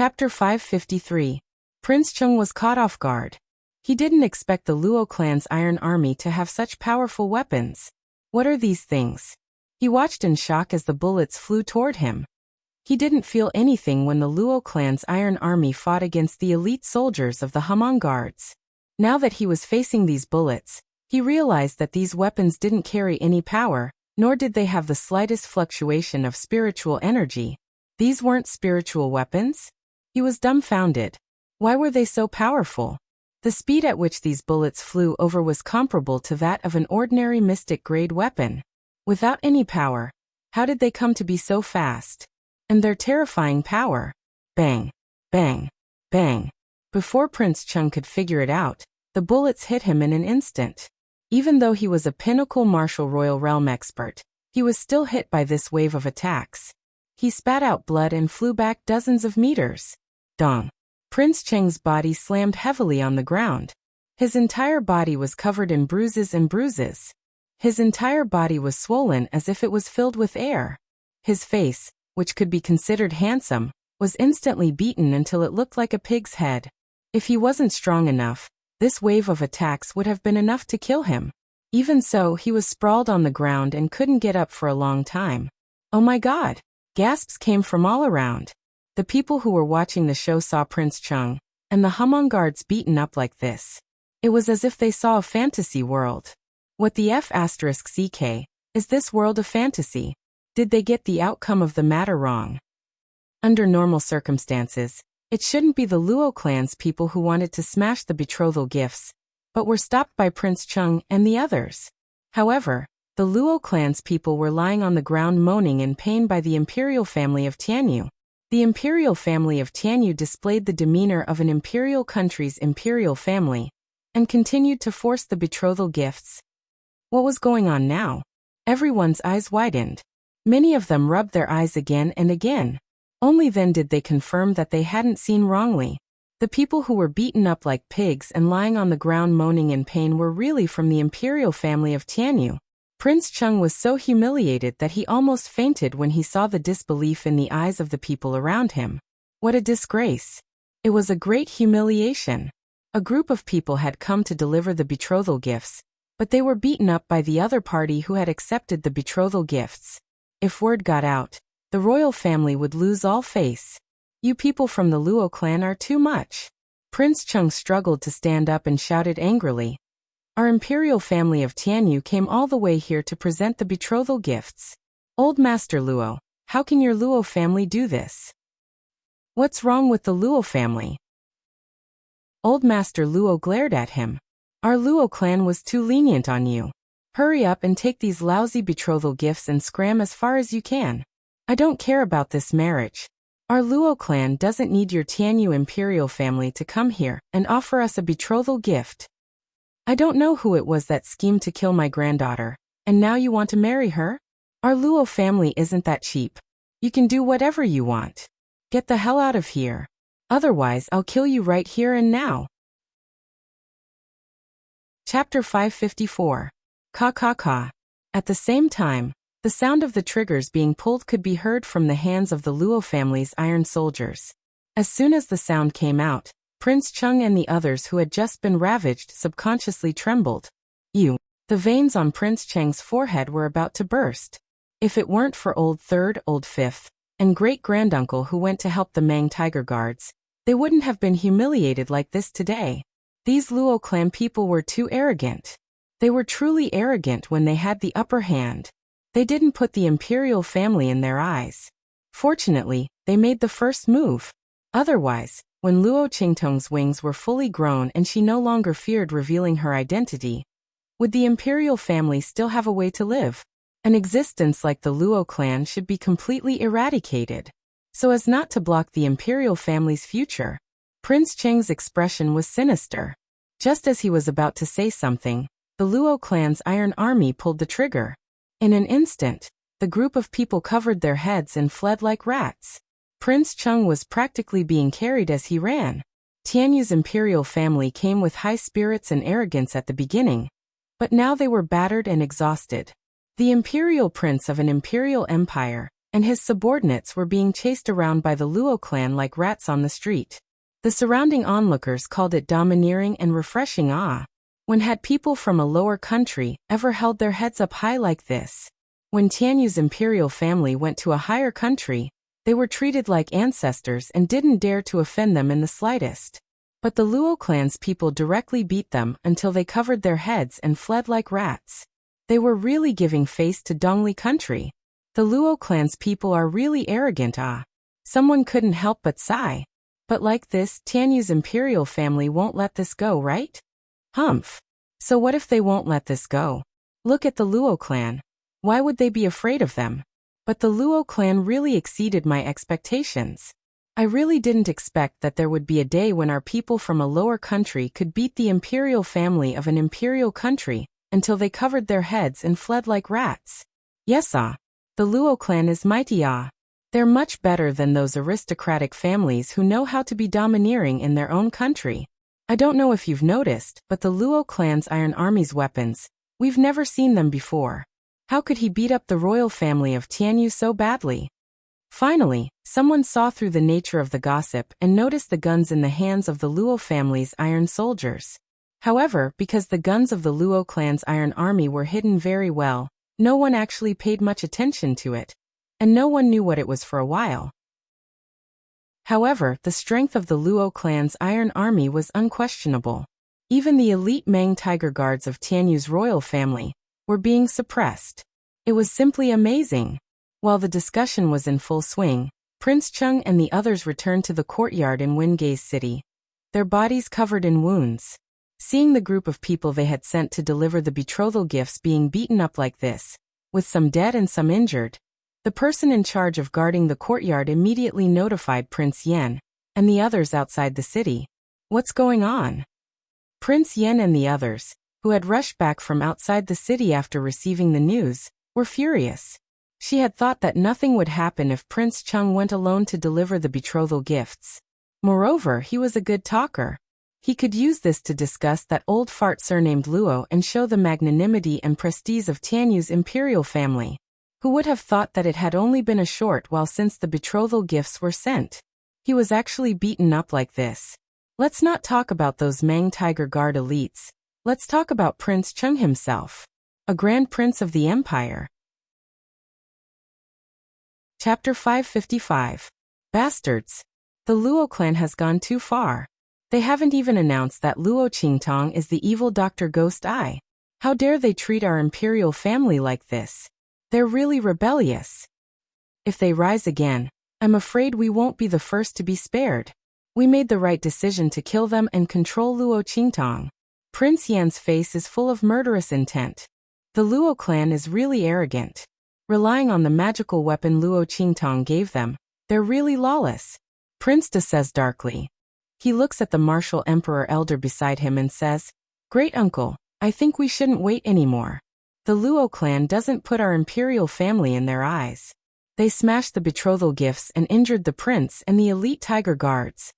Chapter 553. Prince Chung was caught off guard. He didn't expect the Luo clan's iron army to have such powerful weapons. What are these things? He watched in shock as the bullets flew toward him. He didn't feel anything when the Luo clan's iron army fought against the elite soldiers of the Hamon guards. Now that he was facing these bullets, he realized that these weapons didn't carry any power, nor did they have the slightest fluctuation of spiritual energy. These weren't spiritual weapons? He was dumbfounded. Why were they so powerful? The speed at which these bullets flew over was comparable to that of an ordinary mystic-grade weapon. Without any power, how did they come to be so fast? And their terrifying power. Bang, bang, bang. Before Prince Chung could figure it out, the bullets hit him in an instant. Even though he was a pinnacle martial royal realm expert, he was still hit by this wave of attacks. He spat out blood and flew back dozens of meters. Dong. Prince Cheng's body slammed heavily on the ground. His entire body was covered in bruises and bruises. His entire body was swollen as if it was filled with air. His face, which could be considered handsome, was instantly beaten until it looked like a pig's head. If he wasn't strong enough, this wave of attacks would have been enough to kill him. Even so, he was sprawled on the ground and couldn't get up for a long time. Oh my God! Gasps came from all around. The people who were watching the show saw Prince Chung and the Hamon guards beaten up like this. It was as if they saw a fantasy world. What the F***ck, is this world a fantasy? Did they get the outcome of the matter wrong? Under normal circumstances, it shouldn't be the Luo clan's people who wanted to smash the betrothal gifts, but were stopped by Prince Chung and the others. However, the Luo clan's people were lying on the ground moaning in pain by the imperial family of Tianyu. The imperial family of Tianyu displayed the demeanor of an imperial country's imperial family, and continued to force the betrothal gifts. What was going on now? Everyone's eyes widened. Many of them rubbed their eyes again and again. Only then did they confirm that they hadn't seen wrongly. The people who were beaten up like pigs and lying on the ground moaning in pain were really from the imperial family of Tianyu. Prince Chung was so humiliated that he almost fainted when he saw the disbelief in the eyes of the people around him. What a disgrace! It was a great humiliation. A group of people had come to deliver the betrothal gifts, but they were beaten up by the other party who had accepted the betrothal gifts. If word got out, the royal family would lose all face. You people from the Luo clan are too much. Prince Chung struggled to stand up and shouted angrily. Our imperial family of Tianyu came all the way here to present the betrothal gifts. Old Master Luo, how can your Luo family do this? What's wrong with the Luo family? Old Master Luo glared at him. Our Luo clan was too lenient on you. Hurry up and take these lousy betrothal gifts and scram as far as you can. I don't care about this marriage. Our Luo clan doesn't need your Tianyu imperial family to come here and offer us a betrothal gift. I don't know who it was that schemed to kill my granddaughter, and now you want to marry her? Our Luo family isn't that cheap. You can do whatever you want. Get the hell out of here. Otherwise, I'll kill you right here and now. Chapter 554. Ka ka ka. At the same time, the sound of the triggers being pulled could be heard from the hands of the Luo family's iron soldiers. As soon as the sound came out, Prince Chung and the others who had just been ravaged subconsciously trembled. The veins on Prince Cheng's forehead were about to burst. If it weren't for old third, old fifth, and great-granduncle who went to help the Mang Tiger Guards, they wouldn't have been humiliated like this today. These Luo clan people were too arrogant. They were truly arrogant when they had the upper hand. They didn't put the imperial family in their eyes. Fortunately, they made the first move. Otherwise, when Luo Qingtong's wings were fully grown and she no longer feared revealing her identity, would the imperial family still have a way to live? An existence like the Luo clan should be completely eradicated, so as not to block the imperial family's future. Prince Cheng's expression was sinister. Just as he was about to say something, the Luo clan's iron army pulled the trigger. In an instant, the group of people covered their heads and fled like rats. Prince Chung was practically being carried as he ran. Tianyu's imperial family came with high spirits and arrogance at the beginning, but now they were battered and exhausted. The imperial prince of an imperial empire, and his subordinates were being chased around by the Luo clan like rats on the street. The surrounding onlookers called it domineering and refreshing. When had people from a lower country ever held their heads up high like this? When Tianyu's imperial family went to a higher country, they were treated like ancestors and didn't dare to offend them in the slightest. But the Luo clan's people directly beat them until they covered their heads and fled like rats. They were really giving face to Dongli country. The Luo clan's people are really arrogant. Someone couldn't help but sigh. But like this, Tianyu's imperial family won't let this go, right? Humph. So what if they won't let this go? Look at the Luo clan. Why would they be afraid of them? But the Luo clan really exceeded my expectations. I really didn't expect that there would be a day when our people from a lower country could beat the imperial family of an imperial country until they covered their heads and fled like rats. Yes, the Luo clan is mighty. They're much better than those aristocratic families who know how to be domineering in their own country. I don't know if you've noticed, but the Luo clan's Iron Army's weapons, we've never seen them before. How could he beat up the royal family of Tianyu so badly? Finally, someone saw through the nature of the gossip and noticed the guns in the hands of the Luo family's iron soldiers. However, because the guns of the Luo clan's Iron Army were hidden very well, no one actually paid much attention to it, and no one knew what it was for a while. However, the strength of the Luo clan's Iron Army was unquestionable. Even the elite Mang Tiger Guards of Tianyu's royal family were being suppressed. It was simply amazing. While the discussion was in full swing, Prince Chung and the others returned to the courtyard in Wingay's city, their bodies covered in wounds. Seeing the group of people they had sent to deliver the betrothal gifts being beaten up like this, with some dead and some injured, the person in charge of guarding the courtyard immediately notified Prince Yen and the others outside the city. What's going on? Prince Yen and the others, who had rushed back from outside the city after receiving the news, were furious. She had thought that nothing would happen if Prince Chung went alone to deliver the betrothal gifts. Moreover, he was a good talker. He could use this to discuss that old fart surnamed Luo and show the magnanimity and prestige of Tianyu's imperial family. Who would have thought that it had only been a short while since the betrothal gifts were sent? He was actually beaten up like this. Let's not talk about those Mang Tiger Guard elites. Let's talk about Prince Chung himself, a grand prince of the empire. Chapter 555. Bastards. The Luo clan has gone too far. They haven't even announced that Luo Qingtong is the evil Dr. Ghost Eye. How dare they treat our imperial family like this? They're really rebellious. If they rise again, I'm afraid we won't be the first to be spared. We made the right decision to kill them and control Luo Qingtong. Prince Yan's face is full of murderous intent. The Luo clan is really arrogant. Relying on the magical weapon Luo Qingtong gave them, they're really lawless. Prince De says darkly. He looks at the martial emperor elder beside him and says, "Great uncle, I think we shouldn't wait anymore. The Luo clan doesn't put our imperial family in their eyes. They smashed the betrothal gifts and injured the prince and the elite tiger guards.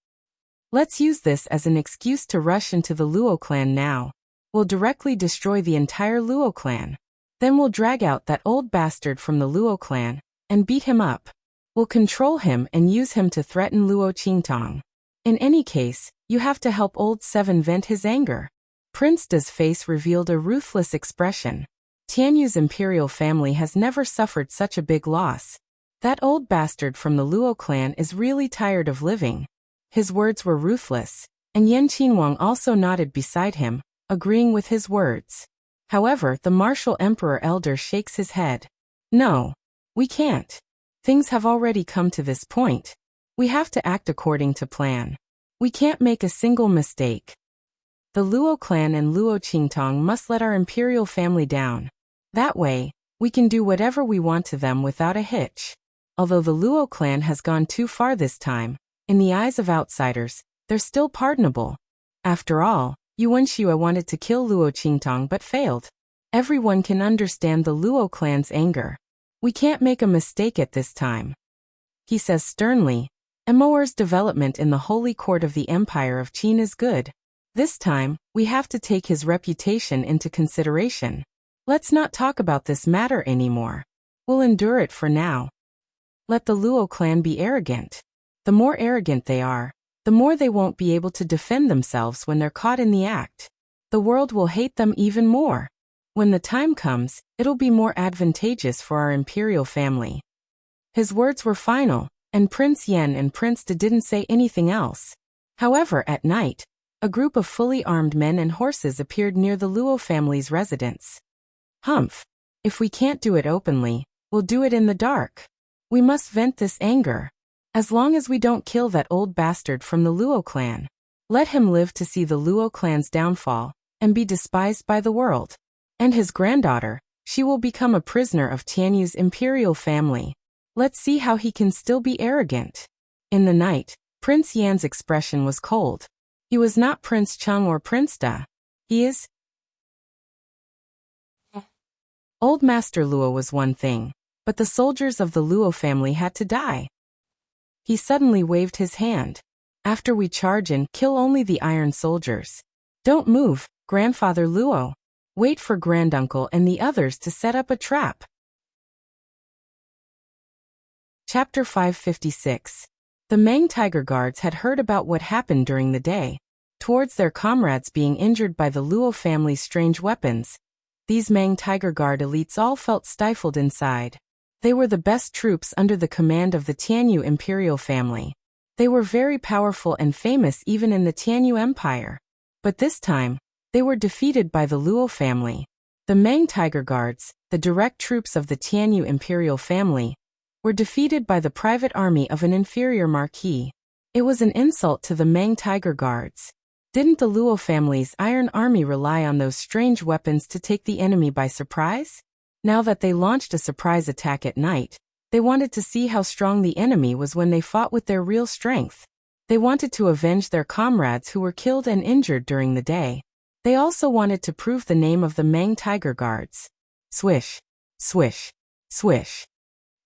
Let's use this as an excuse to rush into the Luo clan now. We'll directly destroy the entire Luo clan. Then we'll drag out that old bastard from the Luo clan and beat him up. We'll control him and use him to threaten Luo Qingtong. In any case, you have to help Old Seven vent his anger." Prince De's face revealed a ruthless expression. Tianyu's imperial family has never suffered such a big loss. That old bastard from the Luo clan is really tired of living. His words were ruthless, and Yan Qinhuang also nodded beside him, agreeing with his words. However, the martial emperor elder shakes his head. "No, we can't. Things have already come to this point. We have to act according to plan. We can't make a single mistake. The Luo clan and Luo Qingtong must let our imperial family down. That way, we can do whatever we want to them without a hitch." Although the Luo clan has gone too far this time, in the eyes of outsiders, they're still pardonable. After all, Yuan Xue wanted to kill Luo Qingtong but failed. Everyone can understand the Luo clan's anger. We can't make a mistake at this time. He says sternly, "Emoer's development in the holy court of the Empire of Qin is good. This time, we have to take his reputation into consideration. Let's not talk about this matter anymore. We'll endure it for now." let the Luo clan be arrogant. The more arrogant they are, the more they won't be able to defend themselves when they're caught in the act. The world will hate them even more. When the time comes, it'll be more advantageous for our imperial family. His words were final, and Prince Yan and Prince De didn't say anything else. However, at night, a group of fully armed men and horses appeared near the Luo family's residence. Humph. If we can't do it openly, we'll do it in the dark. We must vent this anger. As long as we don't kill that old bastard from the Luo clan. Let him live to see the Luo clan's downfall, and be despised by the world. And his granddaughter, she will become a prisoner of Tianyu's imperial family. Let's see how he can still be arrogant. In the night, Prince Yan's expression was cold. He was not Prince Chung or Prince Da. He is... Old Master Luo was one thing, but the soldiers of the Luo family had to die. He suddenly waved his hand. After we charge and kill only the iron soldiers. Don't move, Grandfather Luo. Wait for Granduncle and the others to set up a trap. Chapter 556. The Mang Tiger Guards had heard about what happened during the day, towards their comrades being injured by the Luo family's strange weapons. These Mang Tiger Guard elites all felt stifled inside. They were the best troops under the command of the Tianyu imperial family. They were very powerful and famous even in the Tianyu Empire. But this time, they were defeated by the Luo family. The Mang Tiger Guards, the direct troops of the Tianyu imperial family, were defeated by the private army of an inferior marquis. It was an insult to the Mang Tiger Guards. Didn't the Luo family's iron army rely on those strange weapons to take the enemy by surprise? Now that they launched a surprise attack at night, they wanted to see how strong the enemy was when they fought with their real strength. They wanted to avenge their comrades who were killed and injured during the day. They also wanted to prove the name of the Mang Tiger Guards. Swish, swish, swish.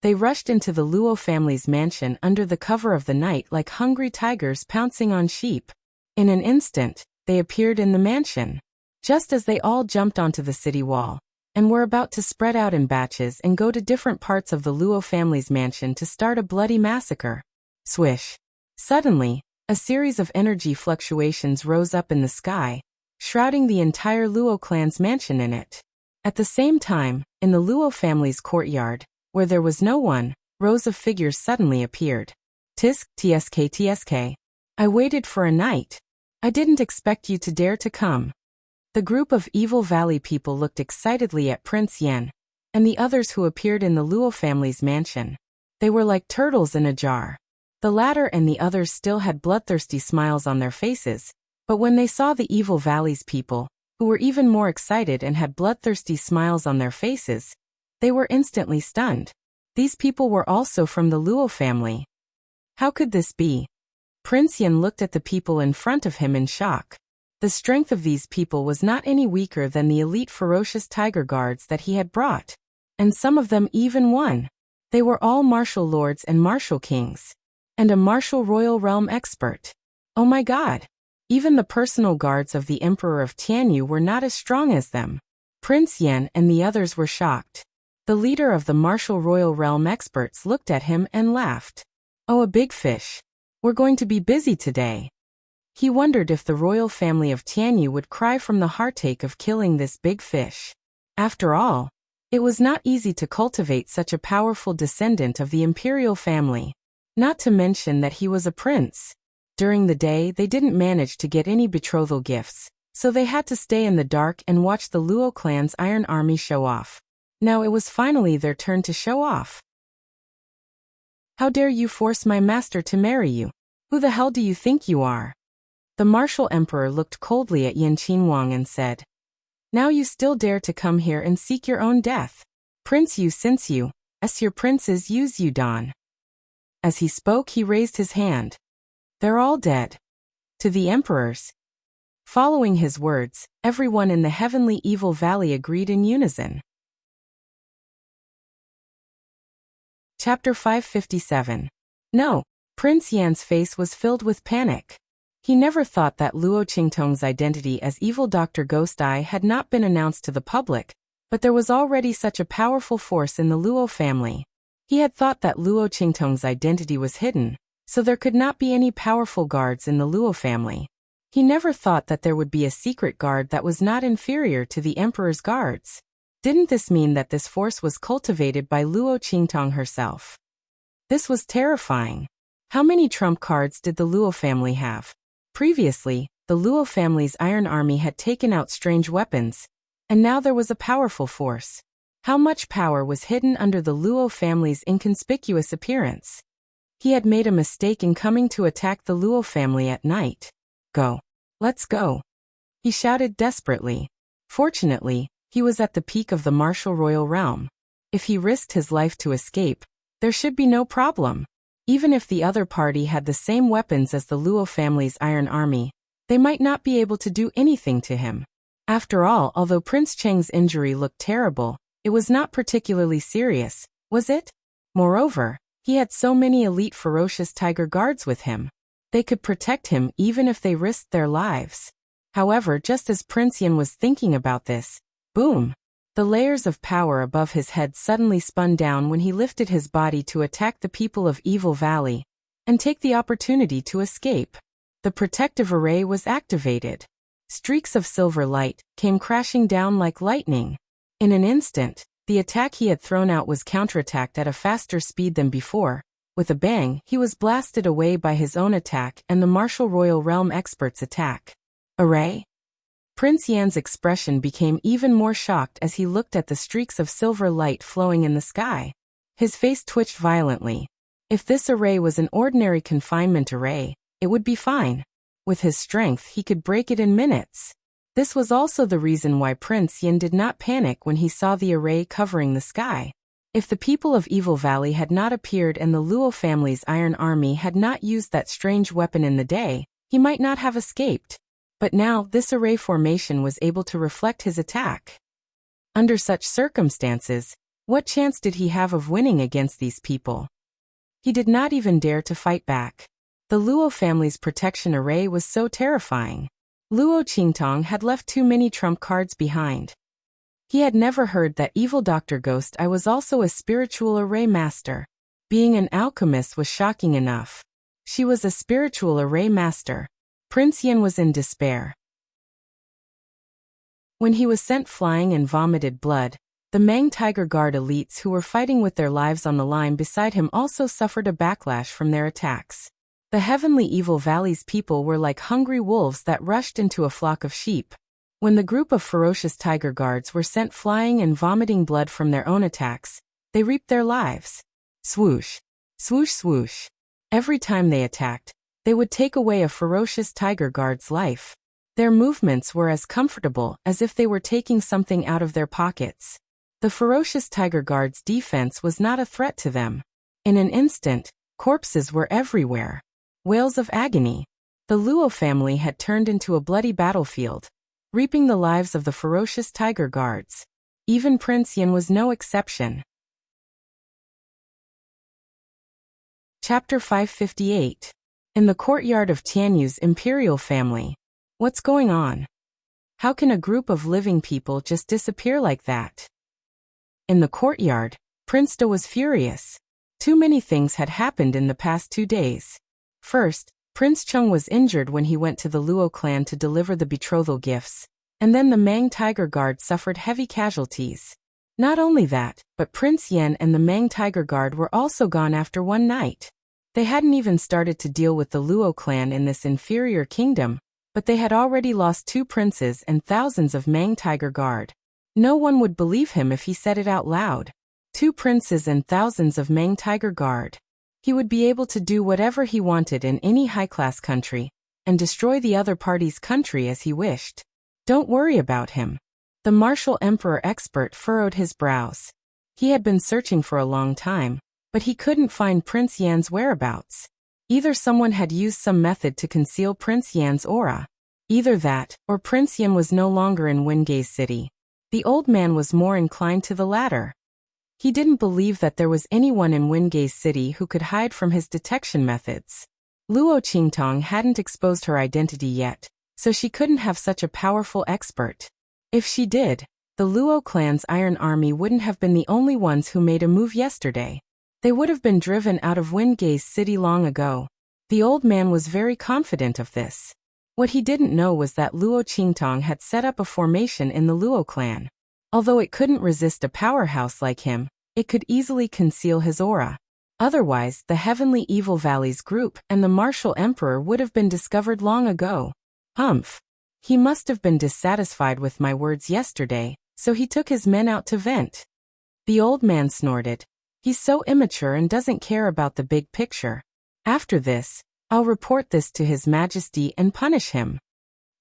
They rushed into the Luo family's mansion under the cover of the night like hungry tigers pouncing on sheep. In an instant, they appeared in the mansion. Just as they all jumped onto the city wall, and were about to spread out in batches and go to different parts of the Luo family's mansion to start a bloody massacre. Swish. Suddenly, a series of energy fluctuations rose up in the sky, shrouding the entire Luo clan's mansion in it. At the same time, in the Luo family's courtyard, where there was no one, rows of figures suddenly appeared. Tisk, tsk, tsk. I waited for a night. I didn't expect you to dare to come. The group of Evil Valley people looked excitedly at Prince Yan, and the others who appeared in the Luo family's mansion. They were like turtles in a jar. The latter and the others still had bloodthirsty smiles on their faces, but when they saw the Evil Valley's people, who were even more excited and had bloodthirsty smiles on their faces, they were instantly stunned. These people were also from the Luo family. How could this be? Prince Yan looked at the people in front of him in shock. The strength of these people was not any weaker than the elite ferocious tiger guards that he had brought. And some of them even won. They were all martial lords and martial kings. And a martial royal realm expert. Oh my god! Even the personal guards of the Emperor of Tianyu were not as strong as them. Prince Yan and the others were shocked. The leader of the martial royal realm experts looked at him and laughed. Oh, a big fish. We're going to be busy today. He wondered if the royal family of Tianyu would cry from the heartache of killing this big fish. After all, it was not easy to cultivate such a powerful descendant of the imperial family. Not to mention that he was a prince. During the day they didn't manage to get any betrothal gifts, so they had to stay in the dark and watch the Luo clan's iron army show off. Now it was finally their turn to show off. How dare you force my master to marry you? Who the hell do you think you are? The martial emperor looked coldly at Yan Qinhuang and said, Now you still dare to come here and seek your own death. Prince Yu, since you, as your princes use you don. As he spoke he raised his hand. They're all dead. To the emperors. Following his words, everyone in the heavenly Evil Valley agreed in unison. Chapter 557. No. Prince Yan's face was filled with panic. He never thought that Luo Qingtong's identity as evil Dr. Ghost Eye had not been announced to the public, but there was already such a powerful force in the Luo family. He had thought that Luo Qingtong's identity was hidden, so there could not be any powerful guards in the Luo family. He never thought that there would be a secret guard that was not inferior to the emperor's guards. Didn't this mean that this force was cultivated by Luo Qingtong herself? This was terrifying. How many trump cards did the Luo family have? Previously, the Luo family's iron army had taken out strange weapons, and now there was a powerful force. How much power was hidden under the Luo family's inconspicuous appearance? He had made a mistake in coming to attack the Luo family at night. Go. Let's go. He shouted desperately. Fortunately, he was at the peak of the martial royal realm. If he risked his life to escape, there should be no problem. Even if the other party had the same weapons as the Luo family's iron army, they might not be able to do anything to him. After all, although Prince Cheng's injury looked terrible, it was not particularly serious, was it? Moreover, he had so many elite ferocious tiger guards with him. They could protect him even if they risked their lives. However, just as Prince Yan was thinking about this, boom! The layers of power above his head suddenly spun down when he lifted his body to attack the people of Evil Valley and take the opportunity to escape. The protective array was activated. Streaks of silver light came crashing down like lightning. In an instant, the attack he had thrown out was counterattacked at a faster speed than before. With a bang, he was blasted away by his own attack and the martial royal realm expert's attack. Array? Prince Yan's expression became even more shocked as he looked at the streaks of silver light flowing in the sky. His face twitched violently. If this array was an ordinary confinement array, it would be fine. With his strength, he could break it in minutes. This was also the reason why Prince Yan did not panic when he saw the array covering the sky. If the people of Evil Valley had not appeared and the Luo family's iron army had not used that strange weapon in the day, he might not have escaped. But now, this array formation was able to reflect his attack. Under such circumstances, what chance did he have of winning against these people? He did not even dare to fight back. The Luo family's protection array was so terrifying. Luo Qingtong had left too many trump cards behind. He had never heard that evil Dr. Ghost I was also a spiritual array master. Being an alchemist was shocking enough. She was a spiritual array master. Prince Yan was in despair. When he was sent flying and vomited blood, the Mang Tiger Guard elites who were fighting with their lives on the line beside him also suffered a backlash from their attacks. The heavenly Evil Valley's people were like hungry wolves that rushed into a flock of sheep. When the group of ferocious tiger guards were sent flying and vomiting blood from their own attacks, they reaped their lives. Swoosh. Swoosh swoosh. Every time they attacked, they would take away a ferocious tiger guard's life. Their movements were as comfortable as if they were taking something out of their pockets. The ferocious tiger guard's defense was not a threat to them. In an instant, corpses were everywhere. Wails of agony. The Luo family had turned into a bloody battlefield, reaping the lives of the ferocious tiger guards. Even Prince Yan was no exception. Chapter 558. In the courtyard of Tianyu's imperial family. What's going on? How can a group of living people just disappear like that? In the courtyard, Prince Da was furious. Too many things had happened in the past 2 days. First, Prince Chung was injured when he went to the Luo clan to deliver the betrothal gifts, and then the Mang Tiger Guard suffered heavy casualties. Not only that, but Prince Yan and the Mang Tiger Guard were also gone after one night. They hadn't even started to deal with the Luo clan in this inferior kingdom, but they had already lost 2 princes and thousands of Mang Tiger Guard. No one would believe him if he said it out loud. 2 princes and thousands of Mang Tiger Guard. He would be able to do whatever he wanted in any high-class country, and destroy the other party's country as he wished. Don't worry about him. The martial emperor expert furrowed his brows. He had been searching for a long time, but he couldn't find Prince Yan's whereabouts. Either someone had used some method to conceal Prince Yan's aura. Either that, or Prince Yan was no longer in Wengay City. The old man was more inclined to the latter. He didn't believe that there was anyone in Wengay City who could hide from his detection methods. Luo Qingtong hadn't exposed her identity yet, so she couldn't have such a powerful expert. If she did, the Luo clan's Iron Army wouldn't have been the only ones who made a move yesterday. They would have been driven out of Wingay's city long ago. The old man was very confident of this. What he didn't know was that Luo Qingtong had set up a formation in the Luo clan. Although it couldn't resist a powerhouse like him, it could easily conceal his aura. Otherwise, the Heavenly Evil Valleys group and the Martial Emperor would have been discovered long ago. Humph. He must have been dissatisfied with my words yesterday, so he took his men out to vent. The old man snorted. He's so immature and doesn't care about the big picture. After this, I'll report this to His Majesty and punish him.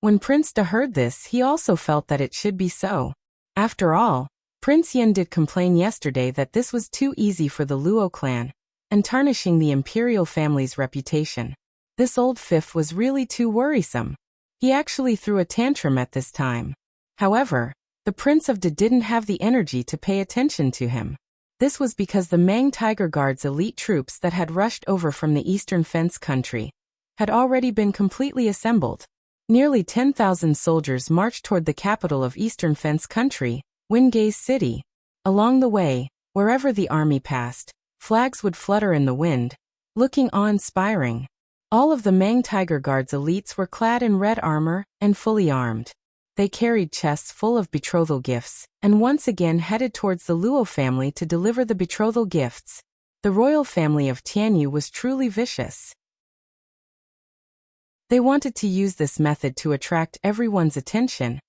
When Prince Da heard this, he also felt that it should be so. After all, Prince Yin did complain yesterday that this was too easy for the Luo clan, and tarnishing the imperial family's reputation. This old fifth was really too worrisome. He actually threw a tantrum at this time. However, the Prince of Da didn't have the energy to pay attention to him. This was because the Mang Tiger Guard's elite troops that had rushed over from the Eastern Fence country had already been completely assembled. Nearly 10,000 soldiers marched toward the capital of Eastern Fence country, Wingay's city. Along the way, wherever the army passed, flags would flutter in the wind, looking awe-inspiring. All of the Mang Tiger Guard's elites were clad in red armor and fully armed. They carried chests full of betrothal gifts, and once again headed towards the Luo family to deliver the betrothal gifts. The royal family of Tianyu was truly vicious. They wanted to use this method to attract everyone's attention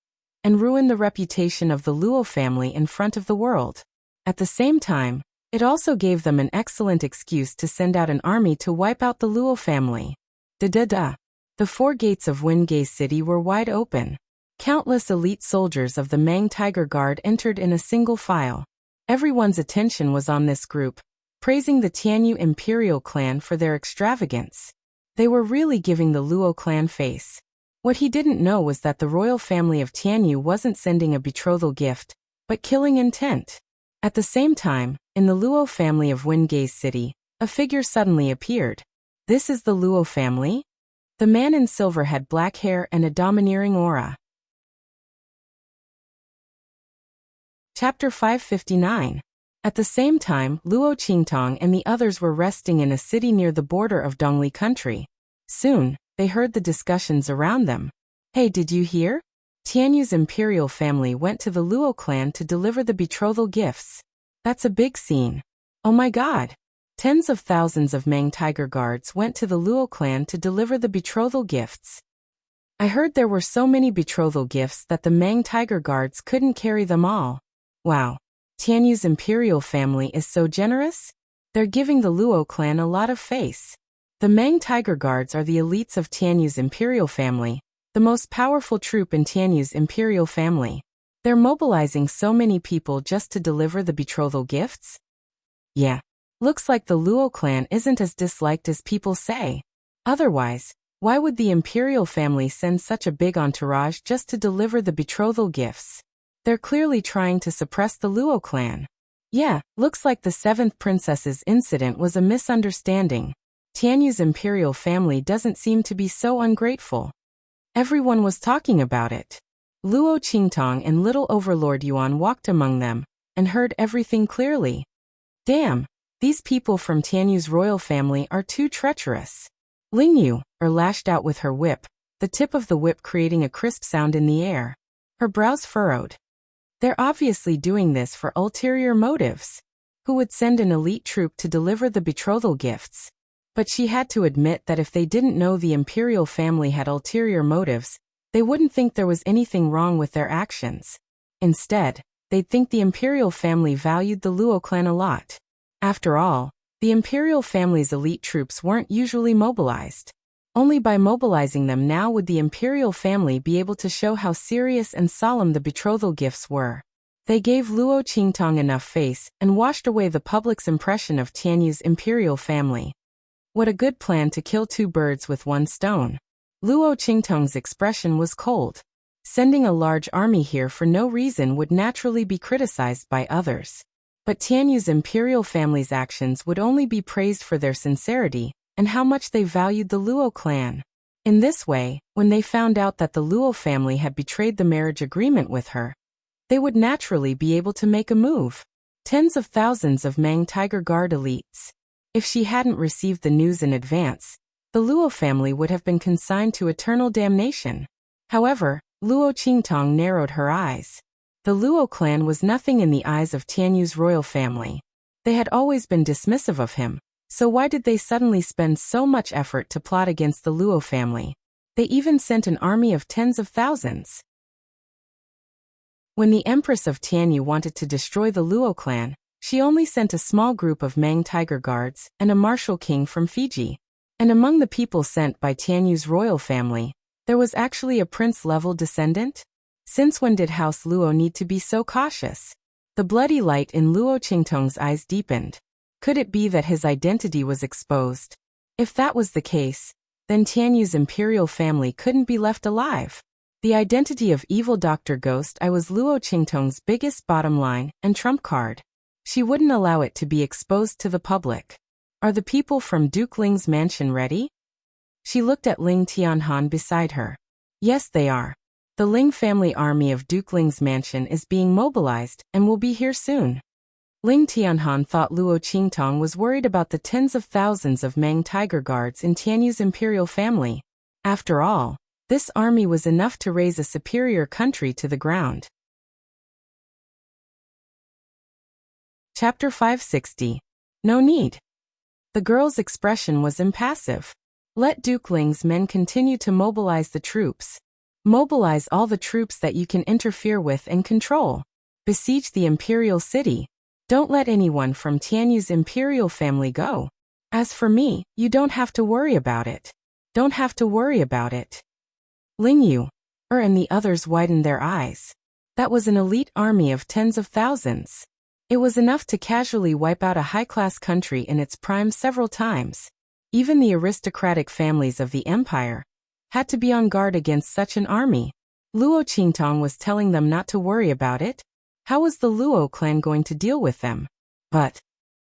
and ruin the reputation of the Luo family in front of the world. At the same time, it also gave them an excellent excuse to send out an army to wipe out the Luo family. Da-da-da. The four gates of Wingay City were wide open. Countless elite soldiers of the Mang Tiger Guard entered in a single file. Everyone's attention was on this group, praising the Tianyu Imperial clan for their extravagance. They were really giving the Luo clan face. What he didn't know was that the royal family of Tianyu wasn't sending a betrothal gift, but killing intent. At the same time, in the Luo family of Wingay City, a figure suddenly appeared. This is the Luo family? The man in silver had black hair and a domineering aura. Chapter 559. At the same time, Luo Qingtong and the others were resting in a city near the border of Dongli country. Soon, they heard the discussions around them. Hey, did you hear? Tianyu's imperial family went to the Luo clan to deliver the betrothal gifts. That's a big scene. Oh my god. Tens of thousands of Mang Tiger Guards went to the Luo clan to deliver the betrothal gifts. I heard there were so many betrothal gifts that the Mang Tiger Guards couldn't carry them all. Wow. Tianyu's imperial family is so generous? They're giving the Luo clan a lot of face. The Mang Tiger Guards are the elites of Tianyu's imperial family, the most powerful troop in Tianyu's imperial family. They're mobilizing so many people just to deliver the betrothal gifts? Yeah. Looks like the Luo clan isn't as disliked as people say. Otherwise, why would the imperial family send such a big entourage just to deliver the betrothal gifts? They're clearly trying to suppress the Luo clan. Yeah, looks like the 7th princess's incident was a misunderstanding. Tianyu's imperial family doesn't seem to be so ungrateful. Everyone was talking about it. Luo Qingtong and little overlord Yuan walked among them and heard everything clearly. Damn, these people from Tianyu's royal family are too treacherous. Lingyu lashed out with her whip, the tip of the whip creating a crisp sound in the air. Her brows furrowed. They're obviously doing this for ulterior motives. Who would send an elite troop to deliver the betrothal gifts? But she had to admit that if they didn't know the imperial family had ulterior motives, they wouldn't think there was anything wrong with their actions. Instead, they'd think the imperial family valued the Luo clan a lot. After all, the imperial family's elite troops weren't usually mobilized. Only by mobilizing them now would the imperial family be able to show how serious and solemn the betrothal gifts were. They gave Luo Qingtong enough face and washed away the public's impression of Tianyu's imperial family. What a good plan to kill two birds with one stone. Luo Qingtong's expression was cold. Sending a large army here for no reason would naturally be criticized by others. But Tianyu's imperial family's actions would only be praised for their sincerity and how much they valued the Luo clan. In this way, when they found out that the Luo family had betrayed the marriage agreement with her, they would naturally be able to make a move. Tens of thousands of Mang Tiger Guard elites. If she hadn't received the news in advance, the Luo family would have been consigned to eternal damnation. However, Luo Qingtong narrowed her eyes. The Luo clan was nothing in the eyes of Tianyu's royal family. They had always been dismissive of him, so why did they suddenly spend so much effort to plot against the Luo family? They even sent an army of tens of thousands. When the Empress of Tianyu wanted to destroy the Luo clan, she only sent a small group of Mang Tiger Guards and a martial king from Fiji. And among the people sent by Tianyu's royal family, there was actually a prince-level descendant? Since when did House Luo need to be so cautious? The bloody light in Luo Qingtong's eyes deepened. Could it be that his identity was exposed? If that was the case, then Tianyu's imperial family couldn't be left alive. The identity of evil Dr. Ghost I was Luo Qingtong's biggest bottom line and trump card. She wouldn't allow it to be exposed to the public. Are the people from Duke Ling's mansion ready? She looked at Ling Tianhan beside her. Yes, they are. The Ling family army of Duke Ling's mansion is being mobilized and will be here soon. Ling Tianhan thought Luo Qingtong was worried about the tens of thousands of Mang Tiger Guards in Tianyu's imperial family. After all, this army was enough to raise a superior country to the ground. Chapter 560. No need. The girl's expression was impassive. Let Duke Ling's men continue to mobilize the troops. Mobilize all the troops that you can interfere with and control. Besiege the imperial city. Don't let anyone from Tianyu's imperial family go. As for me, you don't have to worry about it. Don't have to worry about it. Ling Yu, and the others widened their eyes. That was an elite army of tens of thousands. It was enough to casually wipe out a high-class country in its prime several times. Even the aristocratic families of the empire had to be on guard against such an army. Luo Qingtong was telling them not to worry about it. How was the Luo clan going to deal with them? But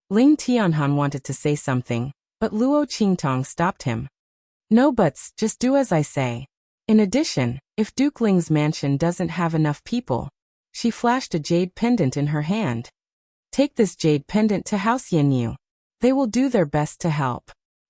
Ling Tianhan wanted to say something, but Luo Qingtong stopped him. No buts, just do as I say. In addition, if Duke Ling's mansion doesn't have enough people, she flashed a jade pendant in her hand. Take this jade pendant to House Yanyu. They will do their best to help.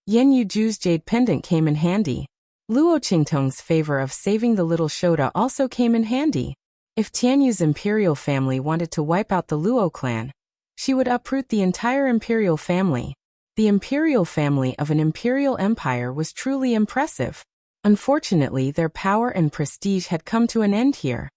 Yanyu Ju's jade pendant came in handy. Luo Qingtong's favor of saving the little Shota also came in handy. If Tianyu's imperial family wanted to wipe out the Luo clan, she would uproot the entire imperial family. The imperial family of an imperial empire was truly impressive. Unfortunately, their power and prestige had come to an end here.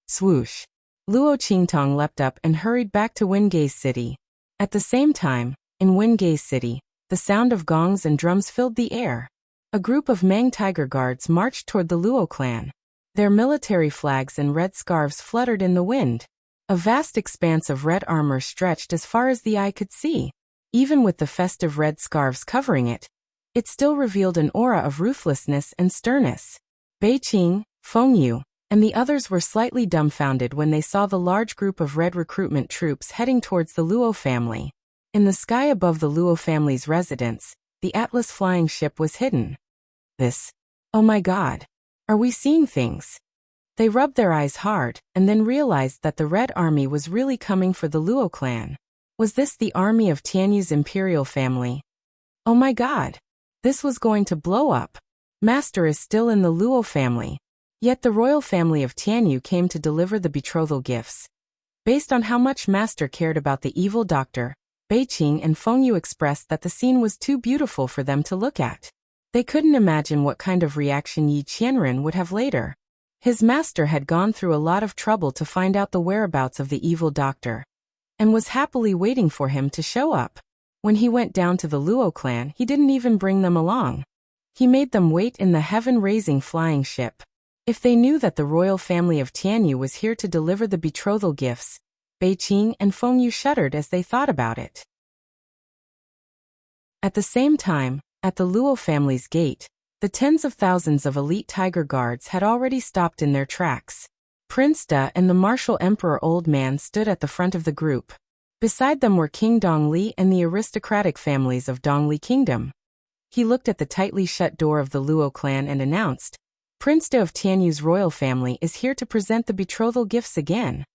Swoosh. Luo Qingtong leapt up and hurried back to Wingei's city. At the same time, in Wingei's city, the sound of gongs and drums filled the air. A group of Mang Tiger Guards marched toward the Luo clan. Their military flags and red scarves fluttered in the wind. A vast expanse of red armor stretched as far as the eye could see. Even with the festive red scarves covering it, it still revealed an aura of ruthlessness and sternness. Bei Qing, Feng Yu, and the others were slightly dumbfounded when they saw the large group of red recruitment troops heading towards the Luo family. In the sky above the Luo family's residence, the Atlas flying ship was hidden. Oh my God. Are we seeing things? They rubbed their eyes hard, and then realized that the Red Army was really coming for the Luo clan. Was this the army of Tianyu's imperial family? Oh my God. This was going to blow up. Master is still in the Luo family. Yet the royal family of Tianyu came to deliver the betrothal gifts. Based on how much Master cared about the evil doctor, Bei Qing and Feng Yu expressed that the scene was too beautiful for them to look at. They couldn't imagine what kind of reaction Yi Qianren would have later. His master had gone through a lot of trouble to find out the whereabouts of the evil doctor, and was happily waiting for him to show up. When he went down to the Luo clan, he didn't even bring them along. He made them wait in the heaven-raising flying ship. If they knew that the royal family of Tianyu was here to deliver the betrothal gifts, Bei Qing and Feng Yu shuddered as they thought about it. At the same time, at the Luo family's gate, the tens of thousands of elite tiger guards had already stopped in their tracks. Prince Da and the martial emperor old man stood at the front of the group. Beside them were King Dongli and the aristocratic families of Dongli Kingdom. He looked at the tightly shut door of the Luo clan and announced, Prince Da of Tianyu's royal family is here to present the betrothal gifts again.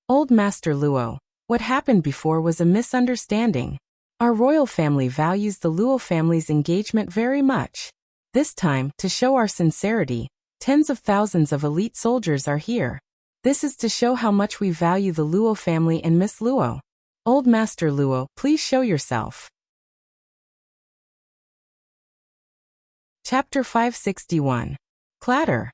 Old Master Luo, What happened before was a misunderstanding. Our royal family values the Luo family's engagement very much. This time, to show our sincerity, tens of thousands of elite soldiers are here. This is to show how much we value the Luo family and Miss Luo. Old Master Luo, please show yourself. Chapter 561. Clatter.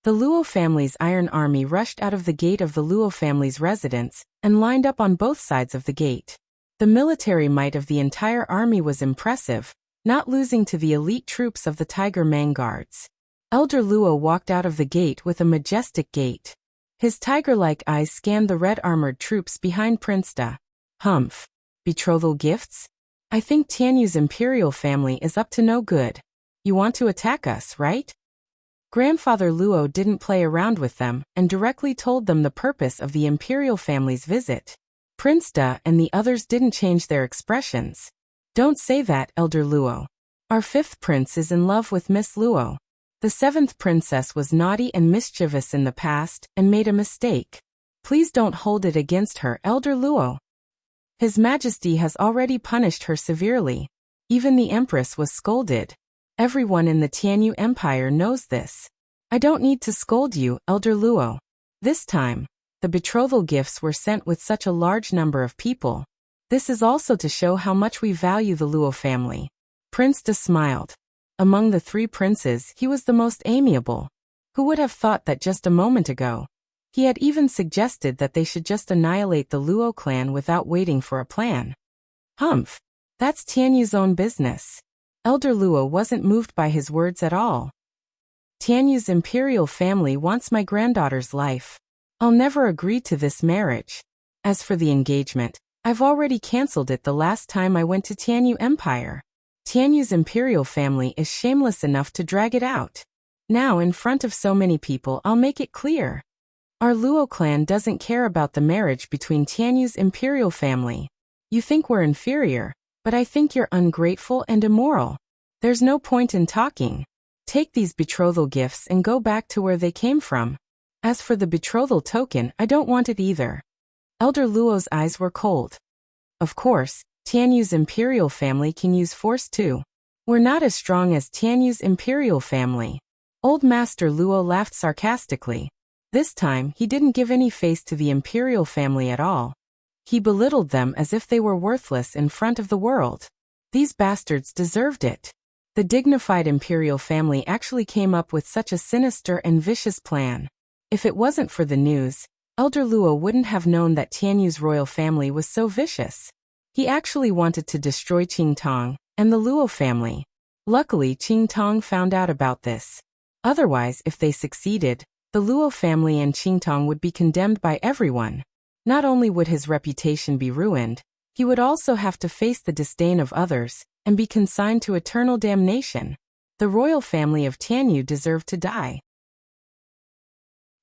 The Luo family's iron army rushed out of the gate of the Luo family's residence and lined up on both sides of the gate. The military might of the entire army was impressive, not losing to the elite troops of the Tiger Mang Guards. Elder Luo walked out of the gate with a majestic gait. His tiger-like eyes scanned the red-armored troops behind Prince Da. Humph. Betrothal gifts? I think Tianyu's imperial family is up to no good. You want to attack us, right? Grandfather Luo didn't play around with them and directly told them the purpose of the imperial family's visit. Prince Da and the others didn't change their expressions. Don't say that, Elder Luo. Our fifth prince is in love with Miss Luo. The seventh princess was naughty and mischievous in the past and made a mistake. Please don't hold it against her, Elder Luo. His Majesty has already punished her severely. Even the Empress was scolded. Everyone in the Tianyu Empire knows this. I don't need to scold you, Elder Luo. This time, the betrothal gifts were sent with such a large number of people. This is also to show how much we value the Luo family. Prince Da smiled. Among the three princes, he was the most amiable. Who would have thought that just a moment ago? He had even suggested that they should just annihilate the Luo clan without waiting for a plan. Humph. That's Tianyu's own business. Elder Luo wasn't moved by his words at all. Tianyu's imperial family wants my granddaughter's life. I'll never agree to this marriage. As for the engagement, I've already cancelled it the last time I went to Tianyu Empire. Tianyu's imperial family is shameless enough to drag it out. Now in front of so many people I'll make it clear. Our Luo clan doesn't care about the marriage between Tianyu's imperial family. You think we're inferior, but I think you're ungrateful and immoral. There's no point in talking. Take these betrothal gifts and go back to where they came from. As for the betrothal token, I don't want it either. Elder Luo's eyes were cold. Of course, Tianyu's imperial family can use force too. We're not as strong as Tianyu's imperial family. Old Master Luo laughed sarcastically. This time, he didn't give any face to the imperial family at all. He belittled them as if they were worthless in front of the world. These bastards deserved it. The dignified imperial family actually came up with such a sinister and vicious plan. If it wasn't for the news, Elder Luo wouldn't have known that Tianyu's royal family was so vicious. He actually wanted to destroy Qingtong and the Luo family. Luckily, Qingtong found out about this. Otherwise, if they succeeded, the Luo family and Qingtong would be condemned by everyone. Not only would his reputation be ruined, he would also have to face the disdain of others and be consigned to eternal damnation. The royal family of Tianyu deserved to die.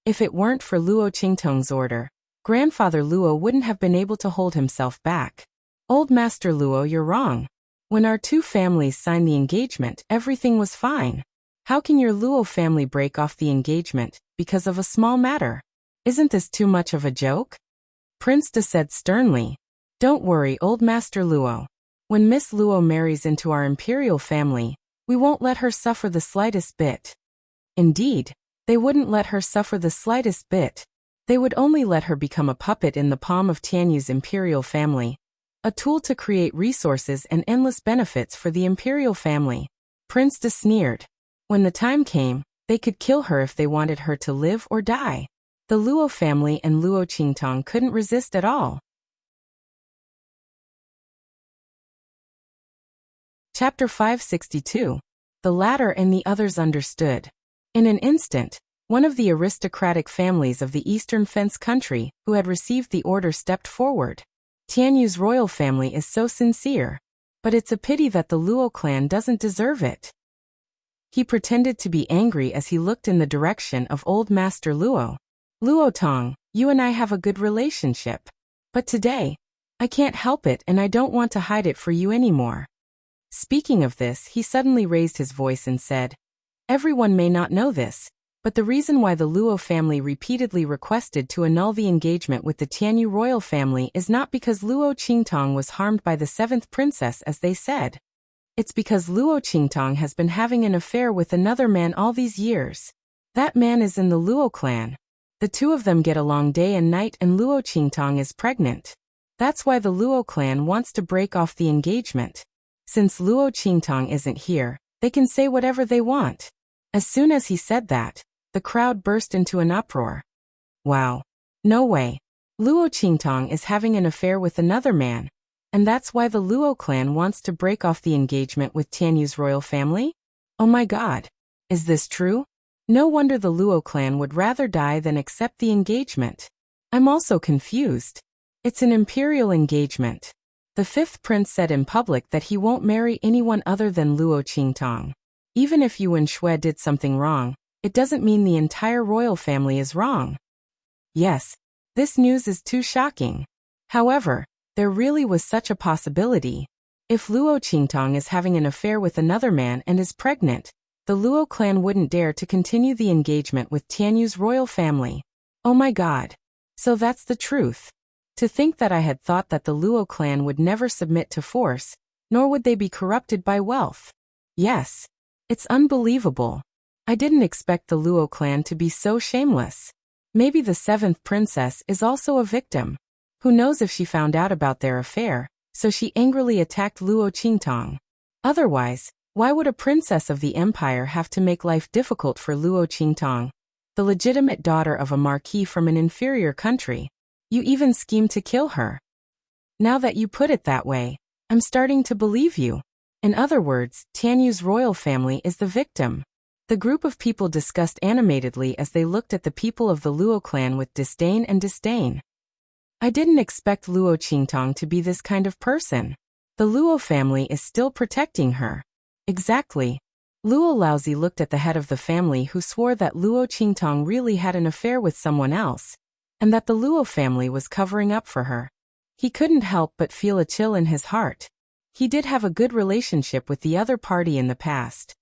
If it weren't for Luo Qingtong's order, Grandfather Luo wouldn't have been able to hold himself back. Old Master Luo, you're wrong. When our two families signed the engagement, everything was fine. How can your Luo family break off the engagement because of a small matter? Isn't this too much of a joke? Prince Da said sternly. Don't worry, Old Master Luo. When Miss Luo marries into our imperial family, we won't let her suffer the slightest bit. Indeed, they wouldn't let her suffer the slightest bit. They would only let her become a puppet in the palm of Tianyu's imperial family, a tool to create resources and endless benefits for the imperial family. Prince Da sneered. When the time came, they could kill her if they wanted her to live or die. The Luo family and Luo Qingtong couldn't resist at all. Chapter 562. The latter and the others understood. In an instant, one of the aristocratic families of the Eastern Fence country who had received the order stepped forward. Tianyu's royal family is so sincere, but it's a pity that the Luo clan doesn't deserve it. He pretended to be angry as he looked in the direction of Old Master Luo. Luo Tong, you and I have a good relationship. But today, I can't help it and I don't want to hide it for you anymore. Speaking of this, he suddenly raised his voice and said, Everyone may not know this, But the reason why the Luo family repeatedly requested to annul the engagement with the Tianyu royal family is not because Luo Qingtong was harmed by the seventh princess as they said. It's because Luo Qingtong has been having an affair with another man all these years. That man is in the Luo clan. The two of them get along day and night and Luo Qingtong is pregnant. That's why the Luo clan wants to break off the engagement. Since Luo Qingtong isn't here, they can say whatever they want. As soon as he said that, the crowd burst into an uproar. Wow. No way. Luo Qingtong is having an affair with another man, and that's why the Luo clan wants to break off the engagement with Tianyu's royal family? Oh my god. Is this true? No wonder the Luo clan would rather die than accept the engagement. I'm also confused. It's an imperial engagement. The fifth prince said in public that he won't marry anyone other than Luo Qingtong. Even if Yuan Shui did something wrong, it doesn't mean the entire royal family is wrong. Yes, this news is too shocking. However, there really was such a possibility. If Luo Qingtong is having an affair with another man and is pregnant, the Luo clan wouldn't dare to continue the engagement with Tianyu's royal family. Oh my god. So that's the truth. To think that I had thought that the Luo clan would never submit to force, nor would they be corrupted by wealth. Yes. It's unbelievable. I didn't expect the Luo clan to be so shameless. Maybe the seventh princess is also a victim. Who knows if she found out about their affair, so she angrily attacked Luo Qingtong. Otherwise, why would a princess of the empire have to make life difficult for Luo Qingtong, the legitimate daughter of a marquis from an inferior country? You even schemed to kill her. Now that you put it that way, I'm starting to believe you. In other words, Tianyu's royal family is the victim. The group of people discussed animatedly as they looked at the people of the Luo clan with disdain and disdain. I didn't expect Luo Qingtong to be this kind of person. The Luo family is still protecting her. Exactly. Luo Laozi looked at the head of the family who swore that Luo Qingtong really had an affair with someone else, and that the Luo family was covering up for her. He couldn't help but feel a chill in his heart. He did have a good relationship with the other party in the past.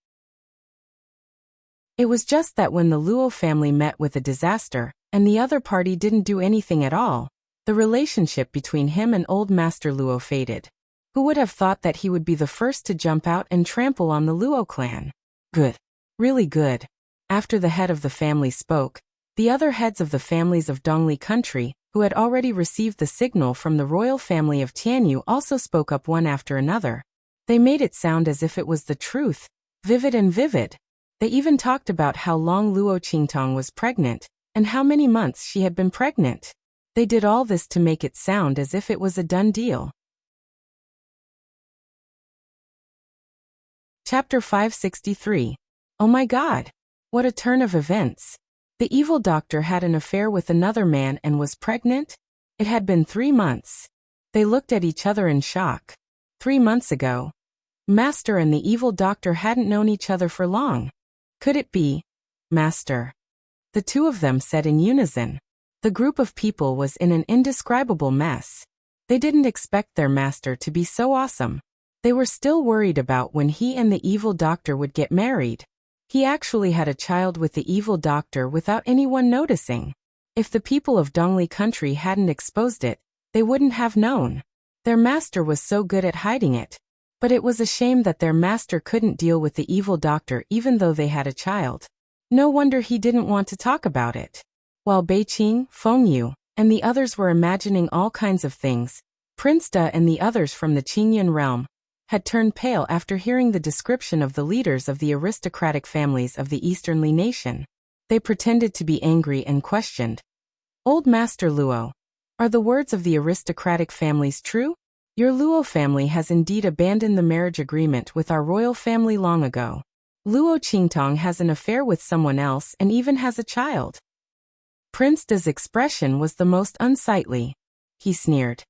It was just that when the Luo family met with a disaster, and the other party didn't do anything at all, the relationship between him and old Master Luo faded. Who would have thought that he would be the first to jump out and trample on the Luo clan? Good. Really good. After the head of the family spoke, the other heads of the families of Dongli country, who had already received the signal from the royal family of Tianyu, also spoke up one after another. They made it sound as if it was the truth, vivid and vivid. They even talked about how long Luo Qingtong was pregnant, and how many months she had been pregnant. They did all this to make it sound as if it was a done deal. Chapter 563. Oh my god! What a turn of events! The evil doctor had an affair with another man and was pregnant? It had been 3 months. They looked at each other in shock. 3 months ago, Master and the evil doctor hadn't known each other for long. Could it be, Master? The two of them said in unison. The group of people was in an indescribable mess. They didn't expect their master to be so awesome. They were still worried about when he and the evil doctor would get married. He actually had a child with the evil doctor without anyone noticing. If the people of Dongli country hadn't exposed it, they wouldn't have known. Their master was so good at hiding it. But it was a shame that their master couldn't deal with the evil doctor even though they had a child. No wonder he didn't want to talk about it. While Beiqing, Fengyu, and the others were imagining all kinds of things, Prince Da and the others from the Qingyun realm had turned pale after hearing the description of the leaders of the aristocratic families of the Eastern Li nation. They pretended to be angry and questioned. Old Master Luo, are the words of the aristocratic families true? Your Luo family has indeed abandoned the marriage agreement with our royal family long ago. Luo Qingtong has an affair with someone else and even has a child. Prince Da's expression was the most unsightly. He sneered.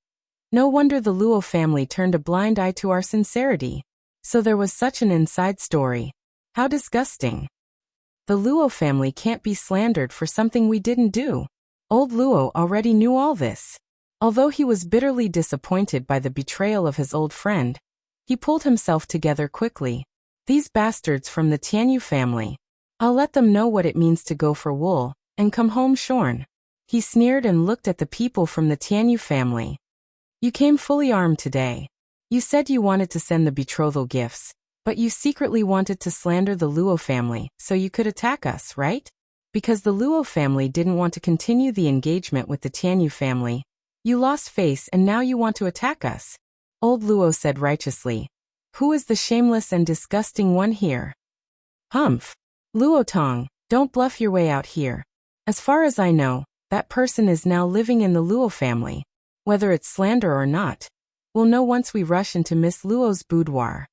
No wonder the Luo family turned a blind eye to our sincerity. So there was such an inside story. How disgusting. The Luo family can't be slandered for something we didn't do. Old Luo already knew all this. Although he was bitterly disappointed by the betrayal of his old friend, he pulled himself together quickly. These bastards from the Tianyu family. I'll let them know what it means to go for wool and come home shorn. He sneered and looked at the people from the Tianyu family. You came fully armed today. You said you wanted to send the betrothal gifts, but you secretly wanted to slander the Luo family so you could attack us, right? Because the Luo family didn't want to continue the engagement with the Tianyu family. You lost face and now you want to attack us. Old Luo said righteously. Who is the shameless and disgusting one here? Humph. Luo Tong, don't bluff your way out here. As far as I know, that person is now living in the Luo family. Whether it's slander or not, we'll know once we rush into Miss Luo's boudoir.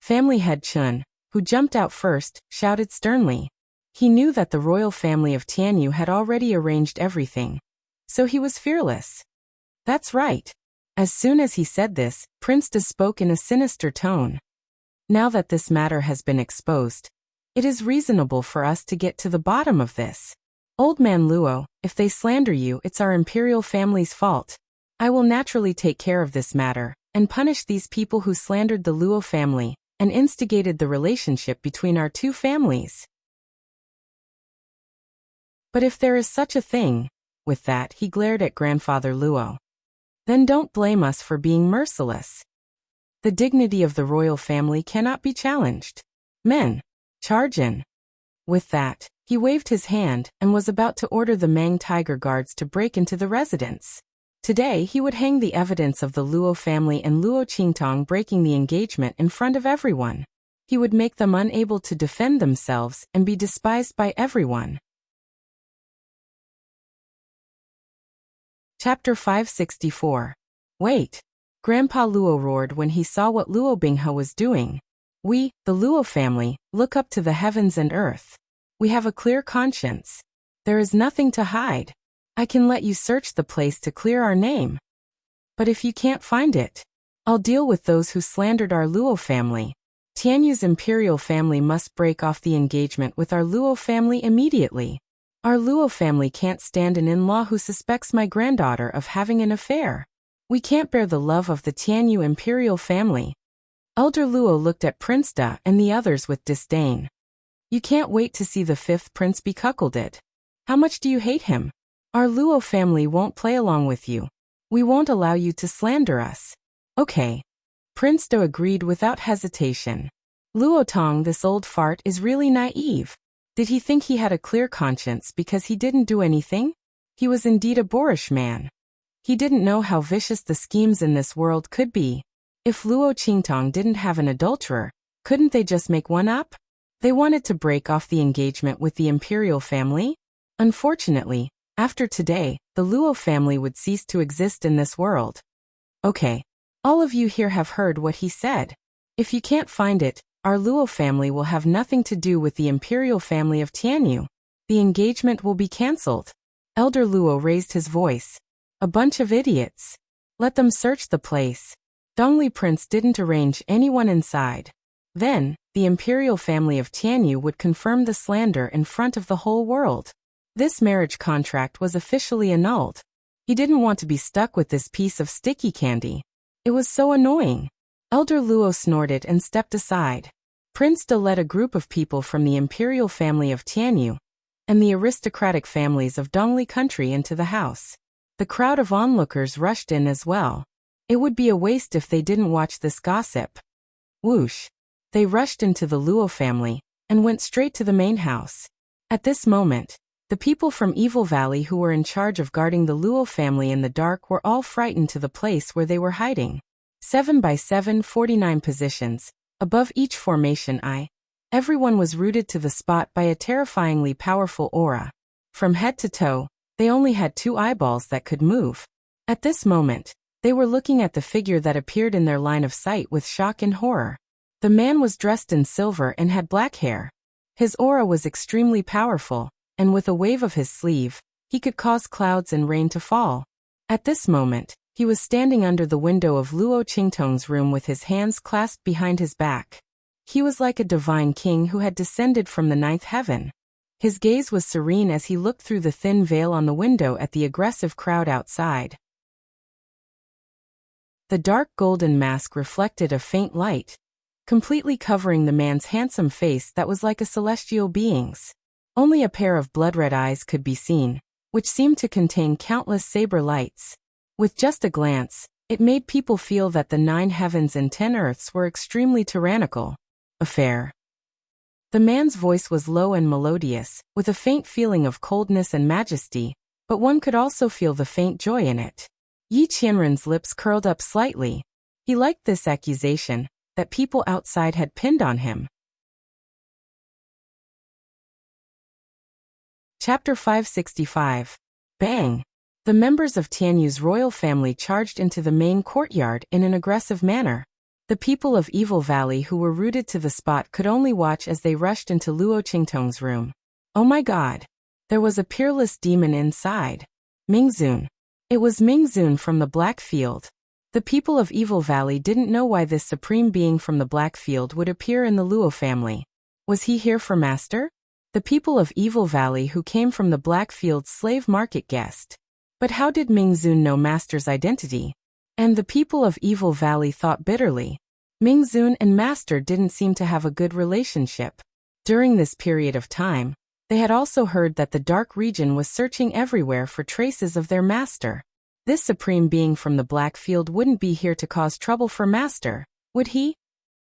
Family head Chun, who jumped out first, shouted sternly. He knew that the royal family of Tianyu had already arranged everything, so he was fearless. That's right. As soon as he said this, Prince De spoke in a sinister tone. Now that this matter has been exposed, it is reasonable for us to get to the bottom of this. Old man Luo, if they slander you, it's our imperial family's fault. I will naturally take care of this matter and punish these people who slandered the Luo family and instigated the relationship between our two families. But if there is such a thing, with that he glared at grandfather Luo. Then don't blame us for being merciless. The dignity of the royal family cannot be challenged. Men, charge in. With that, he waved his hand and was about to order the Mang Tiger Guards to break into the residence. Today he would hang the evidence of the Luo family and Luo Qingtong breaking the engagement in front of everyone. He would make them unable to defend themselves and be despised by everyone. Chapter 564. Wait! Grandpa Luo roared when he saw what Luo Binghe was doing. We, the Luo family, look up to the heavens and earth. We have a clear conscience. There is nothing to hide. I can let you search the place to clear our name. But if you can't find it, I'll deal with those who slandered our Luo family. Tianyu's imperial family must break off the engagement with our Luo family immediately. Our Luo family can't stand an in-law who suspects my granddaughter of having an affair. We can't bear the love of the Tianyu imperial family. Elder Luo looked at Prince Da and the others with disdain. You can't wait to see the fifth prince be cuckolded. How much do you hate him? Our Luo family won't play along with you. We won't allow you to slander us. Okay. Prince Da agreed without hesitation. Luo Tong, this old fart, is really naive. Did he think he had a clear conscience because he didn't do anything? He was indeed a boorish man. He didn't know how vicious the schemes in this world could be. If Luo Qingtong didn't have an adulterer, couldn't they just make one up? They wanted to break off the engagement with the imperial family? Unfortunately, after today, the Luo family would cease to exist in this world. Okay. All of you here have heard what he said. If you can't find it, our Luo family will have nothing to do with the imperial family of Tianyu. The engagement will be cancelled. Elder Luo raised his voice. A bunch of idiots. Let them search the place. Dongli Prince didn't arrange anyone inside. Then, the imperial family of Tianyu would confirm the slander in front of the whole world. This marriage contract was officially annulled. He didn't want to be stuck with this piece of sticky candy. It was so annoying. Elder Luo snorted and stepped aside. Prince Da led a group of people from the imperial family of Tianyu and the aristocratic families of Dongli country into the house. The crowd of onlookers rushed in as well. It would be a waste if they didn't watch this gossip. Whoosh! They rushed into the Luo family and went straight to the main house. At this moment, the people from Evil Valley who were in charge of guarding the Luo family in the dark were all frightened to the place where they were hiding. 7 by 7, 49 positions. Above each formation everyone was rooted to the spot by a terrifyingly powerful aura. From head to toe, they only had 2 eyeballs that could move. At this moment, they were looking at the figure that appeared in their line of sight with shock and horror. The man was dressed in silver and had black hair. His aura was extremely powerful, and with a wave of his sleeve, he could cause clouds and rain to fall. At this moment, he was standing under the window of Luo Qingtong's room with his hands clasped behind his back. He was like a divine king who had descended from the 9th heaven. His gaze was serene as he looked through the thin veil on the window at the aggressive crowd outside. The dark golden mask reflected a faint light, completely covering the man's handsome face that was like a celestial being's. Only a pair of blood-red eyes could be seen, which seemed to contain countless saber lights. With just a glance, it made people feel that the 9 heavens and 10 earths were extremely tyrannical. Affair. The man's voice was low and melodious, with a faint feeling of coldness and majesty, but one could also feel the faint joy in it. Yi Qianren's lips curled up slightly. He liked this accusation, that people outside had pinned on him. Chapter 565. Bang! The members of Tianyu's royal family charged into the main courtyard in an aggressive manner. The people of Evil Valley who were rooted to the spot could only watch as they rushed into Luo Qingtong's room. Oh my god! There was a peerless demon inside. Mingzun. It was Mingzun from the Black Field. The people of Evil Valley didn't know why this supreme being from the Black Field would appear in the Luo family. Was he here for master? The people of Evil Valley who came from the Black Field slave market guessed. But how did Mingzun know master's identity? And the people of Evil Valley thought bitterly. Mingzun and master didn't seem to have a good relationship. During this period of time, they had also heard that the dark region was searching everywhere for traces of their master. This supreme being from the Black Field wouldn't be here to cause trouble for master, would he?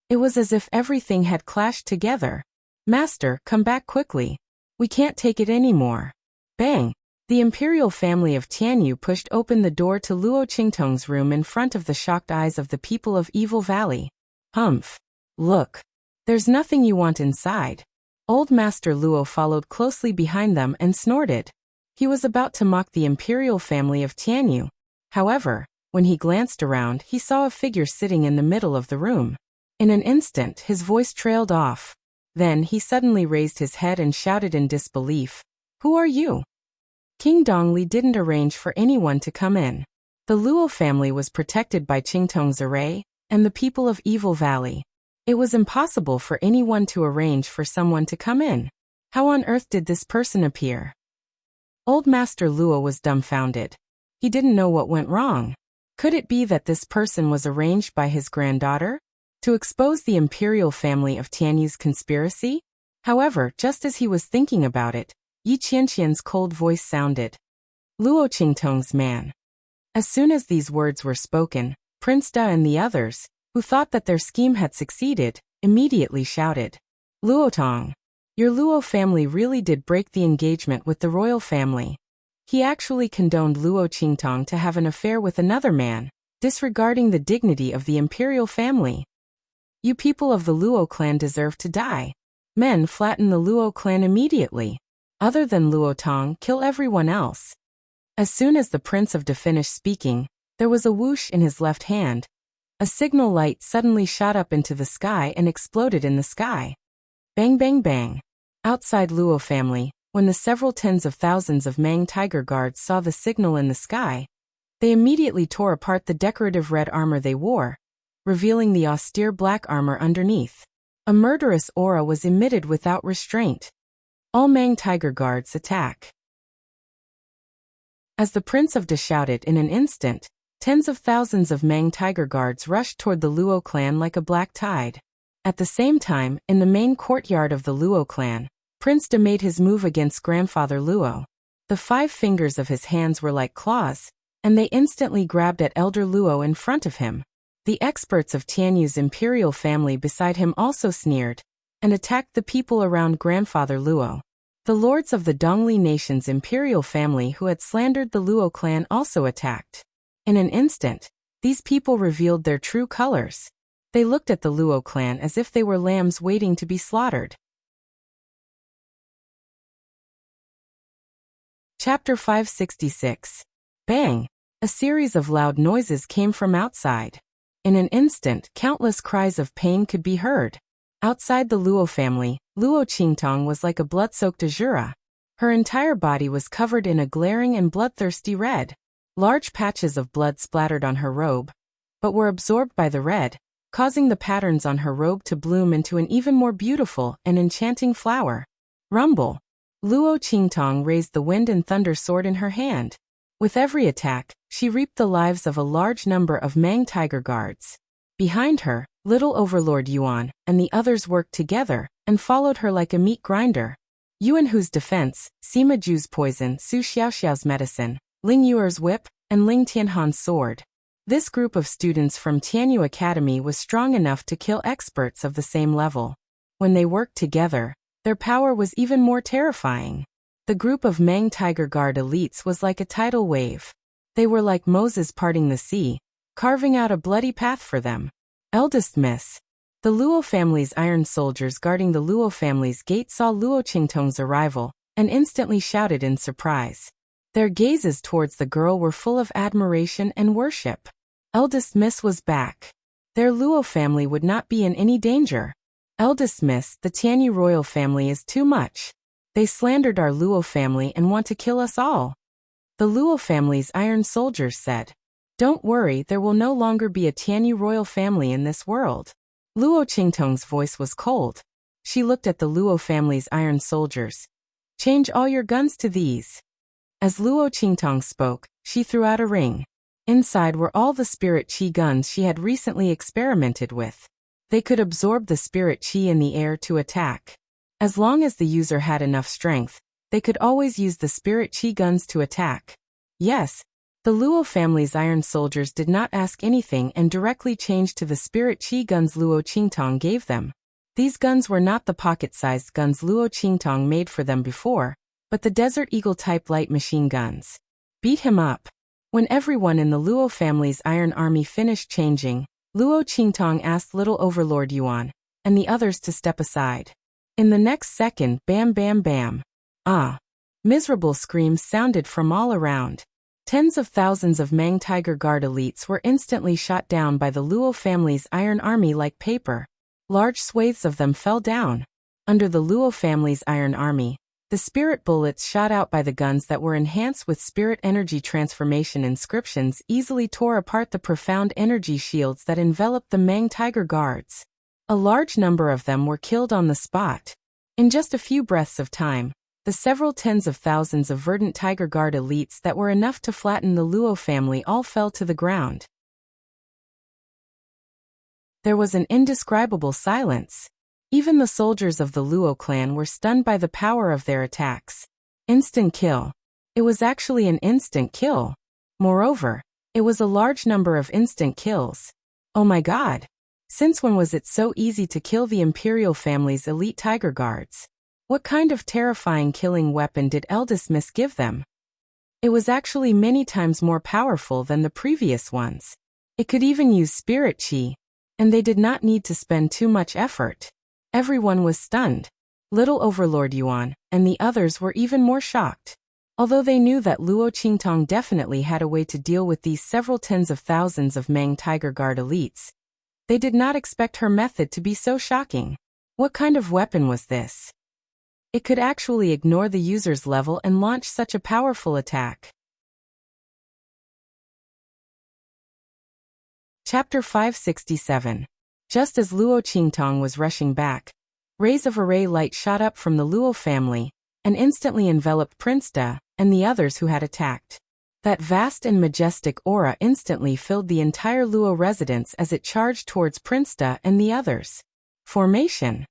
It was as if everything had clashed together. Master, come back quickly. We can't take it anymore. Bang! The imperial family of Tianyu pushed open the door to Luo Qingtong's room in front of the shocked eyes of the people of Evil Valley. Humph! Look! There's nothing you want inside. Old Master Luo followed closely behind them and snorted. He was about to mock the imperial family of Tianyu. However, when he glanced around, he saw a figure sitting in the middle of the room. In an instant, his voice trailed off. Then he suddenly raised his head and shouted in disbelief, "Who are you?" King Dongli didn't arrange for anyone to come in. The Luo family was protected by Qingtong's array and the people of Evil Valley. It was impossible for anyone to arrange for someone to come in. How on earth did this person appear? Old Master Luo was dumbfounded. He didn't know what went wrong. Could it be that this person was arranged by his granddaughter to expose the imperial family of Tianyu's conspiracy? However, just as he was thinking about it, Yi Qianqian's cold voice sounded. Luo Qingtong's man. As soon as these words were spoken, Prince Da and the others, who thought that their scheme had succeeded, immediately shouted, "Luo Tong! Your Luo family really did break the engagement with the royal family." He actually condoned Luo Qingtong to have an affair with another man, disregarding the dignity of the imperial family. You people of the Luo clan deserve to die. Men, flatten the Luo clan immediately. Other than Luo Tong, kill everyone else. As soon as the Prince of Da finished speaking, there was a whoosh in his left hand. A signal light suddenly shot up into the sky and exploded in the sky. Bang bang bang. Outside Luo family, when the several tens of thousands of Mang tiger guards saw the signal in the sky, they immediately tore apart the decorative red armor they wore, revealing the austere black armor underneath. A murderous aura was emitted without restraint. All Mang tiger guards attack. As the Prince of Da shouted in an instant, tens of thousands of Mang tiger guards rushed toward the Luo clan like a black tide. At the same time, in the main courtyard of the Luo clan, Prince Da made his move against Grandfather Luo. The 5 fingers of his hands were like claws, and they instantly grabbed at Elder Luo in front of him. The experts of Tianyu's imperial family beside him also sneered, and attacked the people around Grandfather Luo. The lords of the Dongli nation's imperial family who had slandered the Luo clan also attacked. In an instant, these people revealed their true colors. They looked at the Luo clan as if they were lambs waiting to be slaughtered. Chapter 566. Bang! A series of loud noises came from outside. In an instant, countless cries of pain could be heard. Outside the Luo family, Luo Qingtong was like a blood-soaked azura. Her entire body was covered in a glaring and bloodthirsty red. Large patches of blood splattered on her robe, but were absorbed by the red, causing the patterns on her robe to bloom into an even more beautiful and enchanting flower. Rumble! Luo Qingtong raised the wind and thunder sword in her hand. With every attack, she reaped the lives of a large number of Mang tiger guards. Behind her, Little Overlord Yuan and the others worked together and followed her like a meat grinder. Yuan Hu's defense, Sima Ju's poison, Su Xiaoxiao's medicine, Ling Yuer's whip, and Ling Tianhan's sword. This group of students from Tianyu Academy was strong enough to kill experts of the same level. When they worked together, their power was even more terrifying. The group of Mang Tiger Guard elites was like a tidal wave. They were like Moses parting the sea, carving out a bloody path for them. Eldest Miss. The Luo family's iron soldiers guarding the Luo family's gate saw Luo Qingtong's arrival and instantly shouted in surprise. Their gazes towards the girl were full of admiration and worship. Eldest Miss was back. Their Luo family would not be in any danger. Eldest Miss, the Tianyu royal family is too much. They slandered our Luo family and want to kill us all. The Luo family's iron soldiers said. Don't worry, there will no longer be a Tianyu royal family in this world. Luo Qingtong's voice was cold. She looked at the Luo family's iron soldiers. Change all your guns to these. As Luo Qingtong spoke, she threw out a ring. Inside were all the spirit chi guns she had recently experimented with. They could absorb the spirit chi in the air to attack. As long as the user had enough strength, they could always use the spirit chi guns to attack. Yes, the Luo family's iron soldiers did not ask anything and directly changed to the spirit chi guns Luo Qingtong gave them. These guns were not the pocket-sized guns Luo Qingtong made for them before, but the Desert Eagle-type light machine guns. Beat him up. When everyone in the Luo family's iron army finished changing, Luo Qingtong asked Little Overlord Yuan and the others to step aside. In the next second, bam bam bam. Ah! Miserable screams sounded from all around. Tens of thousands of Mang Tiger Guard elites were instantly shot down by the Luo family's iron army like paper. Large swathes of them fell down. Under the Luo family's iron army, the spirit bullets shot out by the guns that were enhanced with spirit energy transformation inscriptions easily tore apart the profound energy shields that enveloped the Mang Tiger Guards. A large number of them were killed on the spot. In just a few breaths of time, the several tens of thousands of Verdant Tiger Guard elites that were enough to flatten the Luo family all fell to the ground. There was an indescribable silence. Even the soldiers of the Luo clan were stunned by the power of their attacks. Instant kill. It was actually an instant kill. Moreover, it was a large number of instant kills. Oh my god! Since when was it so easy to kill the Imperial family's elite Tiger Guards? What kind of terrifying killing weapon did Eldest Miss give them? It was actually many times more powerful than the previous ones. It could even use spirit chi, and they did not need to spend too much effort. Everyone was stunned. Little Overlord Yuan and the others were even more shocked. Although they knew that Luo Qingtong definitely had a way to deal with these several tens of thousands of Mang Tiger Guard elites, they did not expect her method to be so shocking. What kind of weapon was this? It could actually ignore the user's level and launch such a powerful attack. Chapter 567. Just as Luo Qingtong was rushing back, rays of array light shot up from the Luo family and instantly enveloped Prince Da and the others who had attacked. That vast and majestic aura instantly filled the entire Luo residence as it charged towards Prince Da and the others. Formation.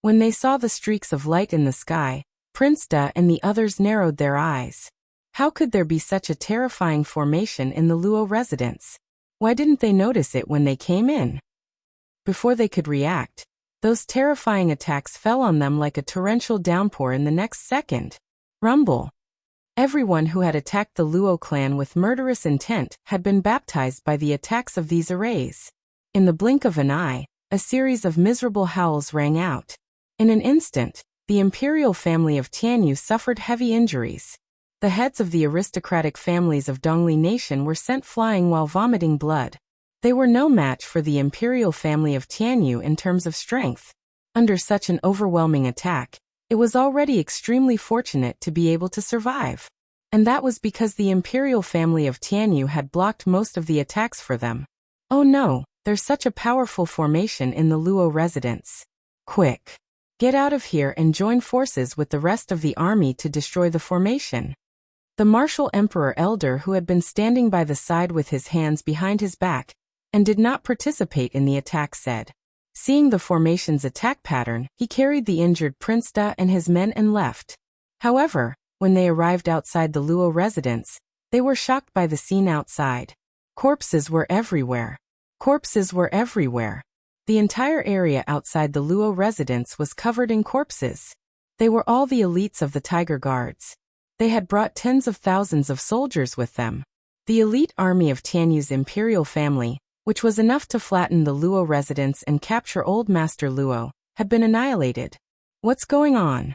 When they saw the streaks of light in the sky, Prince Da and the others narrowed their eyes. How could there be such a terrifying formation in the Luo residence? Why didn't they notice it when they came in? Before they could react, those terrifying attacks fell on them like a torrential downpour in the next second. Rumble. Everyone who had attacked the Luo clan with murderous intent had been baptized by the attacks of these arrays. In the blink of an eye, a series of miserable howls rang out. In an instant, the imperial family of Tianyu suffered heavy injuries. The heads of the aristocratic families of Dongli Nation were sent flying while vomiting blood. They were no match for the imperial family of Tianyu in terms of strength. Under such an overwhelming attack, it was already extremely fortunate to be able to survive. And that was because the imperial family of Tianyu had blocked most of the attacks for them. Oh no, there's such a powerful formation in the Luo residence. Quick! Get out of here and join forces with the rest of the army to destroy the formation. The martial emperor elder who had been standing by the side with his hands behind his back, and did not participate in the attack said. Seeing the formation's attack pattern, he carried the injured Prince Da and his men and left. However, when they arrived outside the Luo residence, they were shocked by the scene outside. Corpses were everywhere. Corpses were everywhere. The entire area outside the Luo residence was covered in corpses. They were all the elites of the Tiger Guards. They had brought tens of thousands of soldiers with them. The elite army of Tianyu's imperial family, which was enough to flatten the Luo residence and capture Old Master Luo, had been annihilated. What's going on?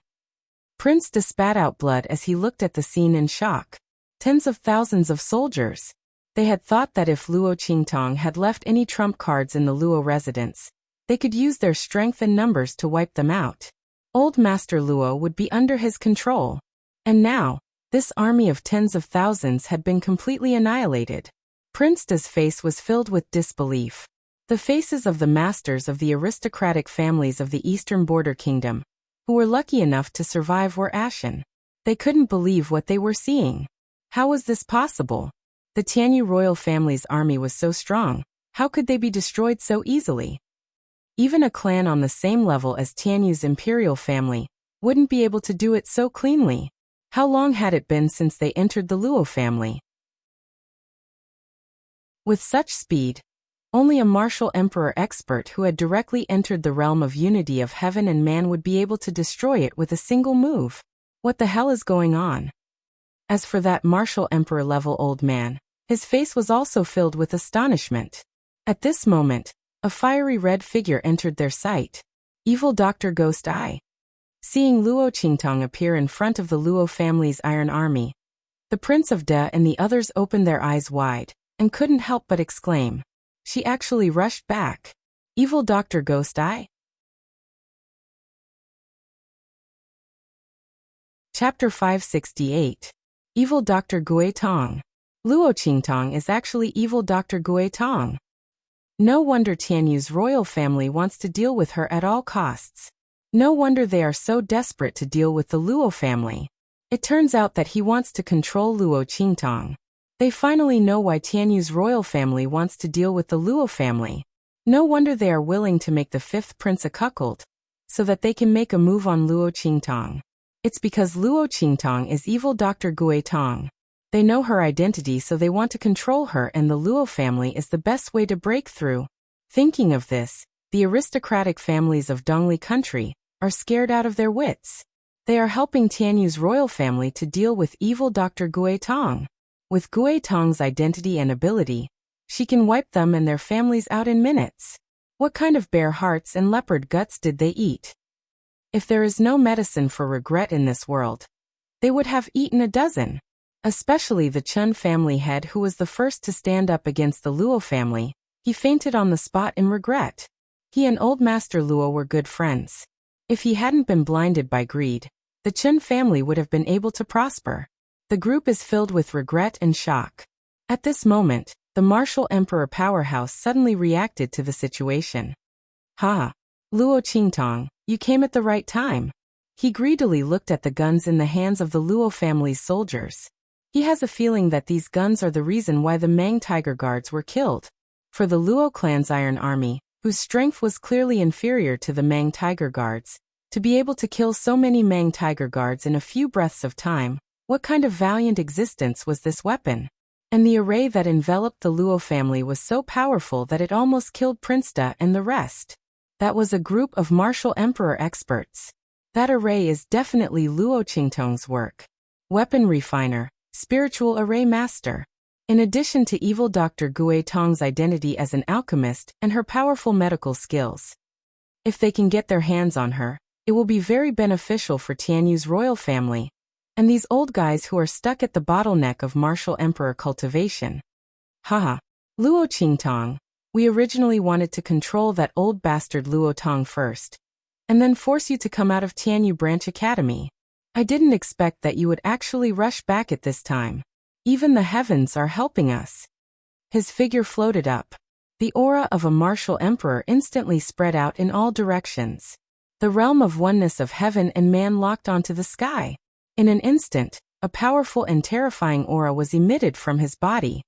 Prince Da spat out blood as he looked at the scene in shock. Tens of thousands of soldiers. They had thought that if Luo Qingtong had left any trump cards in the Luo residence, they could use their strength and numbers to wipe them out. Old Master Luo would be under his control. And now, this army of tens of thousands had been completely annihilated. Prince Da's face was filled with disbelief. The faces of the masters of the aristocratic families of the Eastern Border Kingdom, who were lucky enough to survive, were ashen. They couldn't believe what they were seeing. How was this possible? The Tianyu royal family's army was so strong. How could they be destroyed so easily? Even a clan on the same level as Tianyu's imperial family wouldn't be able to do it so cleanly. How long had it been since they entered the Luo family? With such speed, only a martial emperor expert who had directly entered the realm of unity of heaven and man would be able to destroy it with a single move. What the hell is going on? As for that martial emperor level old man, his face was also filled with astonishment. At this moment, a fiery red figure entered their sight. Evil Dr. Ghost Eye. Seeing Luo Qingtong appear in front of the Luo family's iron army, the Prince of Da and the others opened their eyes wide and couldn't help but exclaim. She actually rushed back. Evil Dr. Ghost Eye? Chapter 568. Evil Dr. Gui Tong. Luo Qingtong is actually Evil Dr. Gui Tong. No wonder Tianyu's royal family wants to deal with her at all costs. No wonder they are so desperate to deal with the Luo family. It turns out that he wants to control Luo Qingtong. They finally know why Tianyu's royal family wants to deal with the Luo family. No wonder they are willing to make the fifth prince a cuckold, so that they can make a move on Luo Qingtong. It's because Luo Qingtong is Evil Dr. Gui Tong. They know her identity, so they want to control her, and the Luo family is the best way to break through. Thinking of this, the aristocratic families of Dongli country are scared out of their wits. They are helping Tianyu's royal family to deal with Evil Dr. Gui Tong. With Gui Tong's identity and ability, she can wipe them and their families out in minutes. What kind of bear hearts and leopard guts did they eat? If there is no medicine for regret in this world, they would have eaten a dozen. Especially the Chun family head, who was the first to stand up against the Luo family. He fainted on the spot in regret. He and Old Master Luo were good friends. If he hadn't been blinded by greed, the Chun family would have been able to prosper. The group is filled with regret and shock. At this moment, the martial emperor powerhouse suddenly reacted to the situation. Ha! Luo Qingtong, you came at the right time. He greedily looked at the guns in the hands of the Luo family's soldiers. He has a feeling that these guns are the reason why the Mang Tiger Guards were killed. For the Luo clan's iron army, whose strength was clearly inferior to the Mang Tiger Guards, to be able to kill so many Mang Tiger Guards in a few breaths of time, what kind of valiant existence was this weapon? And the array that enveloped the Luo family was so powerful that it almost killed Prince Da and the rest. That was a group of martial emperor experts. That array is definitely Luo Qingtong's work. Weapon refiner, spiritual array master. In addition to Evil Dr. Gui Tong's identity as an alchemist and her powerful medical skills. If they can get their hands on her, it will be very beneficial for Tianyu's royal family. And these old guys who are stuck at the bottleneck of martial emperor cultivation. Haha. Luo Qingtong. We originally wanted to control that old bastard Luo Tong first, and then force you to come out of Tianyu Branch Academy. I didn't expect that you would actually rush back at this time. Even the heavens are helping us. His figure floated up. The aura of a martial emperor instantly spread out in all directions. The realm of oneness of heaven and man locked onto the sky. In an instant, a powerful and terrifying aura was emitted from his body.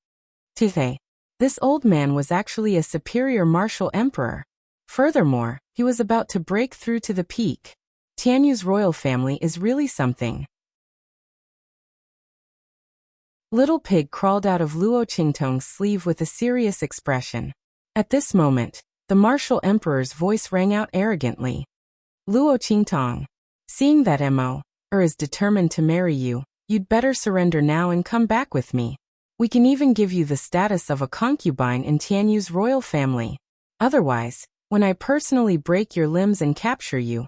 Tithe. This old man was actually a superior martial emperor. Furthermore, he was about to break through to the peak. Tianyu's royal family is really something. Little Pig crawled out of Luo Qingtong's sleeve with a serious expression. At this moment, the martial emperor's voice rang out arrogantly. Luo Qingtong, seeing that Mo is determined to marry you, you'd better surrender now and come back with me. We can even give you the status of a concubine in Tianyu's royal family. Otherwise, when I personally break your limbs and capture you,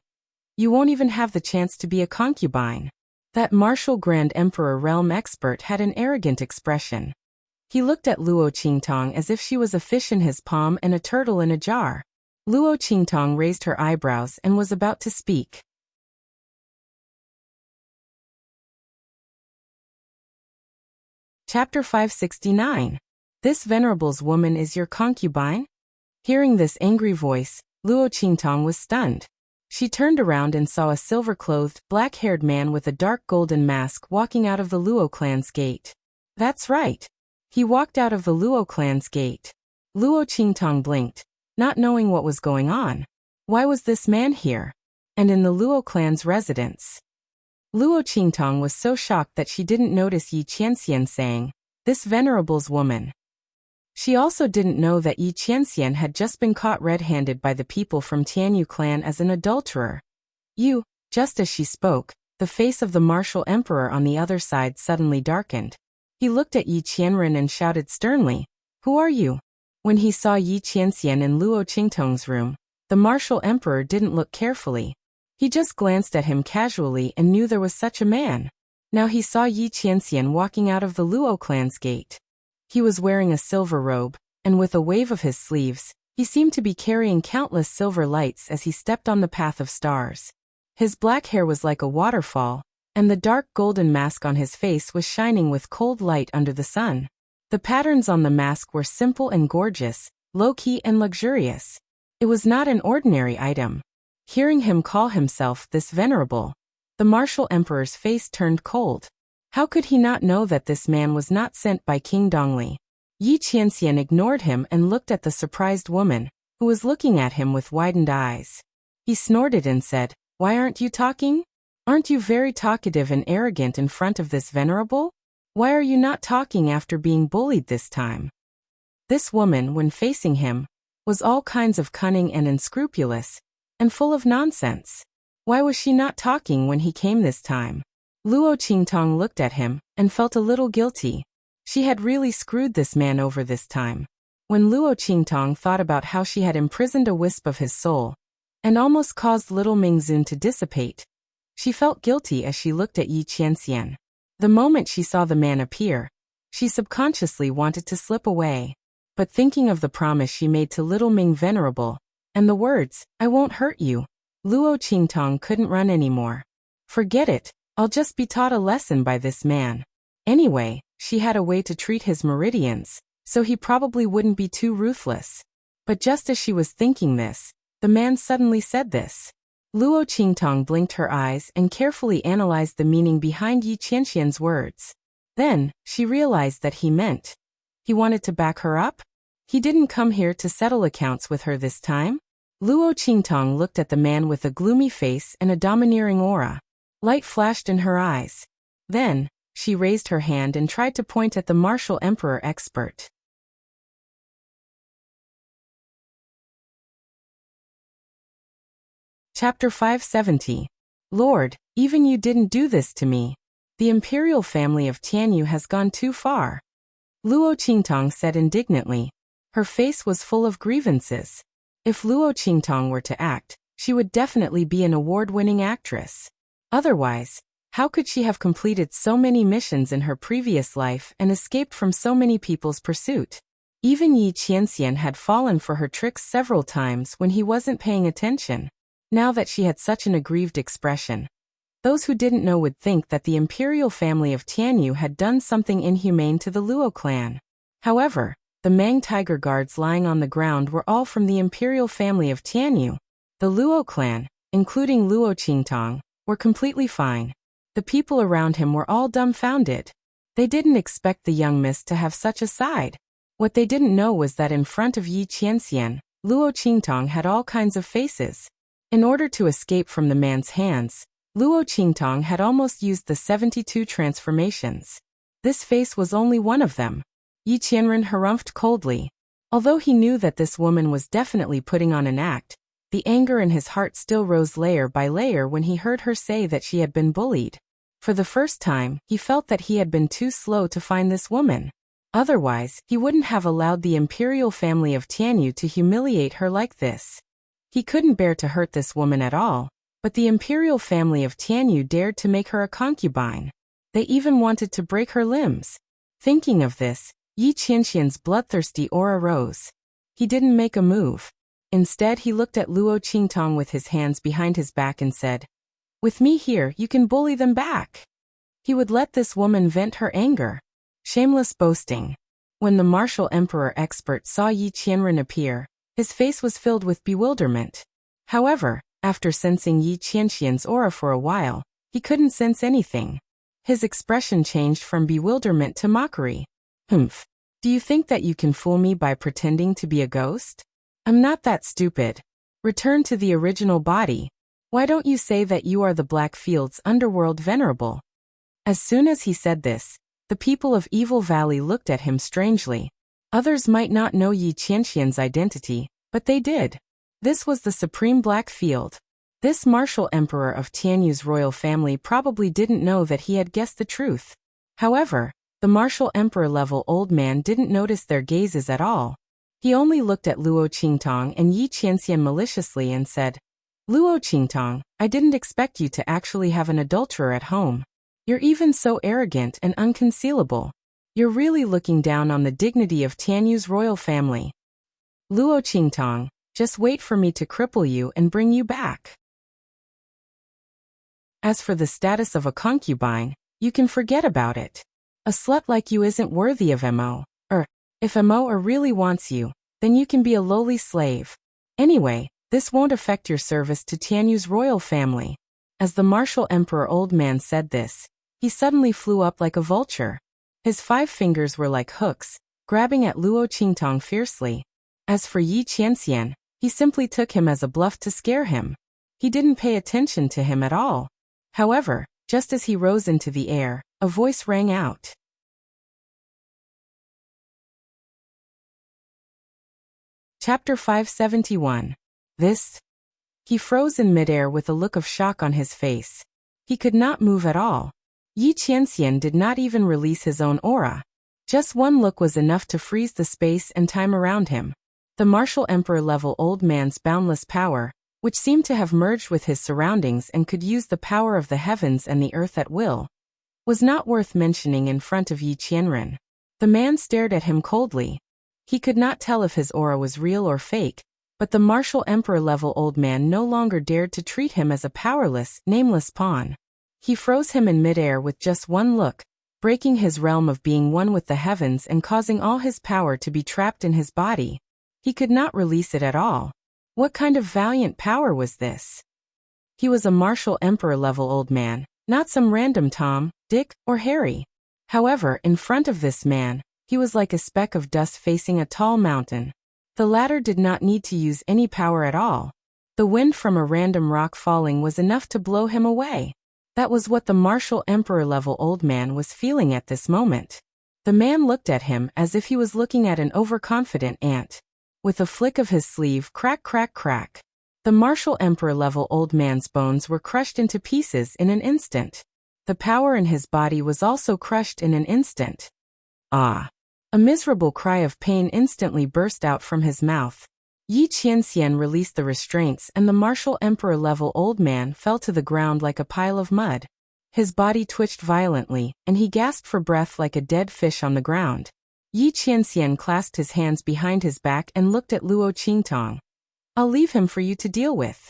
you won't even have the chance to be a concubine. That martial Grand Emperor realm expert had an arrogant expression. He looked at Luo Qingtong as if she was a fish in his palm and a turtle in a jar. Luo Qingtong raised her eyebrows and was about to speak. Chapter 569. This venerables woman is your concubine? Hearing this angry voice, Luo Qingtong was stunned. She turned around and saw a silver-clothed, black-haired man with a dark golden mask walking out of the Luo clan's gate. That's right. He walked out of the Luo clan's gate. Luo Qingtong blinked, not knowing what was going on. Why was this man here? And in the Luo clan's residence? Luo Qingtong was so shocked that she didn't notice Yi Qianxian saying, "This venerables woman." She also didn't know that Yi Qianxian had just been caught red-handed by the people from Tianyu clan as an adulterer. Just as she spoke, the face of the martial emperor on the other side suddenly darkened. He looked at Yi Qianren and shouted sternly, "Who are you?" When he saw Yi Qianxian in Luo Qingtong's room, the martial emperor didn't look carefully. He just glanced at him casually and knew there was such a man. Now he saw Yi Qianxian walking out of the Luo clan's gate. He was wearing a silver robe, and with a wave of his sleeves, he seemed to be carrying countless silver lights as he stepped on the path of stars. His black hair was like a waterfall, and the dark golden mask on his face was shining with cold light under the sun. The patterns on the mask were simple and gorgeous, low-key and luxurious. It was not an ordinary item. Hearing him call himself this venerable, the martial emperor's face turned cold. How could he not know that this man was not sent by King Dongli? Yi Qianxian ignored him and looked at the surprised woman, who was looking at him with widened eyes. He snorted and said, "Why aren't you talking? Aren't you very talkative and arrogant in front of this venerable? Why are you not talking after being bullied this time?" This woman, when facing him, was all kinds of cunning and unscrupulous, and full of nonsense. Why was she not talking when he came this time? Luo Qingtong looked at him and felt a little guilty. She had really screwed this man over this time. When Luo Qingtong thought about how she had imprisoned a wisp of his soul and almost caused little Mingzun to dissipate, she felt guilty as she looked at Yi Qianxian. The moment she saw the man appear, she subconsciously wanted to slip away. But thinking of the promise she made to little Ming Venerable, and the words, "I won't hurt you," Luo Qingtong couldn't run anymore. Forget it. I'll just be taught a lesson by this man. Anyway, she had a way to treat his meridians, so he probably wouldn't be too ruthless. But just as she was thinking this, the man suddenly said this. Luo Qingtong blinked her eyes and carefully analyzed the meaning behind Yi Qianxian's words. Then, she realized that he meant he wanted to back her up? He didn't come here to settle accounts with her this time? Luo Qingtong looked at the man with a gloomy face and a domineering aura. Light flashed in her eyes. Then, she raised her hand and tried to point at the martial emperor expert. Chapter 570. Lord, even you didn't do this to me. The imperial family of Tianyu has gone too far. Luo Qingtong said indignantly. Her face was full of grievances. If Luo Qingtong were to act, she would definitely be an award-winning actress. Otherwise, how could she have completed so many missions in her previous life and escaped from so many people's pursuit? Even Yi Qianxian had fallen for her tricks several times when he wasn't paying attention. Now that she had such an aggrieved expression, those who didn't know would think that the imperial family of Tianyu had done something inhumane to the Luo clan. However, the Mang tiger guards lying on the ground were all from the imperial family of Tianyu. The Luo clan, including Luo Qingtong, were completely fine. The people around him were all dumbfounded. They didn't expect the young miss to have such a side. What they didn't know was that in front of Yi Qianxian, Luo Qingtong had all kinds of faces. In order to escape from the man's hands, Luo Qingtong had almost used the 72 transformations. This face was only one of them. Yi Qianren harumphed coldly. Although he knew that this woman was definitely putting on an act, the anger in his heart still rose layer by layer when he heard her say that she had been bullied. For the first time, he felt that he had been too slow to find this woman. Otherwise, he wouldn't have allowed the imperial family of Tianyu to humiliate her like this. He couldn't bear to hurt this woman at all, but the imperial family of Tianyu dared to make her a concubine. They even wanted to break her limbs. Thinking of this, Yi Qianxian's bloodthirsty aura rose. He didn't make a move. Instead, he looked at Luo Qingtong with his hands behind his back and said, "With me here, you can bully them back." He would let this woman vent her anger. Shameless boasting. When the martial emperor expert saw Yi Qianren appear, his face was filled with bewilderment. However, after sensing Yi Qianxian's aura for a while, he couldn't sense anything. His expression changed from bewilderment to mockery. "Humph. Do you think that you can fool me by pretending to be a ghost? I'm not that stupid. Return to the original body. Why don't you say that you are the Blackfield's underworld venerable?" As soon as he said this, the people of Evil Valley looked at him strangely. Others might not know Yi Qianxian's identity, but they did. This was the Supreme Blackfield. This martial emperor of Tianyu's royal family probably didn't know that he had guessed the truth. However, the martial emperor-level old man didn't notice their gazes at all. He only looked at Luo Qingtong and Yi Qianxian maliciously and said, "Luo Qingtong, I didn't expect you to actually have an adulterer at home. You're even so arrogant and unconcealable. You're really looking down on the dignity of Tianyu's royal family. Luo Qingtong, just wait for me to cripple you and bring you back." As for the status of a concubine, you can forget about it. A slut like you isn't worthy of Mo. If Mo really wants you, then you can be a lowly slave. Anyway, this won't affect your service to Tianyu's royal family. As the martial emperor old man said this, he suddenly flew up like a vulture. His 5 fingers were like hooks, grabbing at Luo Qingtong fiercely. As for Yi Qianxian, he simply took him as a bluff to scare him. He didn't pay attention to him at all. However, just as he rose into the air, a voice rang out. Chapter 571. This? He froze in midair with a look of shock on his face. He could not move at all. Yi Qianxian did not even release his own aura. Just one look was enough to freeze the space and time around him. The martial emperor-level old man's boundless power, which seemed to have merged with his surroundings and could use the power of the heavens and the earth at will, was not worth mentioning in front of Yi Qianren. The man stared at him coldly. He could not tell if his aura was real or fake, but the martial emperor-level old man no longer dared to treat him as a powerless, nameless pawn. He froze him in midair with just one look, breaking his realm of being one with the heavens and causing all his power to be trapped in his body. He could not release it at all. What kind of valiant power was this? He was a martial emperor-level old man, not some random Tom, Dick, or Harry. However, in front of this man, he was like a speck of dust facing a tall mountain. The latter did not need to use any power at all. The wind from a random rock falling was enough to blow him away. That was what the martial emperor-level old man was feeling at this moment. The man looked at him as if he was looking at an overconfident ant. With a flick of his sleeve, crack, crack, crack. The martial emperor-level old man's bones were crushed into pieces in an instant. The power in his body was also crushed in an instant. Ah! A miserable cry of pain instantly burst out from his mouth. Yi Qianxian released the restraints and the martial emperor-level old man fell to the ground like a pile of mud. His body twitched violently, and he gasped for breath like a dead fish on the ground. Yi Qianxian clasped his hands behind his back and looked at Luo Qingtong. "I'll leave him for you to deal with."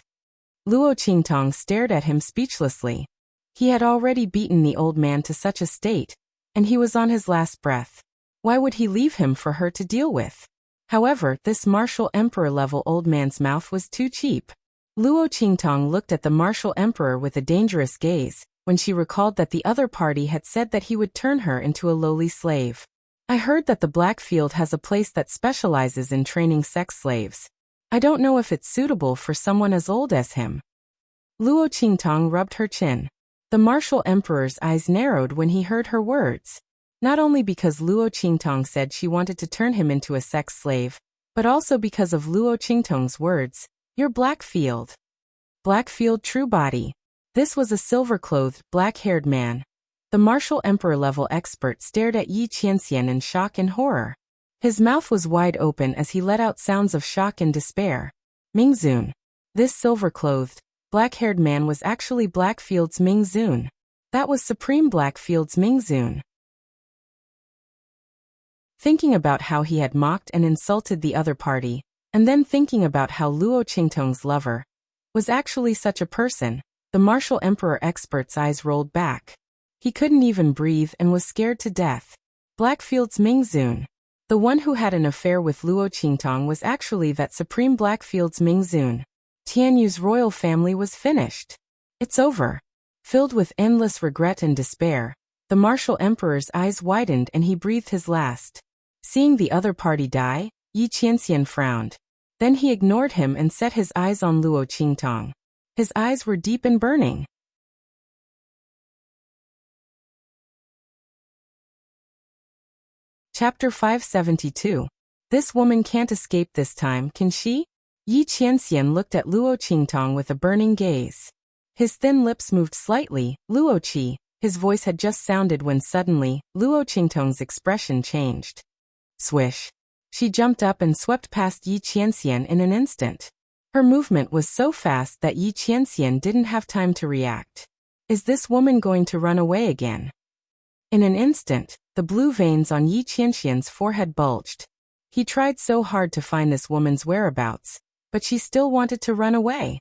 Luo Qingtong stared at him speechlessly. He had already beaten the old man to such a state, and he was on his last breath. Why would he leave him for her to deal with? However, this martial emperor-level old man's mouth was too cheap. Luo Qingtong looked at the martial emperor with a dangerous gaze, when she recalled that the other party had said that he would turn her into a lowly slave. I heard that the Blackfield has a place that specializes in training sex slaves. I don't know if it's suitable for someone as old as him. Luo Qingtong rubbed her chin. The martial emperor's eyes narrowed when he heard her words. Not only because Luo Qingtong said she wanted to turn him into a sex slave, but also because of Luo Qingtong's words, "Your Blackfield." Blackfield true body. This was a silver-clothed, black-haired man. The martial emperor-level expert stared at Yi Qianxian in shock and horror. His mouth was wide open as he let out sounds of shock and despair. Mingzun. This silver-clothed, black-haired man was actually Blackfield's Mingzun. That was Supreme Blackfield's Mingzun. Thinking about how he had mocked and insulted the other party, and then thinking about how Luo Qingtong's lover was actually such a person, the martial emperor expert's eyes rolled back. He couldn't even breathe and was scared to death. Blackfield's Mingzun. The one who had an affair with Luo Qingtong was actually that Supreme Blackfield's Mingzun. Tianyu's royal family was finished. It's over. Filled with endless regret and despair, the martial emperor's eyes widened and he breathed his last. Seeing the other party die, Yi Qianxian frowned. Then he ignored him and set his eyes on Luo Qingtong. His eyes were deep and burning. Chapter 572. This woman can't escape this time, can she? Yi Qianxian looked at Luo Qingtong with a burning gaze. His thin lips moved slightly. Luo Qi, his voice had just sounded when suddenly, Luo Qingtong's expression changed. Swish. She jumped up and swept past Yi Qianxian in an instant. Her movement was so fast that Yi Qianxian didn't have time to react. Is this woman going to run away again? In an instant, the blue veins on Yi Qianxian's forehead bulged. He tried so hard to find this woman's whereabouts, but she still wanted to run away.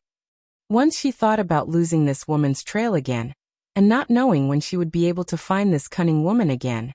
Once she thought about losing this woman's trail again, and not knowing when she would be able to find this cunning woman again,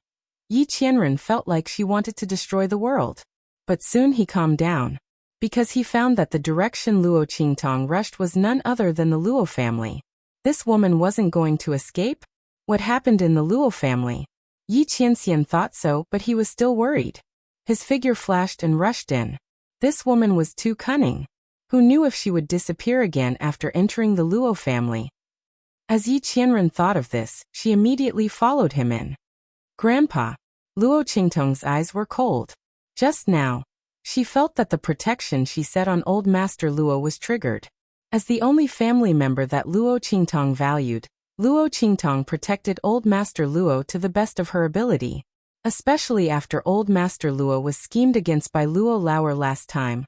Yi Qianren felt like she wanted to destroy the world. But soon he calmed down, because he found that the direction Luo Qingtong rushed was none other than the Luo family. This woman wasn't going to escape? What happened in the Luo family? Yi Qianxian thought so, but he was still worried. His figure flashed and rushed in. This woman was too cunning. Who knew if she would disappear again after entering the Luo family? As Yi Qianren thought of this, she immediately followed him in. Grandpa. Luo Qingtong's eyes were cold. Just now, she felt that the protection she set on old Master Luo was triggered. As the only family member that Luo Qingtong valued, Luo Qingtong protected old Master Luo to the best of her ability. Especially after old Master Luo was schemed against by Luo Lauer last time.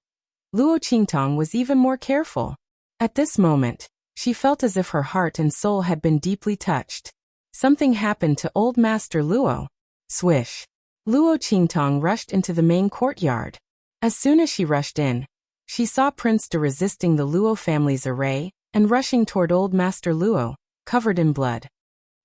Luo Qingtong was even more careful. At this moment, she felt as if her heart and soul had been deeply touched. Something happened to old Master Luo. Swish. Luo Qingtong rushed into the main courtyard. As soon as she rushed in, she saw Prince De resisting the Luo family's array, and rushing toward old Master Luo, covered in blood.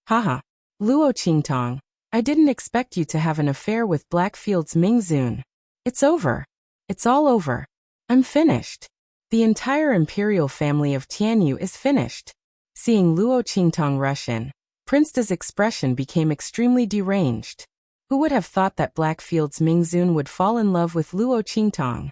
Haha. Luo Qingtong, I didn't expect you to have an affair with Blackfield's Mingzun. It's over. It's all over. I'm finished. The entire imperial family of Tianyu is finished. Seeing Luo Qingtong rush in, Prince De's expression became extremely deranged. Who would have thought that Blackfield's Mingzun would fall in love with Luo Qingtong?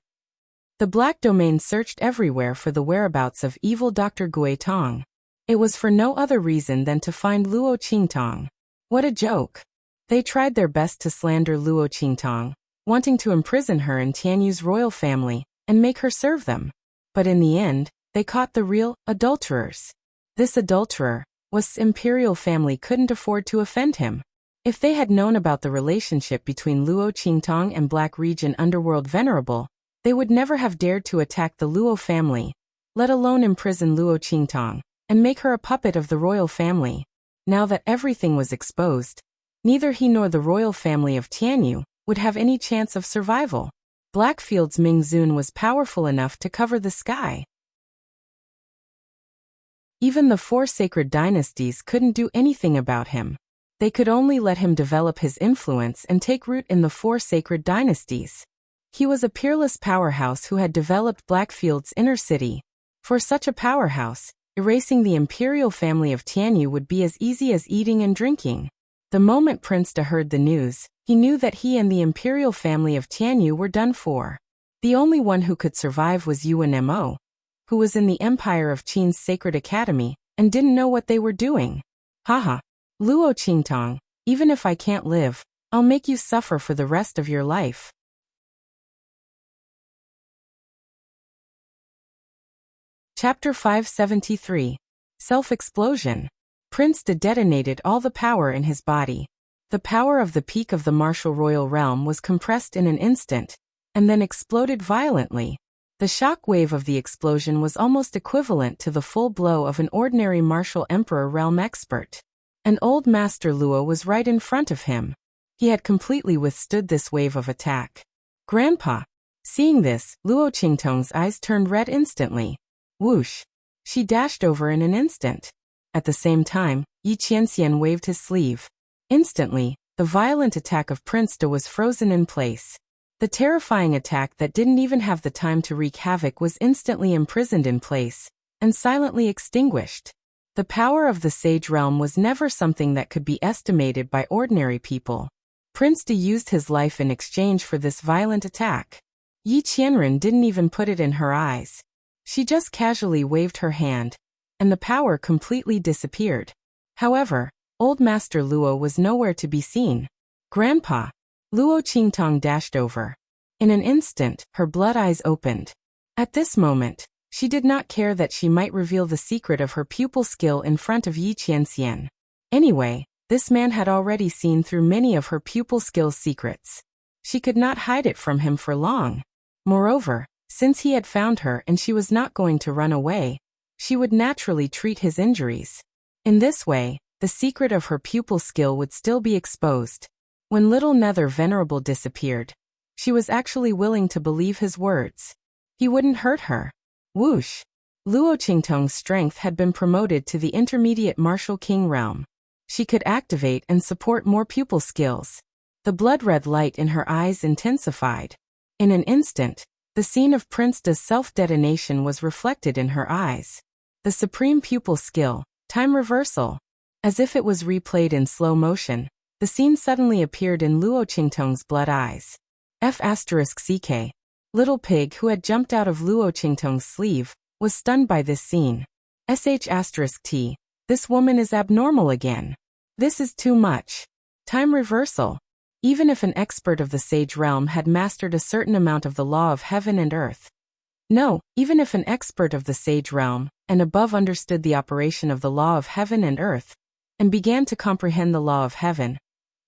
The Black Domain searched everywhere for the whereabouts of evil Dr. Gui Tong. It was for no other reason than to find Luo Qingtong. What a joke. They tried their best to slander Luo Qingtong, wanting to imprison her in Tianyu's royal family, and make her serve them. But in the end, they caught the real adulterers. This adulterer was imperial family couldn't afford to offend him. If they had known about the relationship between Luo Qingtong and Black Region Underworld Venerable, they would never have dared to attack the Luo family, let alone imprison Luo Qingtong, and make her a puppet of the royal family. Now that everything was exposed, neither he nor the royal family of Tianyu would have any chance of survival. Blackfield's Mingzun was powerful enough to cover the sky. Even the four sacred dynasties couldn't do anything about him. They could only let him develop his influence and take root in the four sacred dynasties. He was a peerless powerhouse who had developed Blackfield's inner city. For such a powerhouse, erasing the imperial family of Tianyu would be as easy as eating and drinking. The moment Prince De heard the news, He knew that he and the imperial family of Tianyu were done for. The only one who could survive was Yuan Mo, who was in the Empire of Qin's Sacred Academy and didn't know what they were doing. Haha. Luo Qingtong, even if I can't live, I'll make you suffer for the rest of your life. Chapter 573. Self-Explosion. Prince De detonated all the power in his body. The power of the peak of the martial royal realm was compressed in an instant, and then exploded violently. The shock wave of the explosion was almost equivalent to the full blow of an ordinary martial emperor realm expert. And old Master Luo was right in front of him. He had completely withstood this wave of attack. Grandpa. Seeing this, Luo Qingtong's eyes turned red instantly. Whoosh. She dashed over in an instant. At the same time, Yi Qianxian waved his sleeve. Instantly, the violent attack of Prince De was frozen in place. The terrifying attack that didn't even have the time to wreak havoc was instantly imprisoned in place, and silently extinguished. The power of the Sage Realm was never something that could be estimated by ordinary people. Prince De used his life in exchange for this violent attack. Yi Qianren didn't even put it in her eyes. She just casually waved her hand, and the power completely disappeared. However, old Master Luo was nowhere to be seen. Grandpa. Luo Qingtong dashed over. In an instant, her blood eyes opened. At this moment, she did not care that she might reveal the secret of her pupil skill in front of Yi Qianxian. Anyway, this man had already seen through many of her pupil skill's secrets. She could not hide it from him for long. Moreover, since he had found her and she was not going to run away, she would naturally treat his injuries. In this way, the secret of her pupil skill would still be exposed. When little Nether Venerable disappeared, she was actually willing to believe his words. He wouldn't hurt her. Whoosh! Luo Qingtong's strength had been promoted to the intermediate martial king realm. She could activate and support more pupil skills. The blood-red light in her eyes intensified. In an instant, the scene of Prince De's self-detonation was reflected in her eyes. The supreme pupil skill, time reversal. As if it was replayed in slow motion, the scene suddenly appeared in Luo Qingtong's blood eyes. F***CK. Little Pig, who had jumped out of Luo Qingtong's sleeve, was stunned by this scene. **T. This woman is abnormal again. This is too much. Time reversal. Even if an expert of the Sage Realm had mastered a certain amount of the law of heaven and earth. No, even if an expert of the Sage Realm, and above understood the operation of the law of heaven and earth, and began to comprehend the law of heaven,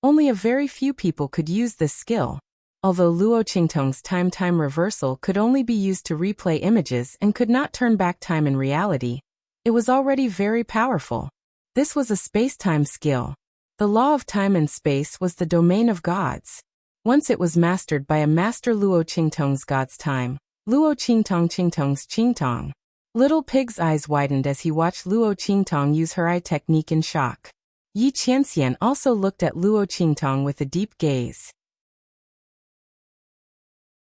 only a very few people could use this skill. Although Luo Qingtong's time reversal could only be used to replay images and could not turn back time in reality, it was already very powerful. This was a space-time skill. The law of time and space was the domain of gods. Once it was mastered by a master Luo Qingtong's god's time, Luo Qingtong's Qingtong. Little Pig's eyes widened as he watched Luo Qingtong use her eye technique in shock. Yi Qianxian also looked at Luo Qingtong with a deep gaze.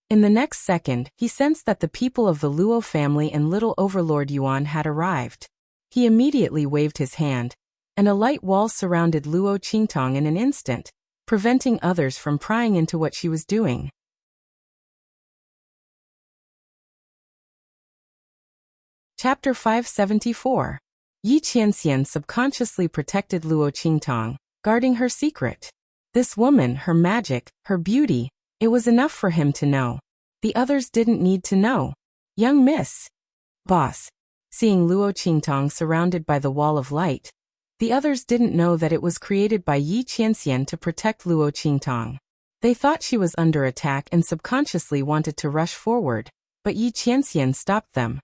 In the next second, he sensed that the people of the Luo family and little Overlord Yuan had arrived. He immediately waved his hand, and a light wall surrounded Luo Qingtong in an instant, preventing others from prying into what she was doing. Chapter 574. Yi Qianxian subconsciously protected Luo Qingtong, guarding her secret. This woman, her magic, her beauty, it was enough for him to know. The others didn't need to know. Young miss. Boss. Seeing Luo Qingtong surrounded by the wall of light, the others didn't know that it was created by Yi Qianxian to protect Luo Qingtong. They thought she was under attack and subconsciously wanted to rush forward, but Yi Qianxian stopped them.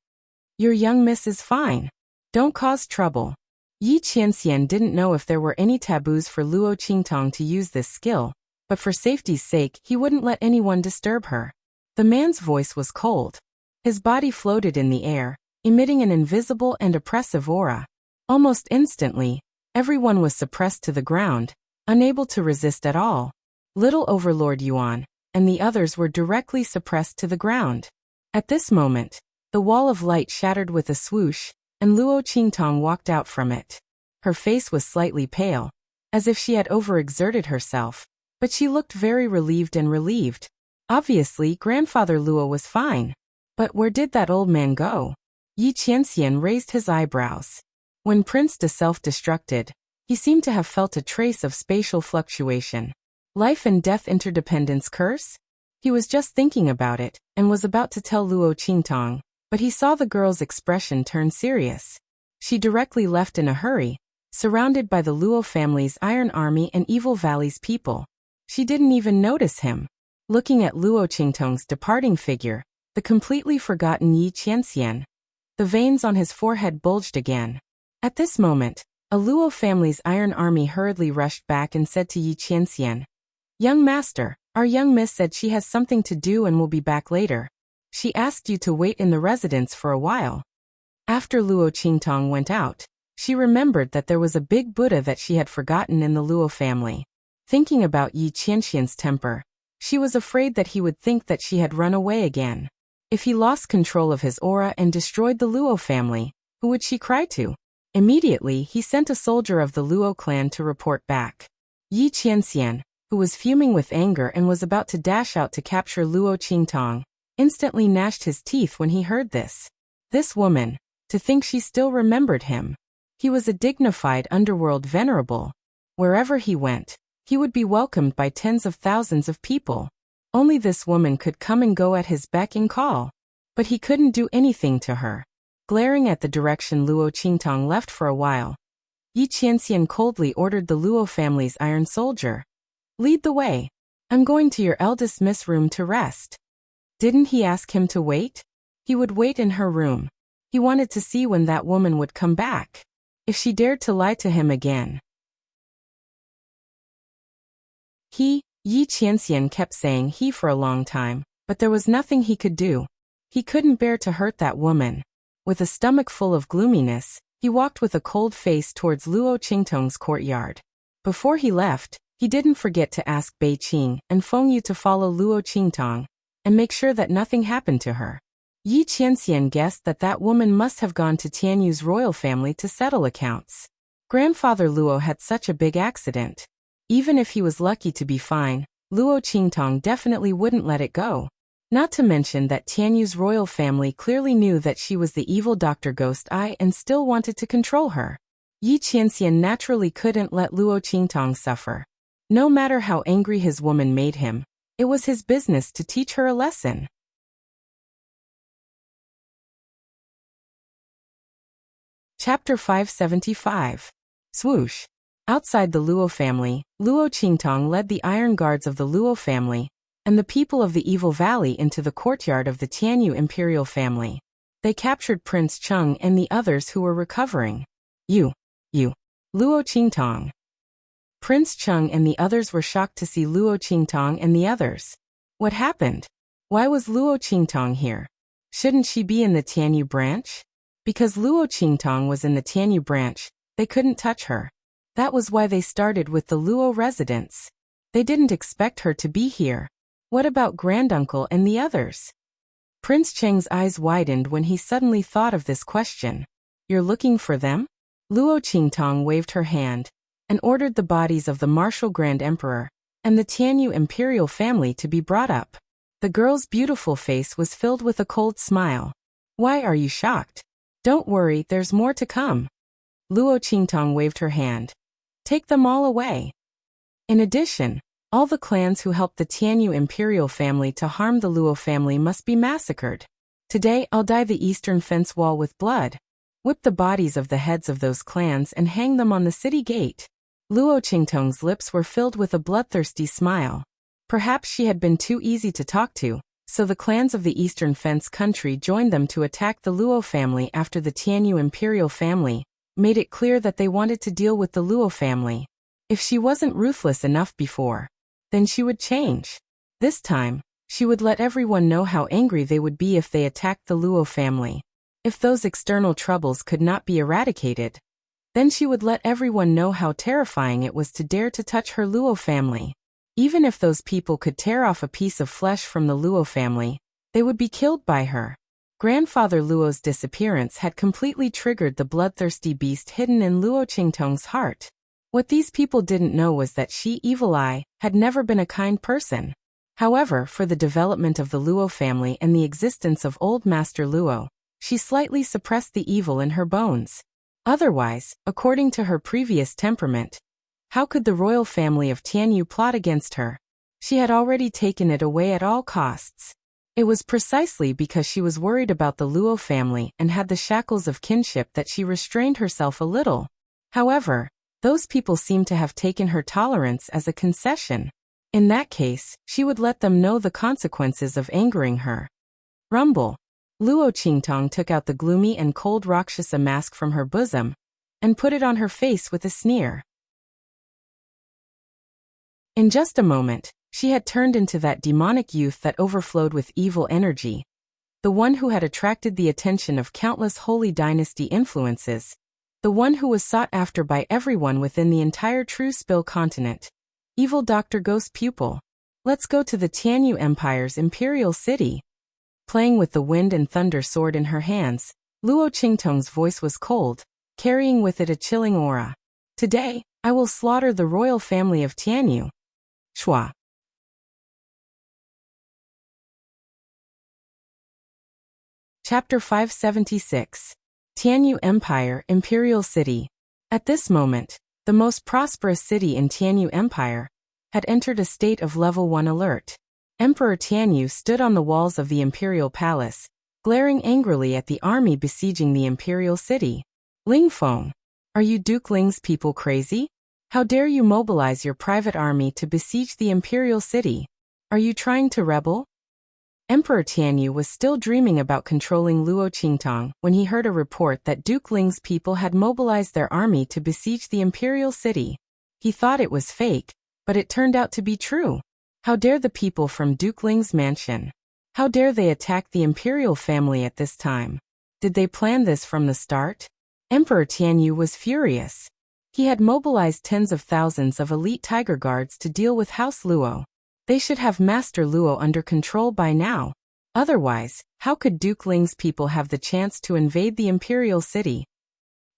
Your young miss is fine. Don't cause trouble. Yi Qianxian didn't know if there were any taboos for Luo Qingtong to use this skill, but for safety's sake he wouldn't let anyone disturb her. The man's voice was cold. His body floated in the air, emitting an invisible and oppressive aura. Almost instantly, everyone was suppressed to the ground, unable to resist at all. Little Overlord Yuan and the others were directly suppressed to the ground. At this moment, the wall of light shattered with a swoosh, and Luo Qingtong walked out from it. Her face was slightly pale, as if she had overexerted herself, But she looked very relieved and relieved. Obviously, Grandfather Luo was fine. But where did that old man go? Yi Qianxian raised his eyebrows. When Prince de self-destructed, he seemed to have felt a trace of spatial fluctuation. Life and death interdependence curse? He was just thinking about it, and was about to tell Luo Qingtong, but he saw the girl's expression turn serious. She directly left in a hurry, surrounded by the Luo family's Iron Army and Evil Valley's people. She didn't even notice him. Looking at Luo Qingtong's departing figure, the completely forgotten Yi Qianxian, the veins on his forehead bulged again. At this moment, a Luo family's Iron Army hurriedly rushed back and said to Yi Qianxian, "Young master, our young miss said she has something to do and will be back later. She asked you to wait in the residence for a while." After Luo Qingtong went out, she remembered that there was a big Buddha that she had forgotten in the Luo family. Thinking about Yi Qianxian's temper, she was afraid that he would think that she had run away again. If he lost control of his aura and destroyed the Luo family, who would she cry to? Immediately, he sent a soldier of the Luo clan to report back. Yi Qianxian, who was fuming with anger and was about to dash out to capture Luo Qingtong, instantly gnashed his teeth when he heard this. This woman, to think she still remembered him. He was a dignified underworld venerable. Wherever he went, he would be welcomed by tens of thousands of people. Only this woman could come and go at his beck and call. But he couldn't do anything to her. Glaring at the direction Luo Qingtong left for a while, Yi Qianxian coldly ordered the Luo family's iron soldier, "Lead the way. I'm going to your eldest miss' room to rest." Didn't he ask him to wait? He would wait in her room. He wanted to see when that woman would come back. If she dared to lie to him again. Yi Qianxian kept saying he for a long time, but there was nothing he could do. He couldn't bear to hurt that woman. With a stomach full of gloominess, he walked with a cold face towards Luo Qingtong's courtyard. Before he left, he didn't forget to ask Bei Qing and Feng Yu to follow Luo Qingtong and make sure that nothing happened to her. Yi Qianxian guessed that that woman must have gone to Tianyu's royal family to settle accounts. Grandfather Luo had such a big accident. Even if he was lucky to be fine, Luo Qingtong definitely wouldn't let it go. Not to mention that Tianyu's royal family clearly knew that she was the evil Dr. Ghost Eye and still wanted to control her. Yi Qianxian naturally couldn't let Luo Qingtong suffer. No matter how angry his woman made him, it was his business to teach her a lesson. Chapter 575. Swoosh. Outside the Luo family, Luo Qingtong led the iron guards of the Luo family and the people of the Evil Valley into the courtyard of the Tianyu imperial family. They captured Prince Cheng and the others who were recovering. You. Luo Qingtong. Prince Cheng and the others were shocked to see Luo Qingtong and the others. What happened? Why was Luo Qingtong here? Shouldn't she be in the Tianyu branch? Because Luo Qingtong was in the Tianyu branch, they couldn't touch her. That was why they started with the Luo residence. They didn't expect her to be here. What about granduncle and the others? Prince Cheng's eyes widened when he suddenly thought of this question. You're looking for them? Luo Qingtong waved her hand and ordered the bodies of the martial Grand Emperor and the Tianyu imperial family to be brought up. The girl's beautiful face was filled with a cold smile. Why are you shocked? Don't worry, there's more to come. Luo Qingtong waved her hand. Take them all away. In addition, all the clans who helped the Tianyu imperial family to harm the Luo family must be massacred. Today I'll dye the eastern fence wall with blood. Whip the bodies of the heads of those clans and hang them on the city gate. Luo Qingtong's lips were filled with a bloodthirsty smile. Perhaps she had been too easy to talk to, so the clans of the eastern fence country joined them to attack the Luo family after the Tianyu imperial family made it clear that they wanted to deal with the Luo family. If she wasn't ruthless enough before, then she would change. This time, she would let everyone know how angry they would be if they attacked the Luo family. If those external troubles could not be eradicated, then she would let everyone know how terrifying it was to dare to touch her Luo family. Even if those people could tear off a piece of flesh from the Luo family, they would be killed by her. Grandfather Luo's disappearance had completely triggered the bloodthirsty beast hidden in Luo Qingtong's heart. What these people didn't know was that she, Evil Eye, had never been a kind person. However, for the development of the Luo family and the existence of Old Master Luo, she slightly suppressed the evil in her bones. Otherwise, according to her previous temperament, how could the royal family of Tianyu plot against her? She had already taken it away at all costs. It was precisely because she was worried about the Luo family and had the shackles of kinship that she restrained herself a little. However, those people seemed to have taken her tolerance as a concession. In that case, she would let them know the consequences of angering her. Rumble. Luo Qingtong took out the gloomy and cold Rakshasa mask from her bosom and put it on her face with a sneer. In just a moment, she had turned into that demonic youth that overflowed with evil energy, the one who had attracted the attention of countless holy dynasty influences, the one who was sought after by everyone within the entire True Spill continent. Evil Dr. Ghost Pupil. Let's go to the Tianyu Empire's imperial city. Playing with the wind and thunder sword in her hands, Luo Qingtong's voice was cold, carrying with it a chilling aura. Today, I will slaughter the royal family of Tianyu. Shua. Chapter 576. Tianyu Empire, Imperial City. At this moment, the most prosperous city in Tianyu Empire had entered a state of level 1 alert. Emperor Tianyu stood on the walls of the imperial palace, glaring angrily at the army besieging the imperial city. Ling Feng, are you Duke Ling's people crazy? How dare you mobilize your private army to besiege the imperial city? Are you trying to rebel? Emperor Tianyu was still dreaming about controlling Luo Qingtong when he heard a report that Duke Ling's people had mobilized their army to besiege the imperial city. He thought it was fake, but it turned out to be true. How dare the people from Duke Ling's mansion? How dare they attack the imperial family at this time? Did they plan this from the start? Emperor Tianyu was furious. He had mobilized tens of thousands of elite tiger guards to deal with House Luo. They should have Master Luo under control by now. Otherwise, how could Duke Ling's people have the chance to invade the imperial city?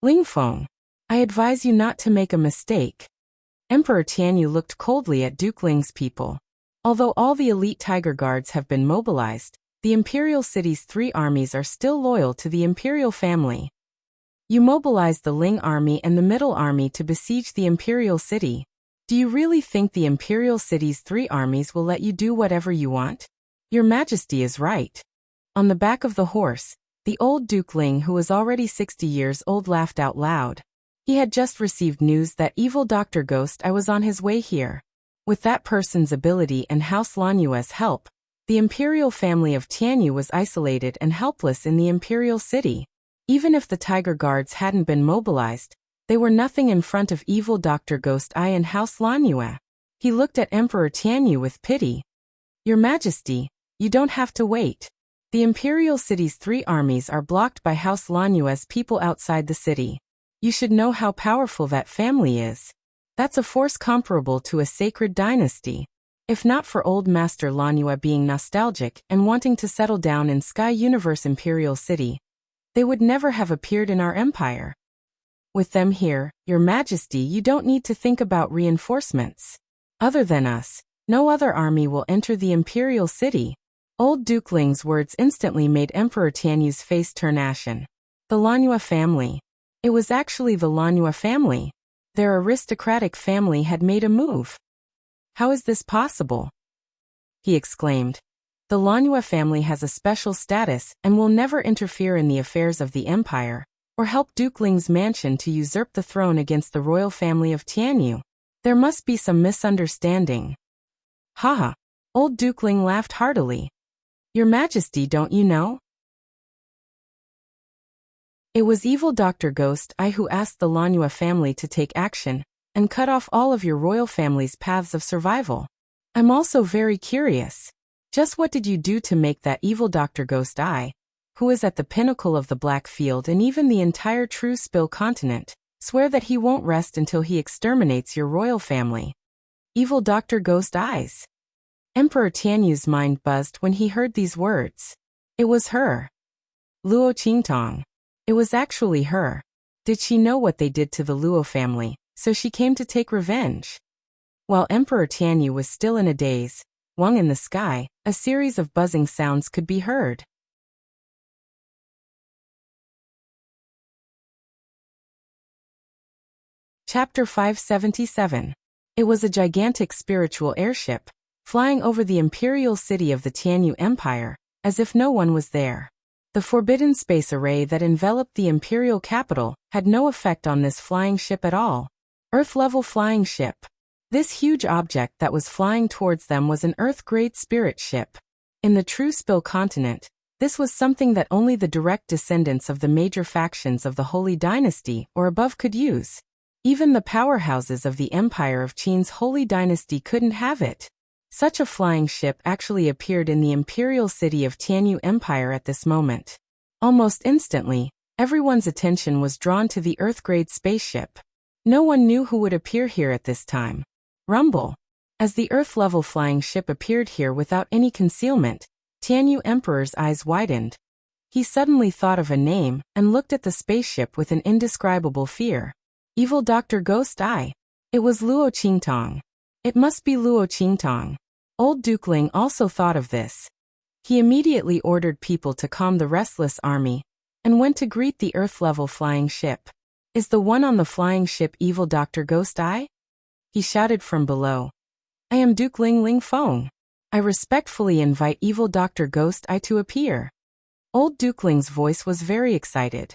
Ling Feng, I advise you not to make a mistake. Emperor Tianyu looked coldly at Duke Ling's people. Although all the elite tiger guards have been mobilized, the imperial city's 3 armies are still loyal to the imperial family. You mobilized the Ling army and the Middle army to besiege the imperial city. Do you really think the imperial city's 3 armies will let you do whatever you want? Your Majesty is right. On the back of the horse, the old Duke Ling, who was already 60 years old, laughed out loud. He had just received news that evil Dr. Ghost I was on his way here. With that person's ability and House Lanyue's help, the imperial family of Tianyu was isolated and helpless in the imperial city. Even if the Tiger Guards hadn't been mobilized, they were nothing in front of evil Dr. Ghost I and House Lanyue. He looked at Emperor Tianyu with pity. Your Majesty, you don't have to wait. The imperial city's 3 armies are blocked by House Lanyue's people outside the city. You should know how powerful that family is. That's a force comparable to a sacred dynasty. If not for old Master Lanyue being nostalgic and wanting to settle down in Sky Universe Imperial City, they would never have appeared in our empire. With them here, Your Majesty, you don't need to think about reinforcements. Other than us, no other army will enter the imperial city. Old Duke Ling's words instantly made Emperor Tianyu's face turn ashen. The Lanyue family. It was actually the Lanyue family. Their aristocratic family had made a move. How is this possible? He exclaimed. The Lanyue family has a special status and will never interfere in the affairs of the empire, or help Duke Ling's mansion to usurp the throne against the royal family of Tianyu. There must be some misunderstanding. Haha. Old Duke Ling laughed heartily. Your Majesty, don't you know? It was evil Dr. Ghost I who asked the Lanyue family to take action and cut off all of your royal family's paths of survival. I'm also very curious. Just what did you do to make that evil Dr. Ghost I, who is at the pinnacle of the Black Field and even the entire True Spill continent, swear that he won't rest until he exterminates your royal family? Evil Dr. Ghost Eyes. Emperor Tianyu's mind buzzed when he heard these words. It was her. Luo Qingtong. It was actually her. Did she know what they did to the Luo family, So she came to take revenge. While Emperor Tianyu was still in a daze, Wang in the sky, a series of buzzing sounds could be heard. Chapter 577. It was a gigantic spiritual airship, flying over the imperial city of the Tianyu Empire, as if no one was there. The forbidden space array that enveloped the imperial capital had no effect on this flying ship at all. Earth-level flying ship. This huge object that was flying towards them was an Earth-grade spirit ship. In the true Spill continent, this was something that only the direct descendants of the major factions of the Holy Dynasty or above could use. Even the powerhouses of the Empire of Qin's Holy Dynasty couldn't have it. Such a flying ship actually appeared in the imperial city of Tianyu Empire at this moment. Almost instantly, everyone's attention was drawn to the Earth-grade spaceship. No one knew who would appear here at this time. Rumble. As the Earth-level flying ship appeared here without any concealment, Tianyu Emperor's eyes widened. He suddenly thought of a name and looked at the spaceship with an indescribable fear. Evil Dr. Ghost Eye. It was Luo Qingtong. It must be Luo Qingtong. Old Dukeling also thought of this. He immediately ordered people to calm the restless army and went to greet the Earth-level flying ship. Is the one on the flying ship Evil Dr. Ghost Eye? He shouted from below. I am Dukeling Ling Feng. I respectfully invite Evil Dr. Ghost Eye to appear. Old Dukeling's voice was very excited.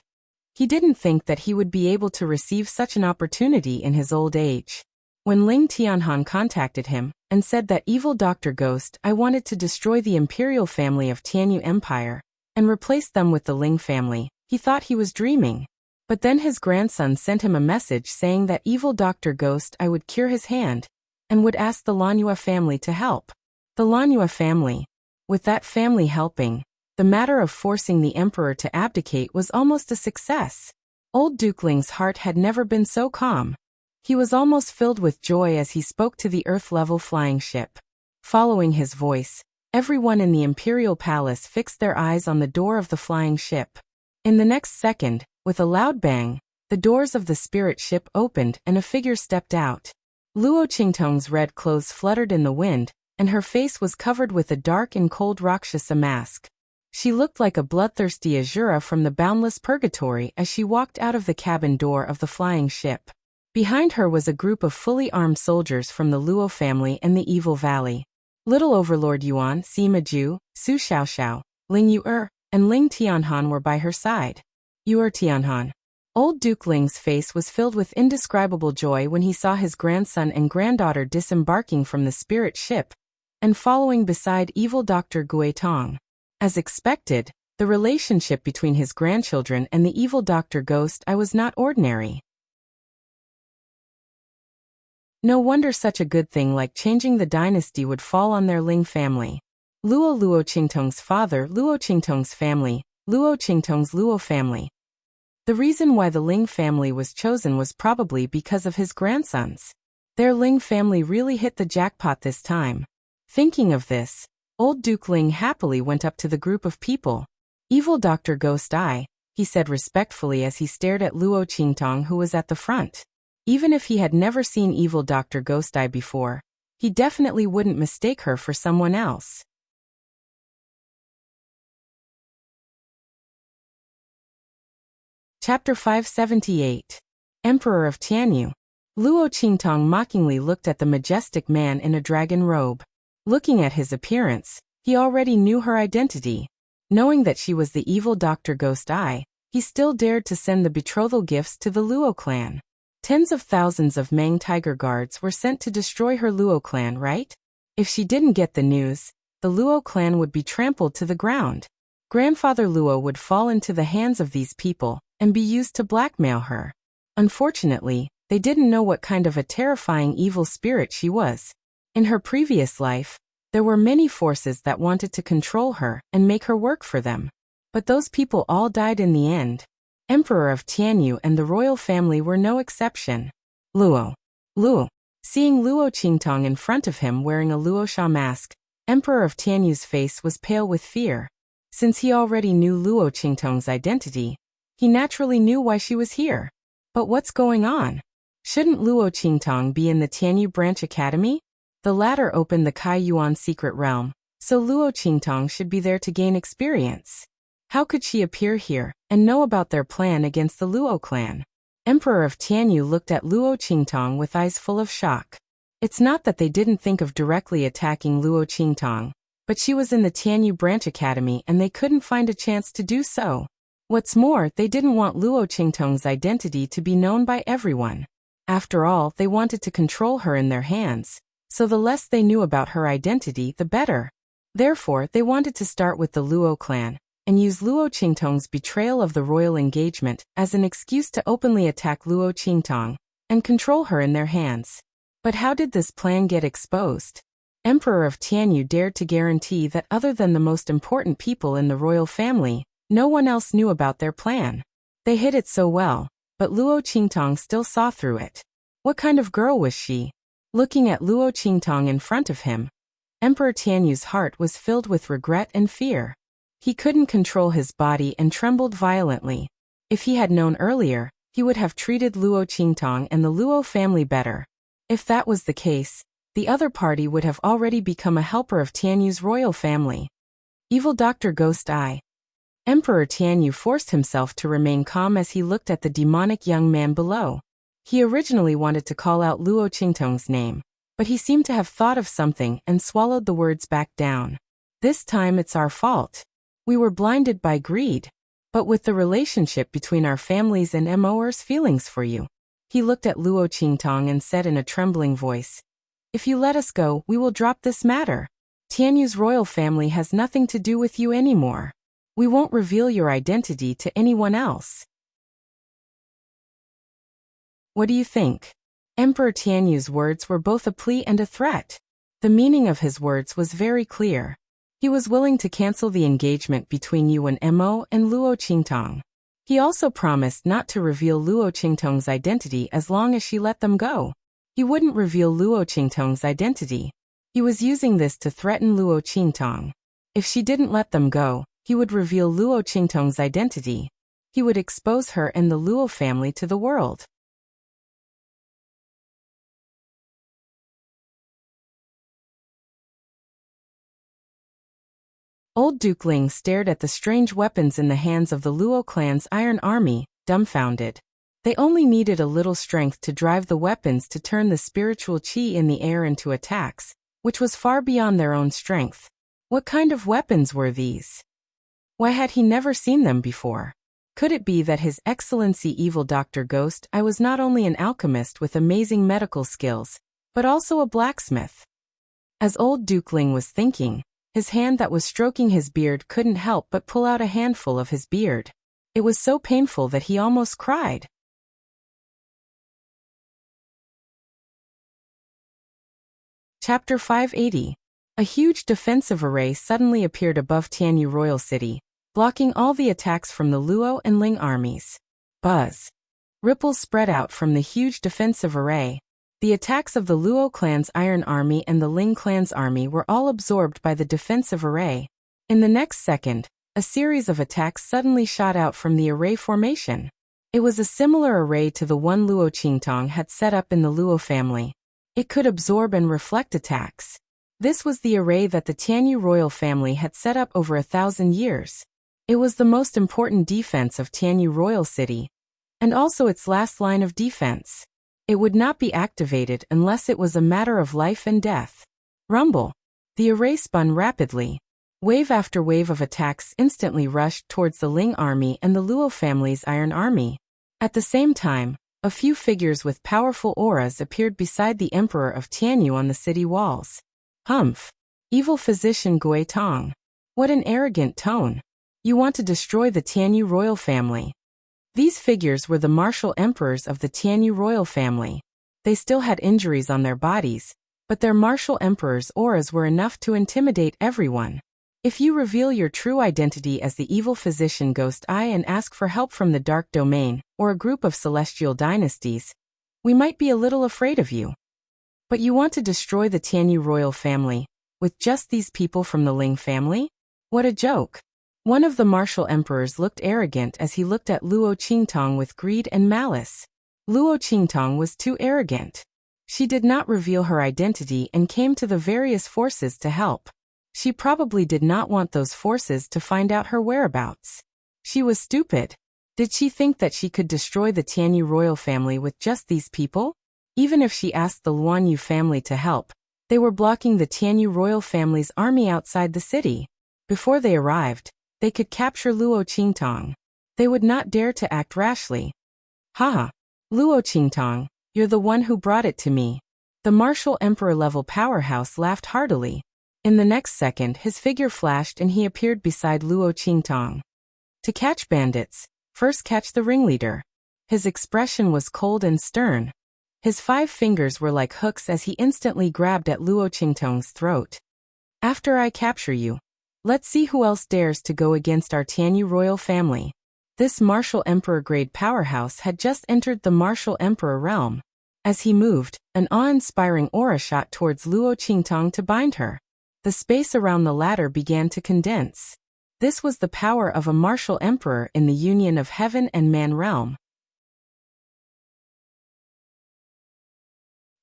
He didn't think that he would be able to receive such an opportunity in his old age. When Ling Tianhan contacted him and said that Evil Dr. Ghost Eye wanted to destroy the imperial family of Tianyu Empire and replace them with the Ling family, he thought he was dreaming. But then his grandson sent him a message saying that Evil Dr. Ghost Eye would cure his hand and would ask the Lanyue family to help. The Lanyue family. With that family helping, the matter of forcing the emperor to abdicate was almost a success. Old Dukeling's heart had never been so calm. He was almost filled with joy as he spoke to the Earth-level flying ship. Following his voice, everyone in the imperial palace fixed their eyes on the door of the flying ship. In the next second, with a loud bang, the doors of the spirit ship opened and a figure stepped out. Luo Qingtong's red clothes fluttered in the wind, and her face was covered with a dark and cold Rakshasa mask. She looked like a bloodthirsty Azura from the boundless purgatory as she walked out of the cabin door of the flying ship. Behind her was a group of fully armed soldiers from the Luo family and the Evil Valley. Little Overlord Yuan, Sima Ju, Su Xiaoxiao, Ling Yu'er, and Ling Tianhan were by her side. Yu'er Tianhan. Old Duke Ling's face was filled with indescribable joy when he saw his grandson and granddaughter disembarking from the spirit ship and following beside Evil Dr. Gui Tong. As expected, the relationship between his grandchildren and the Evil Dr. Ghost Eye was not ordinary. No wonder such a good thing like changing the dynasty would fall on their Ling family. Luo Qingtong's father, Luo Qingtong's family, Luo Qingtong's Luo family. The reason why the Ling family was chosen was probably because of his grandsons. Their Ling family really hit the jackpot this time. Thinking of this, old Duke Ling happily went up to the group of people. Evil Dr. Ghost Eye, he said respectfully as he stared at Luo Qingtong who was at the front. Even if he had never seen Evil Dr. Ghost Eye before, he definitely wouldn't mistake her for someone else. Chapter 578. Emperor of Tianyu. Luo Qingtong mockingly looked at the majestic man in a dragon robe. Looking at his appearance, he already knew her identity. Knowing that she was the Evil Dr. Ghost Eye, he still dared to send the betrothal gifts to the Luo clan. Tens of thousands of Meng Tiger Guards were sent to destroy her Luo clan, right? If she didn't get the news, the Luo clan would be trampled to the ground. Grandfather Luo would fall into the hands of these people and be used to blackmail her. Unfortunately, they didn't know what kind of a terrifying evil spirit she was. In her previous life, there were many forces that wanted to control her and make her work for them. But those people all died in the end. Emperor of Tianyu and the royal family were no exception. Luo. Seeing Luo Qingtong in front of him wearing a Luosha mask, Emperor of Tianyu's face was pale with fear. Since he already knew Luo Qingtong's identity, he naturally knew why she was here. But what's going on? Shouldn't Luo Qingtong be in the Tianyu Branch Academy? The latter opened the Kai Yuan secret realm, so Luo Qingtong should be there to gain experience. How could she appear here and know about their plan against the Luo clan? Emperor of Tianyu looked at Luo Qingtong with eyes full of shock. It's not that they didn't think of directly attacking Luo Qingtong, but she was in the Tianyu Branch Academy and they couldn't find a chance to do so. What's more, they didn't want Luo Qingtong's identity to be known by everyone. After all, they wanted to control her in their hands, so the less they knew about her identity, the better. Therefore, they wanted to start with the Luo clan and use Luo Qingtong's betrayal of the royal engagement as an excuse to openly attack Luo Qingtong and control her in their hands. But how did this plan get exposed? Emperor of Tianyu dared to guarantee that other than the most important people in the royal family, no one else knew about their plan. They hid it so well, but Luo Qingtong still saw through it. What kind of girl was she? Looking at Luo Qingtong in front of him, Emperor Tianyu's heart was filled with regret and fear. He couldn't control his body and trembled violently. If he had known earlier, he would have treated Luo Qingtong and the Luo family better. If that was the case, the other party would have already become a helper of Tianyu's royal family. Evil Dr. Ghost Eye. Emperor Tianyu forced himself to remain calm as he looked at the demonic young man below. He originally wanted to call out Luo Qingtong's name, but he seemed to have thought of something and swallowed the words back down. This time it's our fault. We were blinded by greed. But with the relationship between our families and Mo's feelings for you. He looked at Luo Qingtong and said in a trembling voice, "If you let us go, we will drop this matter. Tianyu's royal family has nothing to do with you anymore. We won't reveal your identity to anyone else." What do you think? Emperor Tianyu's words were both a plea and a threat. The meaning of his words was very clear. He was willing to cancel the engagement between Yuan Mo and Luo Qingtong. He also promised not to reveal Luo Qingtong's identity as long as she let them go. He wouldn't reveal Luo Qingtong's identity. He was using this to threaten Luo Qingtong. If she didn't let them go, he would reveal Luo Qingtong's identity. He would expose her and the Luo family to the world. Old Duke Ling stared at the strange weapons in the hands of the Luo clan's iron army, dumbfounded. They only needed a little strength to drive the weapons to turn the spiritual qi in the air into attacks, which was far beyond their own strength. What kind of weapons were these? Why had he never seen them before? Could it be that His Excellency Evil Dr. Ghost I was not only an alchemist with amazing medical skills, but also a blacksmith? As old Duke Ling was thinking, his hand that was stroking his beard couldn't help but pull out a handful of his beard. It was so painful that he almost cried. Chapter 580. A huge defensive array suddenly appeared above Tianyu Royal City, blocking all the attacks from the Luo and Ling armies. Buzz. Ripples spread out from the huge defensive array. The attacks of the Luo clan's iron army and the Ling clan's army were all absorbed by the defensive array. In the next second, a series of attacks suddenly shot out from the array formation. It was a similar array to the one Luo Qingtong had set up in the Luo family. It could absorb and reflect attacks. This was the array that the Tianyu royal family had set up over 1,000 years. It was the most important defense of Tianyu Royal City, and also its last line of defense. It would not be activated unless it was a matter of life and death. Rumble. The array spun rapidly. Wave after wave of attacks instantly rushed towards the Ling army and the Luo family's iron army. At the same time, a few figures with powerful auras appeared beside the Emperor of Tianyu on the city walls. Humph. Evil physician Gui Tong. What an arrogant tone. You want to destroy the Tianyu royal family. These figures were the martial emperors of the Tianyu royal family. They still had injuries on their bodies, but their martial emperor's auras were enough to intimidate everyone. If you reveal your true identity as the evil physician Ghost Eye and ask for help from the Dark Domain or a group of celestial dynasties, we might be a little afraid of you. But you want to destroy the Tianyu royal family, with just these people from the Ling family? What a joke. One of the martial emperors looked arrogant as he looked at Luo Qingtong with greed and malice. Luo Qingtong was too arrogant. She did not reveal her identity and came to the various forces to help. She probably did not want those forces to find out her whereabouts. She was stupid. Did she think that she could destroy the Tianyu royal family with just these people? Even if she asked the Luanyu family to help, they were blocking the Tianyu royal family's army outside the city. Before they arrived, they could capture Luo Qingtong. They would not dare to act rashly. Haha. Luo Qingtong, you're the one who brought it to me. The martial emperor-level powerhouse laughed heartily. In the next second, his figure flashed and he appeared beside Luo Qingtong. To catch bandits, first catch the ringleader. His expression was cold and stern. His 5 fingers were like hooks as he instantly grabbed at Luo Qingtong's throat. After I capture you, let's see who else dares to go against our Tianyu royal family. This martial emperor-grade powerhouse had just entered the martial emperor realm. As he moved, an awe-inspiring aura shot towards Luo Qingtong to bind her. The space around the latter began to condense. This was the power of a martial emperor in the union of heaven and man realm.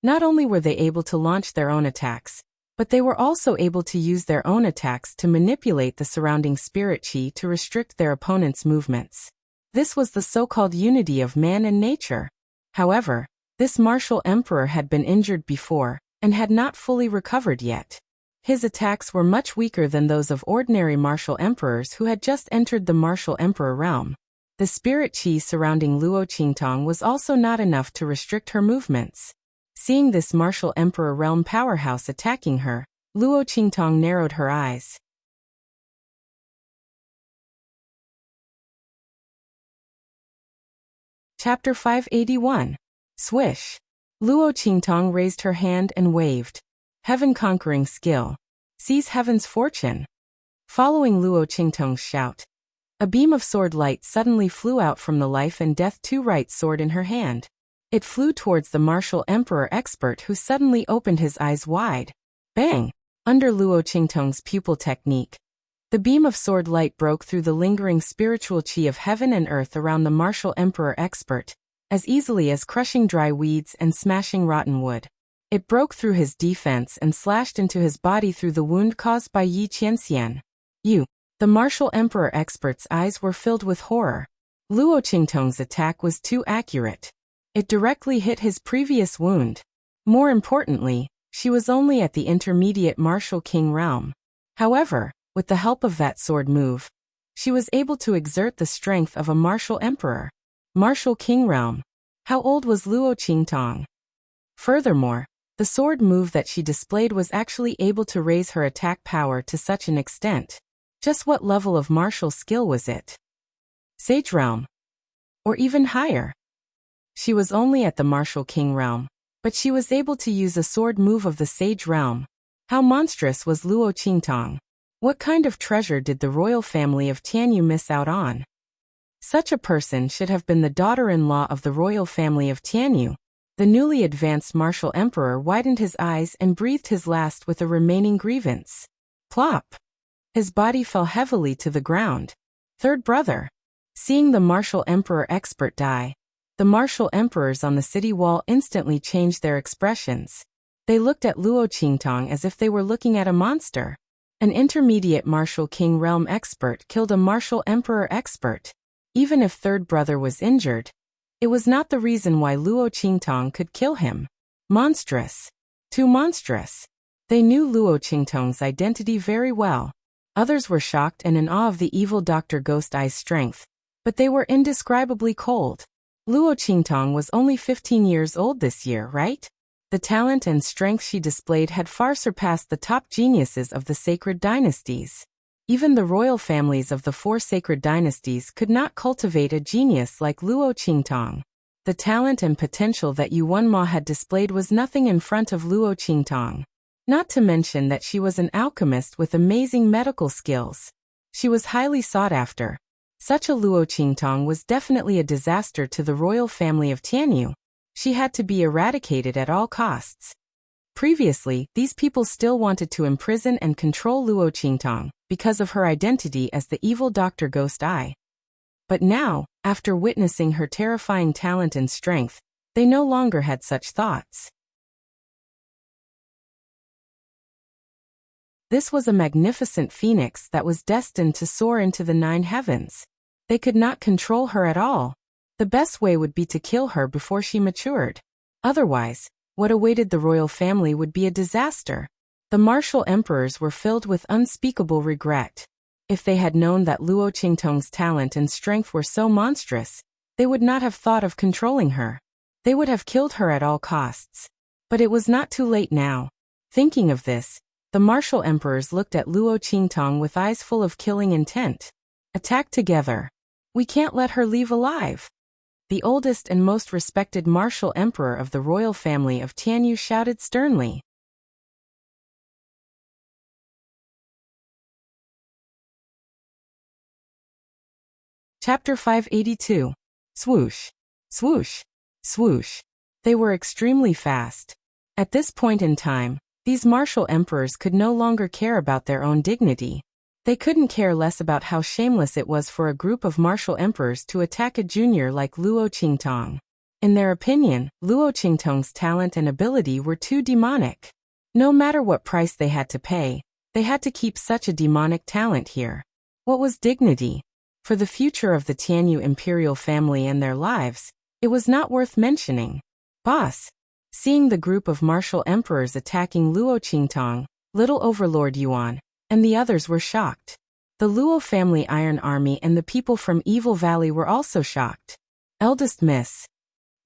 Not only were they able to launch their own attacks, but they were also able to use their own attacks to manipulate the surrounding spirit chi to restrict their opponent's movements. This was the so-called unity of man and nature. However, this martial emperor had been injured before, and had not fully recovered yet. His attacks were much weaker than those of ordinary martial emperors who had just entered the martial emperor realm. The spirit chi surrounding Luo Qingtong was also not enough to restrict her movements. Seeing this martial emperor realm powerhouse attacking her, Luo Qingtong narrowed her eyes. Chapter 581. Swish. Luo Qingtong raised her hand and waved. Heaven-conquering skill. Seize heaven's fortune. Following Luo Qingtong's shout, a beam of sword light suddenly flew out from the life and death 2 right sword in her hand. It flew towards the martial emperor expert who suddenly opened his eyes wide. Bang! Under Luo Qingtong's pupil technique, the beam of sword light broke through the lingering spiritual chi of heaven and earth around the martial emperor expert, as easily as crushing dry weeds and smashing rotten wood. It broke through his defense and slashed into his body through the wound caused by Yi Qianxian. The martial emperor expert's eyes were filled with horror. Luo Qingtong's attack was too accurate. It directly hit his previous wound. More importantly, she was only at the intermediate martial king realm. However, with the help of that sword move, she was able to exert the strength of a martial emperor. Martial king realm. How old was Luo Qingtong? Furthermore, the sword move that she displayed was actually able to raise her attack power to such an extent. Just what level of martial skill was it? Sage realm? Or even higher? She was only at the martial king realm, but she was able to use a sword move of the sage realm. How monstrous was Luo Qingtong? What kind of treasure did the royal family of Tianyu miss out on? Such a person should have been the daughter-in-law of the royal family of Tianyu. The newly advanced martial emperor widened his eyes and breathed his last with a remaining grievance. Plop! His body fell heavily to the ground. Third brother. Seeing the martial emperor expert die, the martial emperors on the city wall instantly changed their expressions. They looked at Luo Qingtong as if they were looking at a monster. An intermediate martial king realm expert killed a martial emperor expert. Even if third brother was injured, it was not the reason why Luo Qingtong could kill him. Monstrous. Too monstrous. They knew Luo Qingtong's identity very well. Others were shocked and in awe of the evil Dr. Ghost Eye's strength, but they were indescribably cold. Luo Qingtong was only 15 years old this year, right? The talent and strength she displayed had far surpassed the top geniuses of the sacred dynasties. Even the royal families of the 4 sacred dynasties could not cultivate a genius like Luo Qingtong. The talent and potential that Yuan Ma had displayed was nothing in front of Luo Qingtong. Not to mention that she was an alchemist with amazing medical skills. She was highly sought after. Such a Luo Qingtong was definitely a disaster to the royal family of Tianyu. She had to be eradicated at all costs. Previously, these people still wanted to imprison and control Luo Qingtong because of her identity as the evil Dr. Ghost Eye. But now, after witnessing her terrifying talent and strength, They no longer had such thoughts. This was a magnificent phoenix that was destined to soar into the 9 heavens. They could not control her at all. The best way would be to kill her before she matured. Otherwise, what awaited the royal family would be a disaster. The martial emperors were filled with unspeakable regret. If they had known that Luo Qingtong's talent and strength were so monstrous, they would not have thought of controlling her. They would have killed her at all costs. But it was not too late now. Thinking of this, the martial emperors looked at Luo Qingtong with eyes full of killing intent. Attack together. We can't let her leave alive. The oldest and most respected martial emperor of the royal family of Tianyu shouted sternly. Chapter 582. Swoosh. Swoosh. Swoosh. They were extremely fast. At this point in time, these martial emperors could no longer care about their own dignity. They couldn't care less about how shameless it was for a group of martial emperors to attack a junior like Luo Qingtong. In their opinion, Luo Qingtong's talent and ability were too demonic. No matter what price they had to pay, they had to keep such a demonic talent here. What was dignity? For the future of the Tianyu imperial family and their lives, it was not worth mentioning. Boss. Seeing the group of martial emperors attacking Luo Qingtong, little overlord Yuan, and the others were shocked. The Luo family Iron Army and the people from Evil Valley were also shocked. Eldest Miss.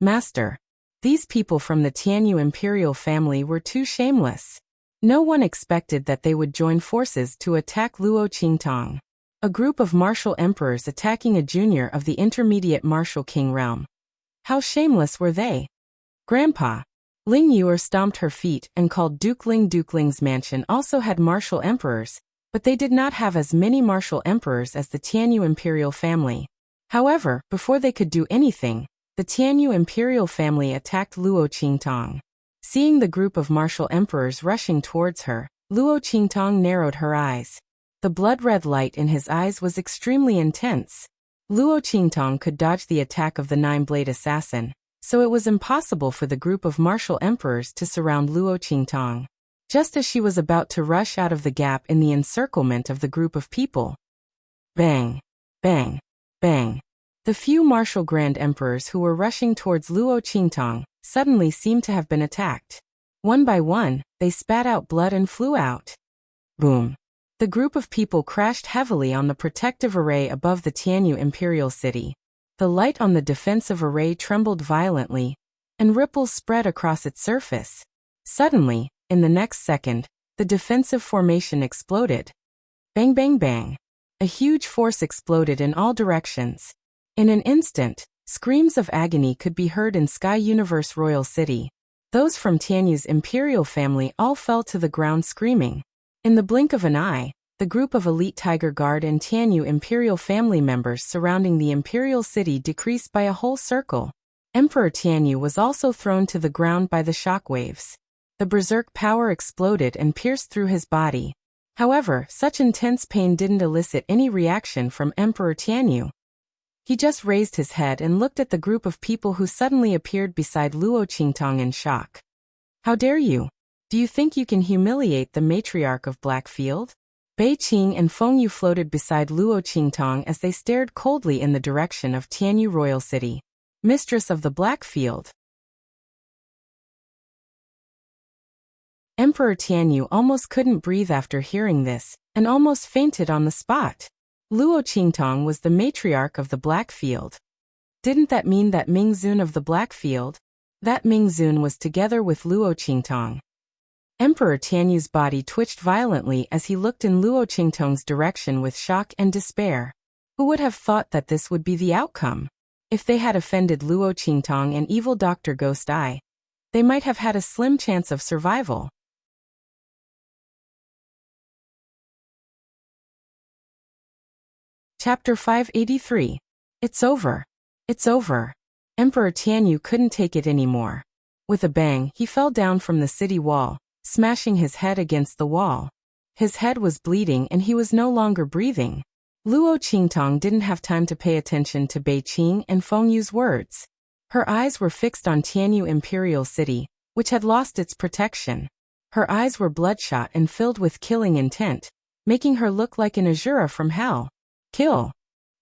Master. These people from the Tianyu imperial family were too shameless. No one expected that they would join forces to attack Luo Qingtong. A group of martial emperors attacking a junior of the intermediate martial king realm. How shameless were they? Grandpa. Ling Yuer stomped her feet and called Dukeling's mansion also had martial emperors, but they did not have as many martial emperors as the Tianyu imperial family. However, before they could do anything, the Tianyu imperial family attacked Luo Qingtong. Seeing the group of martial emperors rushing towards her, Luo Qingtong narrowed her eyes. The blood-red light in his eyes was extremely intense. Luo Qingtong could dodge the attack of the 9-blade assassin, so it was impossible for the group of martial emperors to surround Luo Qingtong. Just as she was about to rush out of the gap in the encirclement of the group of people. Bang! Bang! Bang! The few martial grand emperors who were rushing towards Luo Qingtong suddenly seemed to have been attacked. One by one, they spat out blood and flew out. Boom! The group of people crashed heavily on the protective array above the Tianyu imperial city. The light on the defensive array trembled violently, and ripples spread across its surface. Suddenly, in the next second, the defensive formation exploded. Bang bang bang. A huge force exploded in all directions. In an instant, screams of agony could be heard in Sky Universe Royal City. Those from Tianyu's imperial family all fell to the ground screaming. In the blink of an eye, the group of elite Tiger Guard and Tianyu imperial family members surrounding the imperial city decreased by a whole circle. Emperor Tianyu was also thrown to the ground by the shockwaves. The berserk power exploded and pierced through his body. However, such intense pain didn't elicit any reaction from Emperor Tianyu. He just raised his head and looked at the group of people who suddenly appeared beside Luo Qingtong in shock. How dare you? Do you think you can humiliate the matriarch of Blackfield? Bei Qing and Feng Yu floated beside Luo Qingtong as they stared coldly in the direction of Tianyu Royal City. Mistress of the Blackfield. Emperor Tianyu almost couldn't breathe after hearing this, and almost fainted on the spot. Luo Qingtong was the matriarch of the Blackfield. Didn't that mean that Mingzun of the Blackfield? That Mingzun was together with Luo Qingtong. Emperor Tianyu's body twitched violently as he looked in Luo Qingtong's direction with shock and despair. Who would have thought that this would be the outcome? If they had offended Luo Qingtong and evil Dr. Ghost Eye, they might have had a slim chance of survival. Chapter 583. It's over. It's over. Emperor Tianyu couldn't take it anymore. With a bang, he fell down from the city wall, smashing his head against the wall. His head was bleeding and he was no longer breathing. Luo Qingtong didn't have time to pay attention to Bei Qing and Feng Yu's words. Her eyes were fixed on Tianyu Imperial City, which had lost its protection. Her eyes were bloodshot and filled with killing intent, making her look like an Azura from hell. Kill!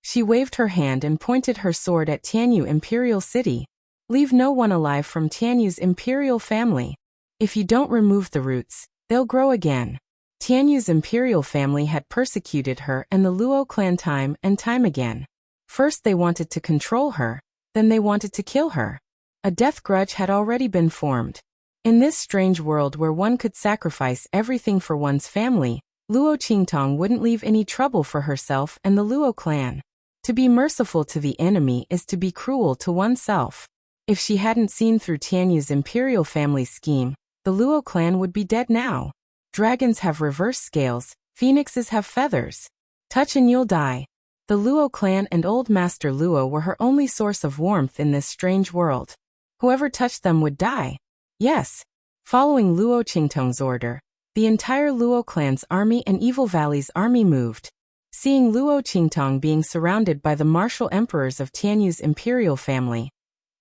She waved her hand and pointed her sword at Tianyu Imperial City. Leave no one alive from Tianyu's imperial family. If you don't remove the roots, they'll grow again. Tianyu's imperial family had persecuted her and the Luo clan time and time again. First they wanted to control her, then they wanted to kill her. A death grudge had already been formed. In this strange world where one could sacrifice everything for one's family, Luo Qingtong wouldn't leave any trouble for herself and the Luo clan. To be merciful to the enemy is to be cruel to oneself. If she hadn't seen through Tianyu's imperial family scheme, the Luo clan would be dead now. Dragons have reverse scales, phoenixes have feathers. Touch and you'll die. The Luo clan and Old Master Luo were her only source of warmth in this strange world. Whoever touched them would die. Yes. Following Luo Qingtong's order, the entire Luo clan's army and Evil Valley's army moved. Seeing Luo Qingtong being surrounded by the martial emperors of Tianyu's imperial family,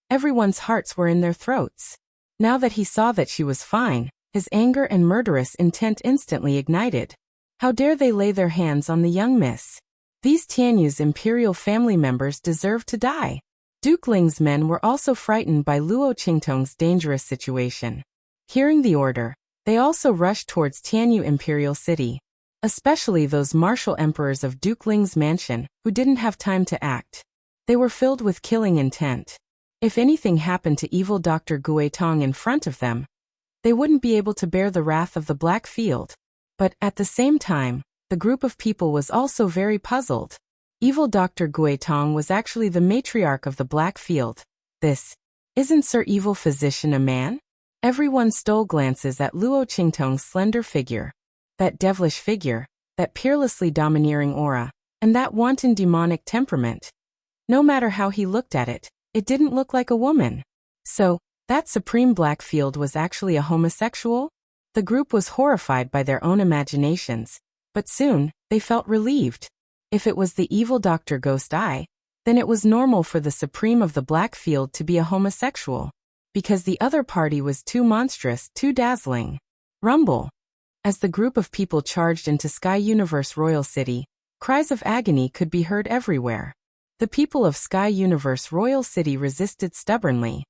everyone's hearts were in their throats. Now that he saw that she was fine, his anger and murderous intent instantly ignited. How dare they lay their hands on the young miss? These Tianyu's imperial family members deserved to die. Duke Ling's men were also frightened by Luo Qingtong's dangerous situation. Hearing the order, they also rushed towards Tianyu Imperial City. Especially those martial emperors of Duke Ling's mansion, who didn't have time to act. They were filled with killing intent. If anything happened to evil Dr. Guitong in front of them, they wouldn't be able to bear the wrath of the Black Field. But at the same time, the group of people was also very puzzled. Evil Dr. Guitong was actually the matriarch of the Black Field. Isn't Sir Evil Physician a man? Everyone stole glances at Luo Qingtong's slender figure. That devilish figure, that peerlessly domineering aura, and that wanton demonic temperament. No matter how he looked at it, it didn't look like a woman. So, that Supreme Blackfield was actually a homosexual? The group was horrified by their own imaginations, but soon, they felt relieved. If it was the evil Dr. Ghost Eye, then it was normal for the Supreme of the Blackfield to be a homosexual, because the other party was too monstrous, too dazzling. Rumble. As the group of people charged into Sky Universe Royal City, cries of agony could be heard everywhere. The people of Sky Universe Royal City resisted stubbornly.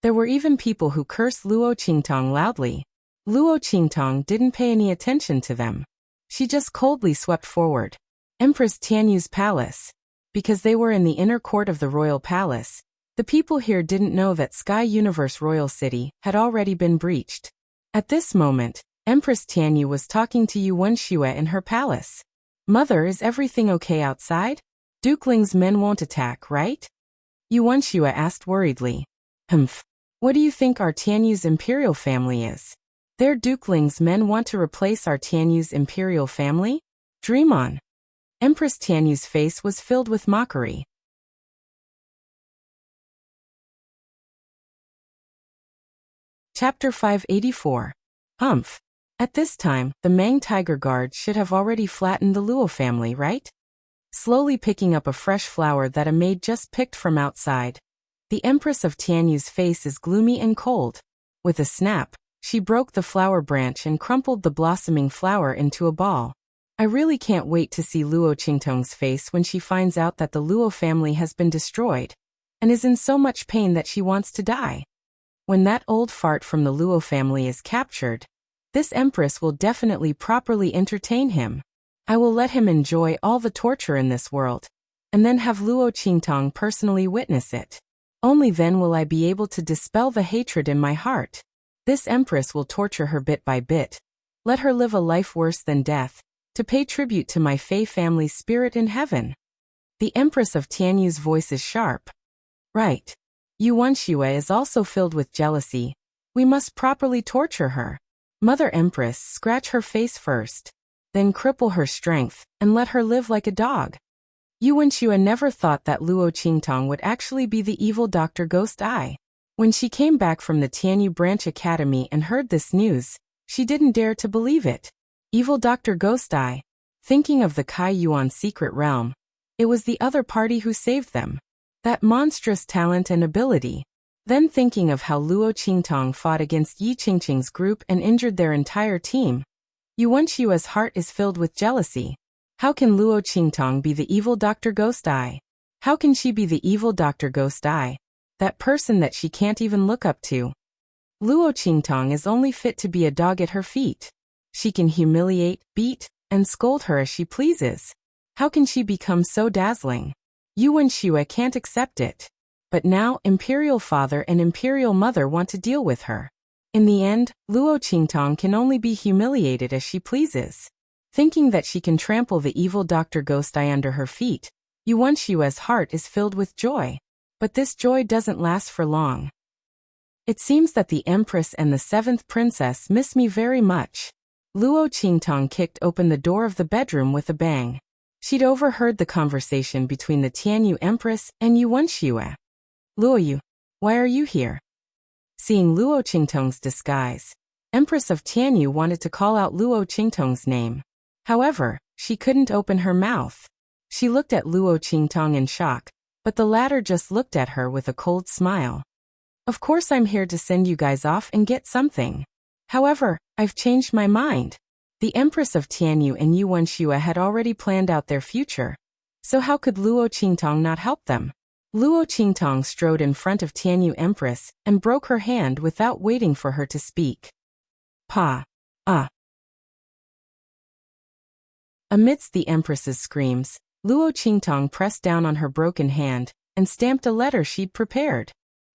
There were even people who cursed Luo Qingtong loudly. Luo Qingtong didn't pay any attention to them. She just coldly swept forward. Empress Tianyu's palace. Because they were in the inner court of the royal palace, the people here didn't know that Sky Universe Royal City had already been breached. At this moment, Empress Tianyu was talking to Wuxia in her palace. Mother, is everything okay outside? Duke Ling's men won't attack, right? Wuxia asked worriedly. Humph. What do you think our Tianyu's imperial family is? Their Duke Ling's men want to replace our Tianyu's imperial family? Dream on. Empress Tianyu's face was filled with mockery. Chapter 584. Humph. At this time, the Mang Tiger Guard should have already flattened the Luo family, right? Slowly picking up a fresh flower that a maid just picked from outside. The Empress of Tianyu's face is gloomy and cold. With a snap, she broke the flower branch and crumpled the blossoming flower into a ball. I really can't wait to see Luo Qingtong's face when she finds out that the Luo family has been destroyed, and is in so much pain that she wants to die. When that old fart from the Luo family is captured, this empress will definitely properly entertain him. I will let him enjoy all the torture in this world, and then have Luo Qingtong personally witness it. Only then will I be able to dispel the hatred in my heart. This empress will torture her bit by bit. Let her live a life worse than death, to pay tribute to my Fei family's spirit in heaven. The Empress of Tianyu's voice is sharp. Right. Wuxia is also filled with jealousy. We must properly torture her. Mother Empress, scratch her face first. Then cripple her strength, and let her live like a dog. Wuxia never thought that Luo Qingtong would actually be the evil Dr. Ghost Eye. When she came back from the Tianyu Branch Academy and heard this news, she didn't dare to believe it. Evil Dr. Ghost Eye. Thinking of the Kai Yuan secret realm, it was the other party who saved them. That monstrous talent and ability. Then thinking of how Luo Qingtong fought against Yi Qingqing's group and injured their entire team. Yuan Xue's heart is filled with jealousy. How can Luo Qingtong be the evil Dr. Ghost Eye? How can she be the evil Dr. Ghost Eye? That person that she can't even look up to. Luo Qingtong is only fit to be a dog at her feet. She can humiliate, beat, and scold her as she pleases. How can she become so dazzling? Yuan Xue can't accept it. But now, Imperial Father and Imperial Mother want to deal with her. In the end, Luo Qingtong can only be humiliated as she pleases. Thinking that she can trample the evil Dr. Ghost Eye under her feet, Yuan Xue's heart is filled with joy. But this joy doesn't last for long. It seems that the Empress and the seventh princess miss me very much. Luo Qingtong kicked open the door of the bedroom with a bang. She'd overheard the conversation between the Tianyu Empress and Yuan Xue. Luoyu, why are you here? Seeing Luo Qingtong's disguise, Empress of Tianyu wanted to call out Luo Qingtong's name. However, she couldn't open her mouth. She looked at Luo Qingtong in shock, but the latter just looked at her with a cold smile. Of course I'm here to send you guys off and get something. However, I've changed my mind. The Empress of Tianyu and Yuan Xue had already planned out their future. So how could Luo Qingtong not help them? Luo Qingtong strode in front of Tianyu Empress and broke her hand without waiting for her to speak. Pa. Amidst the Empress's screams, Luo Qingtong pressed down on her broken hand and stamped a letter she'd prepared.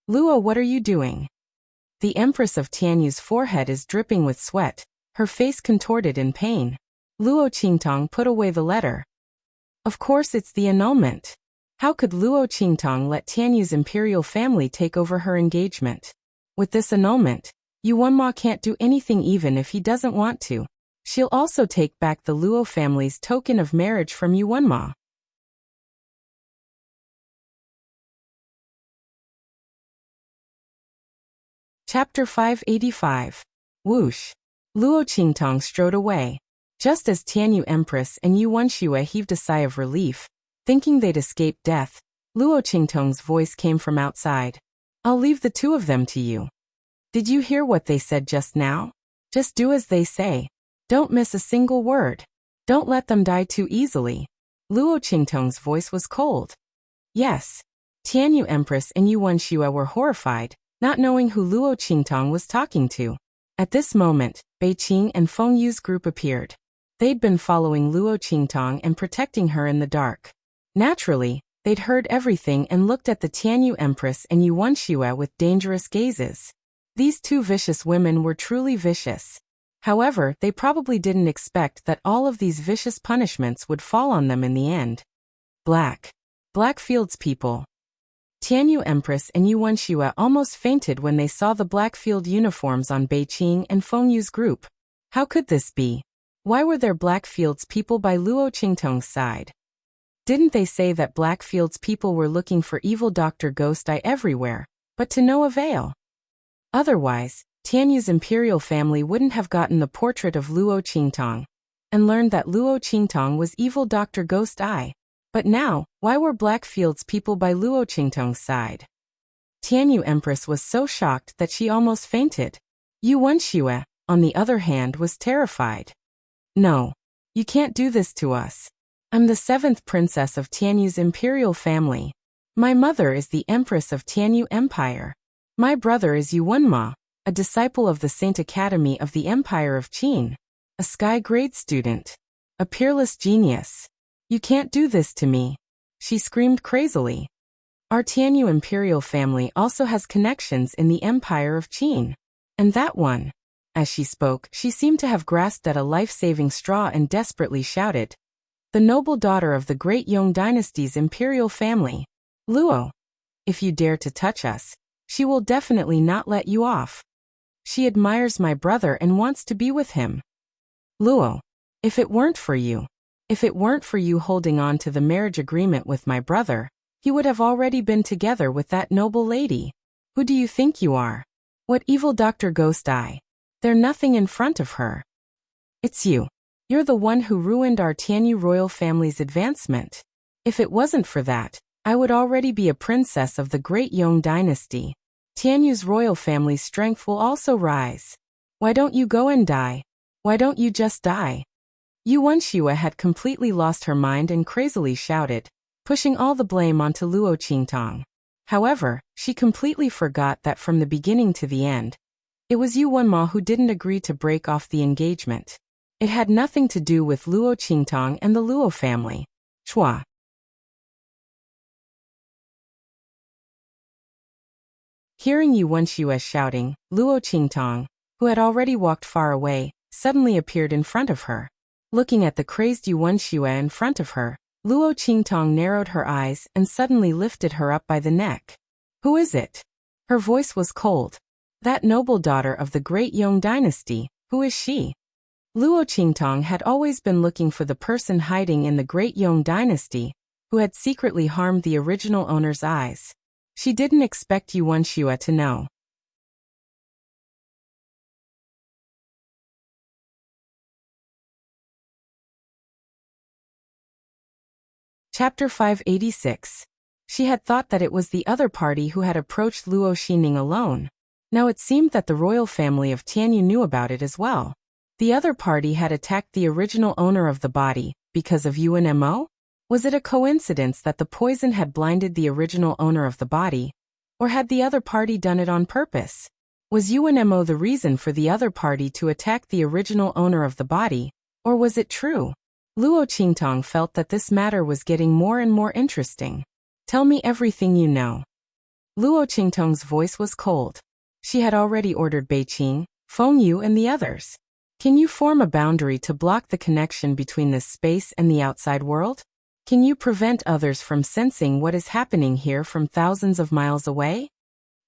Luo, what are you doing? The Empress of Tianyu's forehead is dripping with sweat, her face contorted in pain. Luo Qingtong put away the letter. Of course it's the annulment. How could Luo Qingtong let Tianyu's imperial family take over her engagement? With this annulment, Yuanma can't do anything even if he doesn't want to. She'll also take back the Luo family's token of marriage from Yuanma. Chapter 585. Whoosh. Luo Qingtong strode away. Just as Tianyu Empress and Yuan Xue heaved a sigh of relief, thinking they'd escape death, Luo Qingtong's voice came from outside. I'll leave the two of them to you. Did you hear what they said just now? Just do as they say. Don't miss a single word. Don't let them die too easily. Luo Qingtong's voice was cold. Yes. Tianyu Empress and Yuan Xue were horrified, not knowing who Luo Qingtong was talking to. At this moment, Beiqing and Feng Yu's group appeared. They'd been following Luo Qingtong and protecting her in the dark. Naturally, they'd heard everything and looked at the Tianyu Empress and Yuan Xue with dangerous gazes. These two vicious women were truly vicious. However, they probably didn't expect that all of these vicious punishments would fall on them in the end. Blackfield's people. Tianyu Empress and Yuan Xue almost fainted when they saw the Blackfield uniforms on Beiqing and Feng Yu's group. How could this be? Why were there Blackfield's people by Luo Qingtong's side? Didn't they say that Blackfield's people were looking for evil Dr. Ghost Eye everywhere, but to no avail? Otherwise, Tianyu's imperial family wouldn't have gotten the portrait of Luo Qingtong and learned that Luo Qingtong was evil Dr. Ghost Eye. But now, why were Blackfield's people by Luo Qingtong's side? Tianyu Empress was so shocked that she almost fainted. Yuan Xue, on the other hand, was terrified. No. You can't do this to us. I'm the seventh princess of Tianyu's imperial family. My mother is the Empress of Tianyu Empire. My brother is Yuanma, a disciple of the Saint Academy of the Empire of Qin, a Sky grade student, a peerless genius. You can't do this to me, she screamed crazily. Our Tianyu imperial family also has connections in the Empire of Qin. And that one. As she spoke, she seemed to have grasped at a life-saving straw and desperately shouted. The noble daughter of the great Yong dynasty's imperial family. Luo. If you dare to touch us, she will definitely not let you off. She admires my brother and wants to be with him. Luo. If it weren't for you holding on to the marriage agreement with my brother, he would have already been together with that noble lady. Who do you think you are? What evil Dr. Ghost Eye? They're nothing in front of her. It's you. You're the one who ruined our Tianyu royal family's advancement. If it wasn't for that, I would already be a princess of the great Yong dynasty. Tianyu's royal family's strength will also rise. Why don't you go and die? Why don't you just die? Yu Wenxue had completely lost her mind and crazily shouted, pushing all the blame onto Luo Qingtong. However, she completely forgot that from the beginning to the end, it was Yu Wenma who didn't agree to break off the engagement. It had nothing to do with Luo Qingtong and the Luo family. Chua. Hearing Yu Wenxue shouting, Luo Qingtong, who had already walked far away, suddenly appeared in front of her. Looking at the crazed Yu Wenxue in front of her, Luo Qingtong narrowed her eyes and suddenly lifted her up by the neck. Who is it? Her voice was cold. That noble daughter of the great Yong dynasty, who is she? Luo Qingtong had always been looking for the person hiding in the great Yong dynasty, who had secretly harmed the original owner's eyes. She didn't expect Yu Wenxue to know. Chapter 586. She had thought that it was the other party who had approached Luo Xining alone. Now it seemed that the royal family of Tianyu knew about it as well. The other party had attacked the original owner of the body, because of Yuan Mo? Was it a coincidence that the poison had blinded the original owner of the body? Or had the other party done it on purpose? Was Yuan Mo the reason for the other party to attack the original owner of the body? Or was it true? Luo Qingtong felt that this matter was getting more and more interesting. Tell me everything you know. Luo Qingtong's voice was cold. She had already ordered Beiqing, Fengyu and the others. Can you form a boundary to block the connection between this space and the outside world? Can you prevent others from sensing what is happening here from thousands of miles away?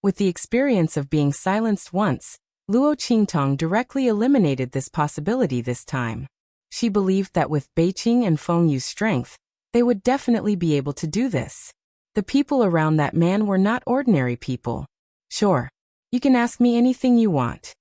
With the experience of being silenced once, Luo Qingtong directly eliminated this possibility this time. She believed that with Beiqing and Fengyu's strength, they would definitely be able to do this. The people around that man were not ordinary people. Sure. You can ask me anything you want.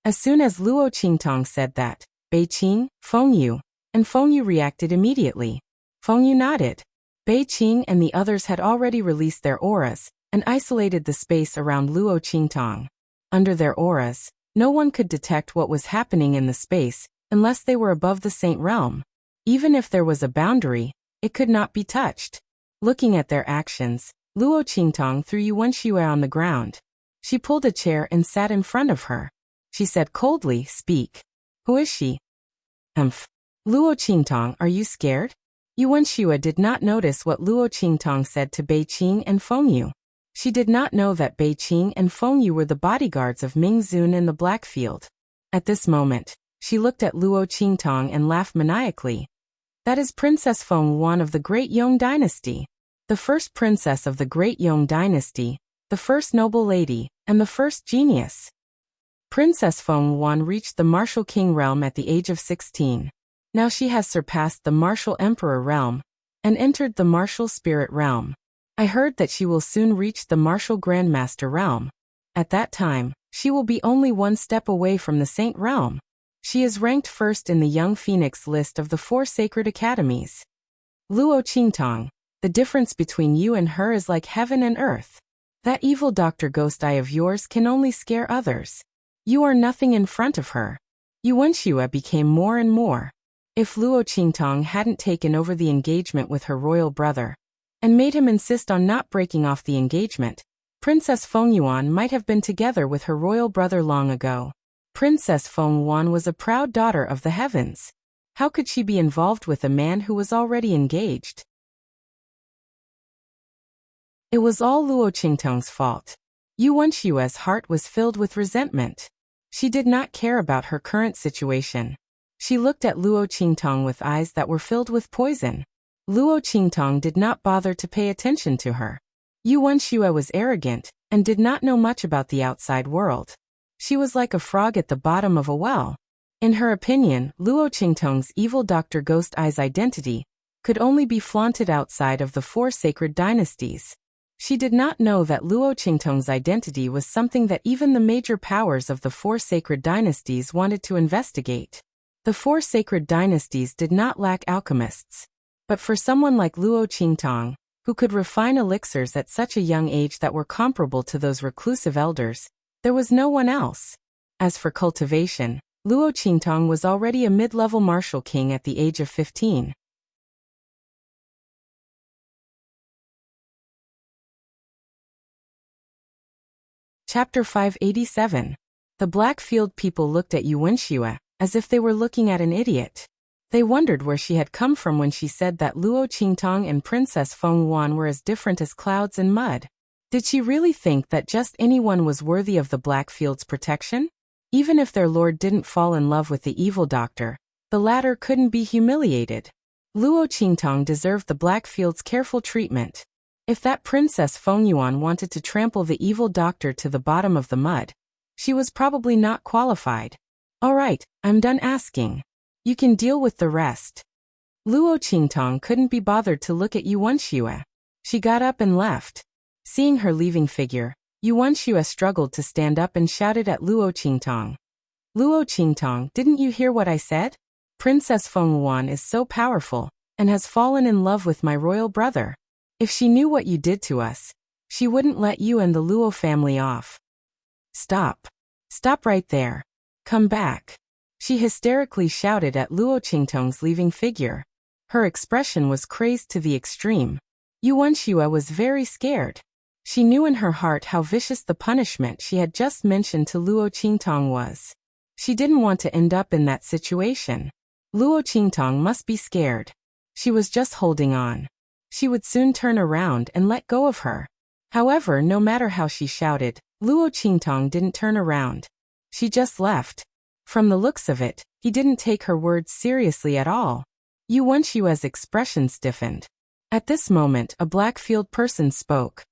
As soon as Luo Qingtong said that, Beiqing, Fengyu, and Fengyu reacted immediately. Fengyu nodded. Beiqing and the others had already released their auras and isolated the space around Luo Qingtong. Under their auras, no one could detect what was happening in the space unless they were above the Saint Realm. Even if there was a boundary, it could not be touched. Looking at their actions, Luo Qingtong threw Yu Wenxue on the ground. She pulled a chair and sat in front of her. She said coldly, "Speak. Who is she?" Luo Qingtong, are you scared? Yu Wenxue did not notice what Luo Qingtong said to Beiqing and Fengyu. She did not know that Beiqing and Fengyu were the bodyguards of Ming Zun in the Blackfield. At this moment, she looked at Luo Qingtong and laughed maniacally. That is Princess Feng Yuan of the Great Yong Dynasty. The first princess of the Great Yong Dynasty, the first noble lady, and the first genius. Princess Feng Yuan reached the Martial King realm at the age of 16. Now she has surpassed the Martial Emperor realm and entered the Martial Spirit realm. I heard that she will soon reach the Martial Grandmaster realm. At that time, she will be only one step away from the Saint realm. She is ranked first in the Young Phoenix list of the 4 sacred academies. Luo Qingtong, the difference between you and her is like heaven and earth. That evil Dr. Ghost Eye of yours can only scare others. You are nothing in front of her. Yu Wenxue became more and more. If Luo Qingtong hadn't taken over the engagement with her royal brother and made him insist on not breaking off the engagement, Princess Feng Yuan might have been together with her royal brother long ago. Princess Feng Yuan was a proud daughter of the heavens. How could she be involved with a man who was already engaged? It was all Luo Qingtong's fault. Yu Wenshue's heart was filled with resentment. She did not care about her current situation. She looked at Luo Qingtong with eyes that were filled with poison. Luo Qingtong did not bother to pay attention to her. Yu Wenxue was arrogant and did not know much about the outside world. She was like a frog at the bottom of a well. In her opinion, Luo Qingtong's evil Dr. Ghost Eye's identity could only be flaunted outside of the 4 sacred dynasties. She did not know that Luo Qingtong's identity was something that even the major powers of the 4 sacred dynasties wanted to investigate. The 4 sacred dynasties did not lack alchemists. But for someone like Luo Qingtong, who could refine elixirs at such a young age that were comparable to those reclusive elders. There was no one else. As for cultivation, Luo Qingtong was already a mid-level martial king at the age of 15. Chapter 587. The Blackfield people looked at Wuxia as if they were looking at an idiot. They wondered where she had come from when she said that Luo Qingtong and Princess Feng Yuan were as different as clouds and mud. Did she really think that just anyone was worthy of the Blackfield's protection? Even if their lord didn't fall in love with the evil doctor, the latter couldn't be humiliated. Luo Qingtong deserved the Blackfield's careful treatment. If that Princess Feng Yuan wanted to trample the evil doctor to the bottom of the mud, she was probably not qualified. All right, I'm done asking. You can deal with the rest. Luo Qingtong couldn't be bothered to look at Wuxia. She got up and left. Seeing her leaving figure, Wuxia struggled to stand up and shouted at Luo Qingtong. Luo Qingtong, didn't you hear what I said? Princess Feng Yuan is so powerful, and has fallen in love with my royal brother. If she knew what you did to us, she wouldn't let you and the Luo family off. Stop. Stop right there. Come back. She hysterically shouted at Luo Qingtong's leaving figure. Her expression was crazed to the extreme. Wuxia was very scared. She knew in her heart how vicious the punishment she had just mentioned to Luo Qingtong was. She didn't want to end up in that situation. Luo Qingtong must be scared. She was just holding on. She would soon turn around and let go of her. However, no matter how she shouted, Luo Qingtong didn't turn around. She just left. From the looks of it, he didn't take her words seriously at all. Wuxia's expression stiffened. At this moment, a Blackfield person spoke.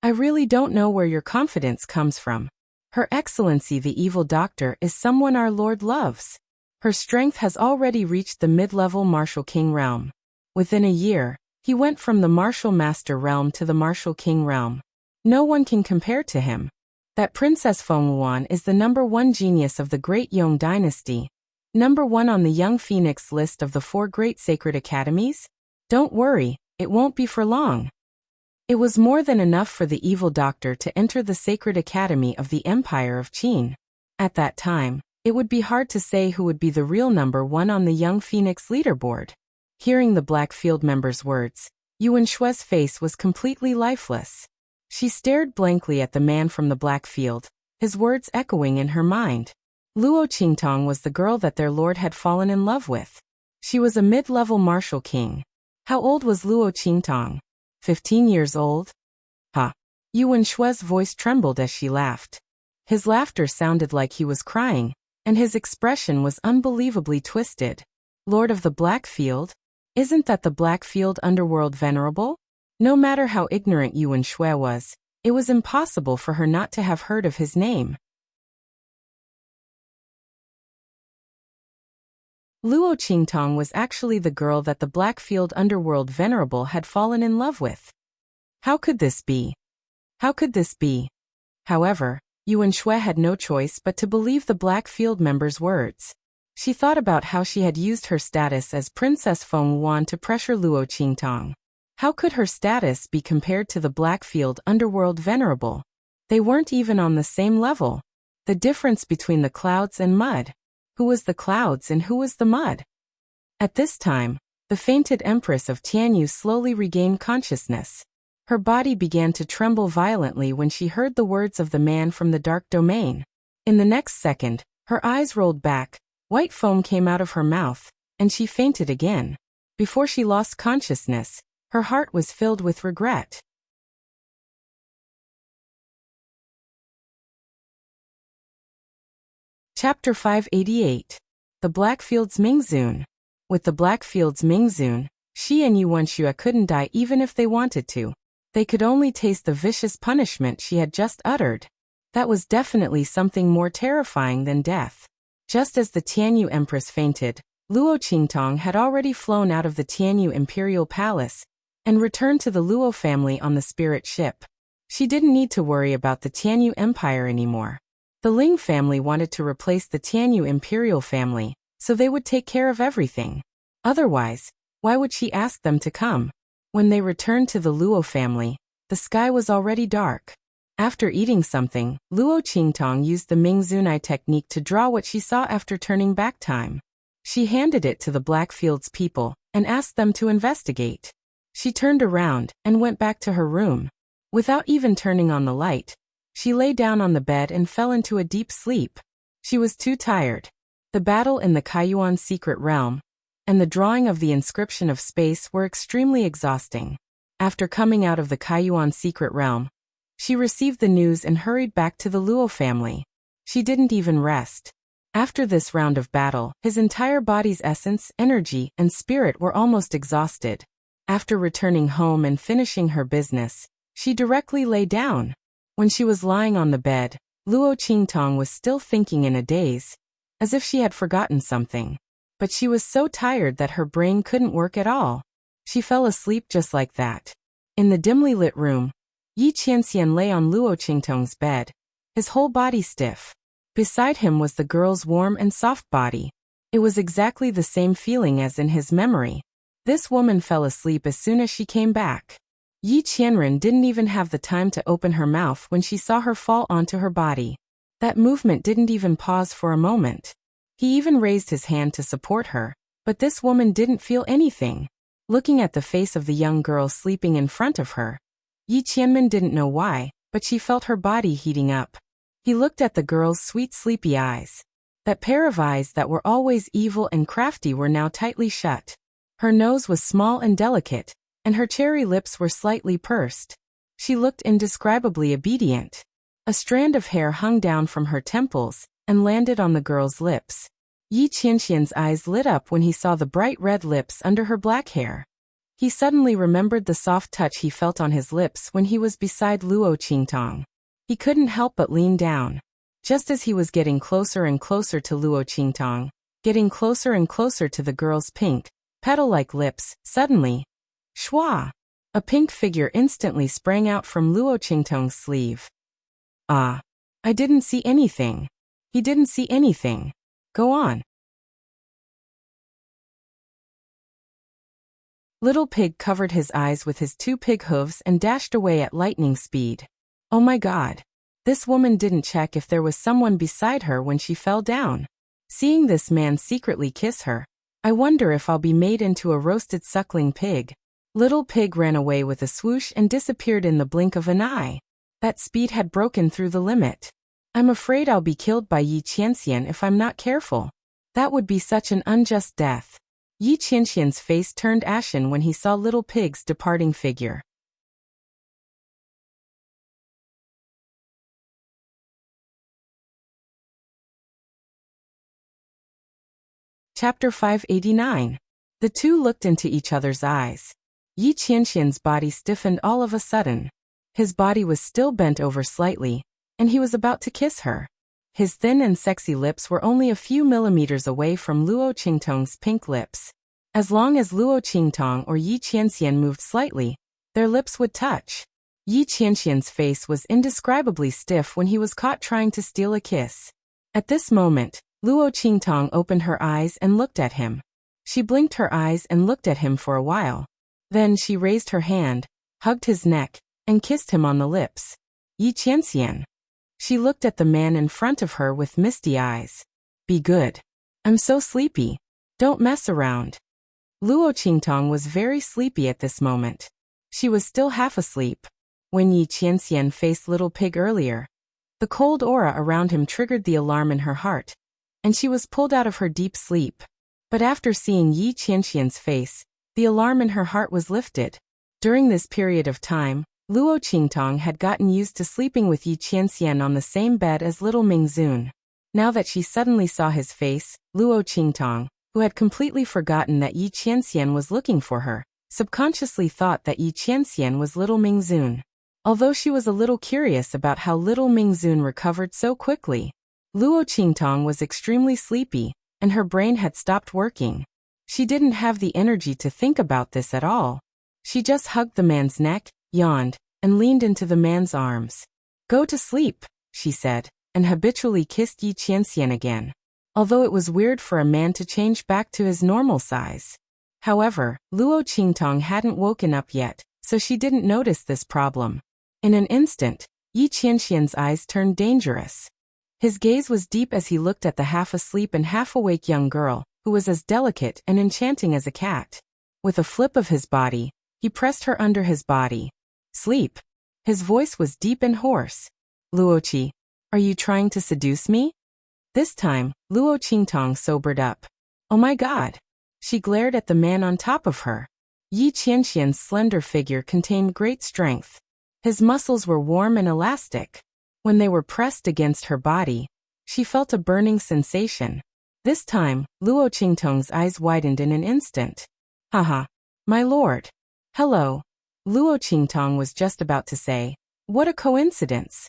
I really don't know where your confidence comes from. Her Excellency the Evil Doctor is someone our Lord loves. Her strength has already reached the mid-level Martial King realm. Within a year, he went from the Martial Master realm to the Martial King realm. No one can compare to him. That Princess Feng Yuan is the #1 genius of the Great Yong Dynasty. #1 on the Young Phoenix list of the 4 great sacred academies? Don't worry, it won't be for long. It was more than enough for the evil doctor to enter the sacred academy of the Empire of Qin. At that time, it would be hard to say who would be the real #1 on the Young Phoenix leaderboard. Hearing the Blackfield member's words, Wuxia's face was completely lifeless. She stared blankly at the man from the Blackfield, his words echoing in her mind. Luo Qingtong was the girl that their lord had fallen in love with. She was a mid-level martial king. How old was Luo Qingtong? 15 years old? Ha! Wuxia's voice trembled as she laughed. His laughter sounded like he was crying, and his expression was unbelievably twisted. Lord of the Blackfield? Isn't that the Blackfield underworld venerable? No matter how ignorant Wuxia was, it was impossible for her not to have heard of his name. Luo Qingtong was actually the girl that the Blackfield underworld venerable had fallen in love with. How could this be? How could this be? However, Wuxia had no choice but to believe the Blackfield member's words. She thought about how she had used her status as Princess Feng Yuan to pressure Luo Qingtong. How could her status be compared to the Blackfield underworld venerable? They weren't even on the same level. The difference between the clouds and mud. Who was the clouds and who was the mud? At this time, the fainted Empress of Tianyu slowly regained consciousness. Her body began to tremble violently when she heard the words of the man from the dark domain. In the next second, her eyes rolled back, white foam came out of her mouth, and she fainted again. Before she lost consciousness, her heart was filled with regret. Chapter 588. The Blackfield's Mingzun. With the Blackfield's Mingzun, she and Wuxia couldn't die even if they wanted to. They could only taste the vicious punishment she had just uttered. That was definitely something more terrifying than death. Just as the Tianyu Empress fainted, Luo Qingtong had already flown out of the Tianyu Imperial Palace and returned to the Luo family on the spirit ship. She didn't need to worry about the Tianyu Empire anymore. The Ling family wanted to replace the Tianyu Imperial family, so they would take care of everything. Otherwise, why would she ask them to come? When they returned to the Luo family, the sky was already dark. After eating something, Luo Qingtong used the Mingzunai technique to draw what she saw after turning back time. She handed it to the Blackfields people and asked them to investigate. She turned around and went back to her room. Without even turning on the light, she lay down on the bed and fell into a deep sleep. She was too tired. The battle in the Kaiyuan secret realm and the drawing of the inscription of space were extremely exhausting. After coming out of the Kaiyuan secret realm, she received the news and hurried back to the Luo family. She didn't even rest. After this round of battle, his entire body's essence, energy, and spirit were almost exhausted. After returning home and finishing her business, she directly lay down. When she was lying on the bed, Luo Qingtong was still thinking in a daze, as if she had forgotten something. But she was so tired that her brain couldn't work at all. She fell asleep just like that. In the dimly lit room, Yi Qianxian lay on Luo Qingtong's bed, his whole body stiff. Beside him was the girl's warm and soft body. It was exactly the same feeling as in his memory. This woman fell asleep as soon as she came back. Yi Qianren didn't even have the time to open her mouth when she saw her fall onto her body. That movement didn't even pause for a moment. He even raised his hand to support her, but this woman didn't feel anything. Looking at the face of the young girl sleeping in front of her, Yi Qianmen didn't know why, but she felt her body heating up. He looked at the girl's sweet sleepy eyes. That pair of eyes that were always evil and crafty were now tightly shut. Her nose was small and delicate, and her cherry lips were slightly pursed. She looked indescribably obedient. A strand of hair hung down from her temples and landed on the girl's lips. Yi Qianxian's eyes lit up when he saw the bright red lips under her black hair. He suddenly remembered the soft touch he felt on his lips when he was beside Luo Qingtong. He couldn't help but lean down. Just as he was getting closer and closer to Luo Qingtong, getting closer and closer to the girl's pink, petal-like lips, suddenly, shwa! A pink figure instantly sprang out from Luo Qingtong's sleeve. Ah! I didn't see anything. He didn't see anything. Go on. Little Pig covered his eyes with his 2 pig hooves and dashed away at lightning speed. Oh my God. This woman didn't check if there was someone beside her when she fell down. Seeing this man secretly kiss her, I wonder if I'll be made into a roasted suckling pig. Little Pig ran away with a swoosh and disappeared in the blink of an eye. That speed had broken through the limit. I'm afraid I'll be killed by Yi Qianxian if I'm not careful. That would be such an unjust death. Yi Qianxian's face turned ashen when he saw Little Pig's departing figure. Chapter 589. The two looked into each other's eyes. Yi Qianxian's body stiffened all of a sudden. His body was still bent over slightly, and he was about to kiss her. His thin and sexy lips were only a few millimeters away from Luo Qingtong's pink lips. As long as Luo Qingtong or Yi Qianxian moved slightly, their lips would touch. Yi Qianxian's face was indescribably stiff when he was caught trying to steal a kiss. At this moment, Luo Qingtong opened her eyes and looked at him. She blinked her eyes and looked at him for a while. Then she raised her hand, hugged his neck, and kissed him on the lips. Yi Qianxian. She looked at the man in front of her with misty eyes. Be good. I'm so sleepy. Don't mess around. Luo Qingtong was very sleepy at this moment. She was still half asleep. When Yi Qianxian faced Little Pig earlier, the cold aura around him triggered the alarm in her heart, and she was pulled out of her deep sleep. But after seeing Yi Qianxian's face, the alarm in her heart was lifted. During this period of time, Luo Qingtong had gotten used to sleeping with Yi Qianxian on the same bed as little Mingzun. Now that she suddenly saw his face, Luo Qingtong, who had completely forgotten that Yi Qianxian was looking for her, subconsciously thought that Yi Qianxian was little Mingzun. Although she was a little curious about how little Mingzun recovered so quickly, Luo Qingtong was extremely sleepy, and her brain had stopped working. She didn't have the energy to think about this at all. She just hugged the man's neck, yawned, and leaned into the man's arms. Go to sleep, she said, and habitually kissed Yi Qianxian again. Although it was weird for a man to change back to his normal size. However, Luo Qingtong hadn't woken up yet, so she didn't notice this problem. In an instant, Yi Qianxian's eyes turned dangerous. His gaze was deep as he looked at the half-asleep and half-awake young girl, who was as delicate and enchanting as a cat. With a flip of his body, he pressed her under his body. Sleep. His voice was deep and hoarse. Luoqi, are you trying to seduce me? This time, Luo Qingtong sobered up. Oh my God! She glared at the man on top of her. Yi Qianxian's slender figure contained great strength. His muscles were warm and elastic. When they were pressed against her body, she felt a burning sensation. This time, Luo Qingtong's eyes widened in an instant. Haha. My lord. Hello. Luo Qingtong was just about to say, what a coincidence,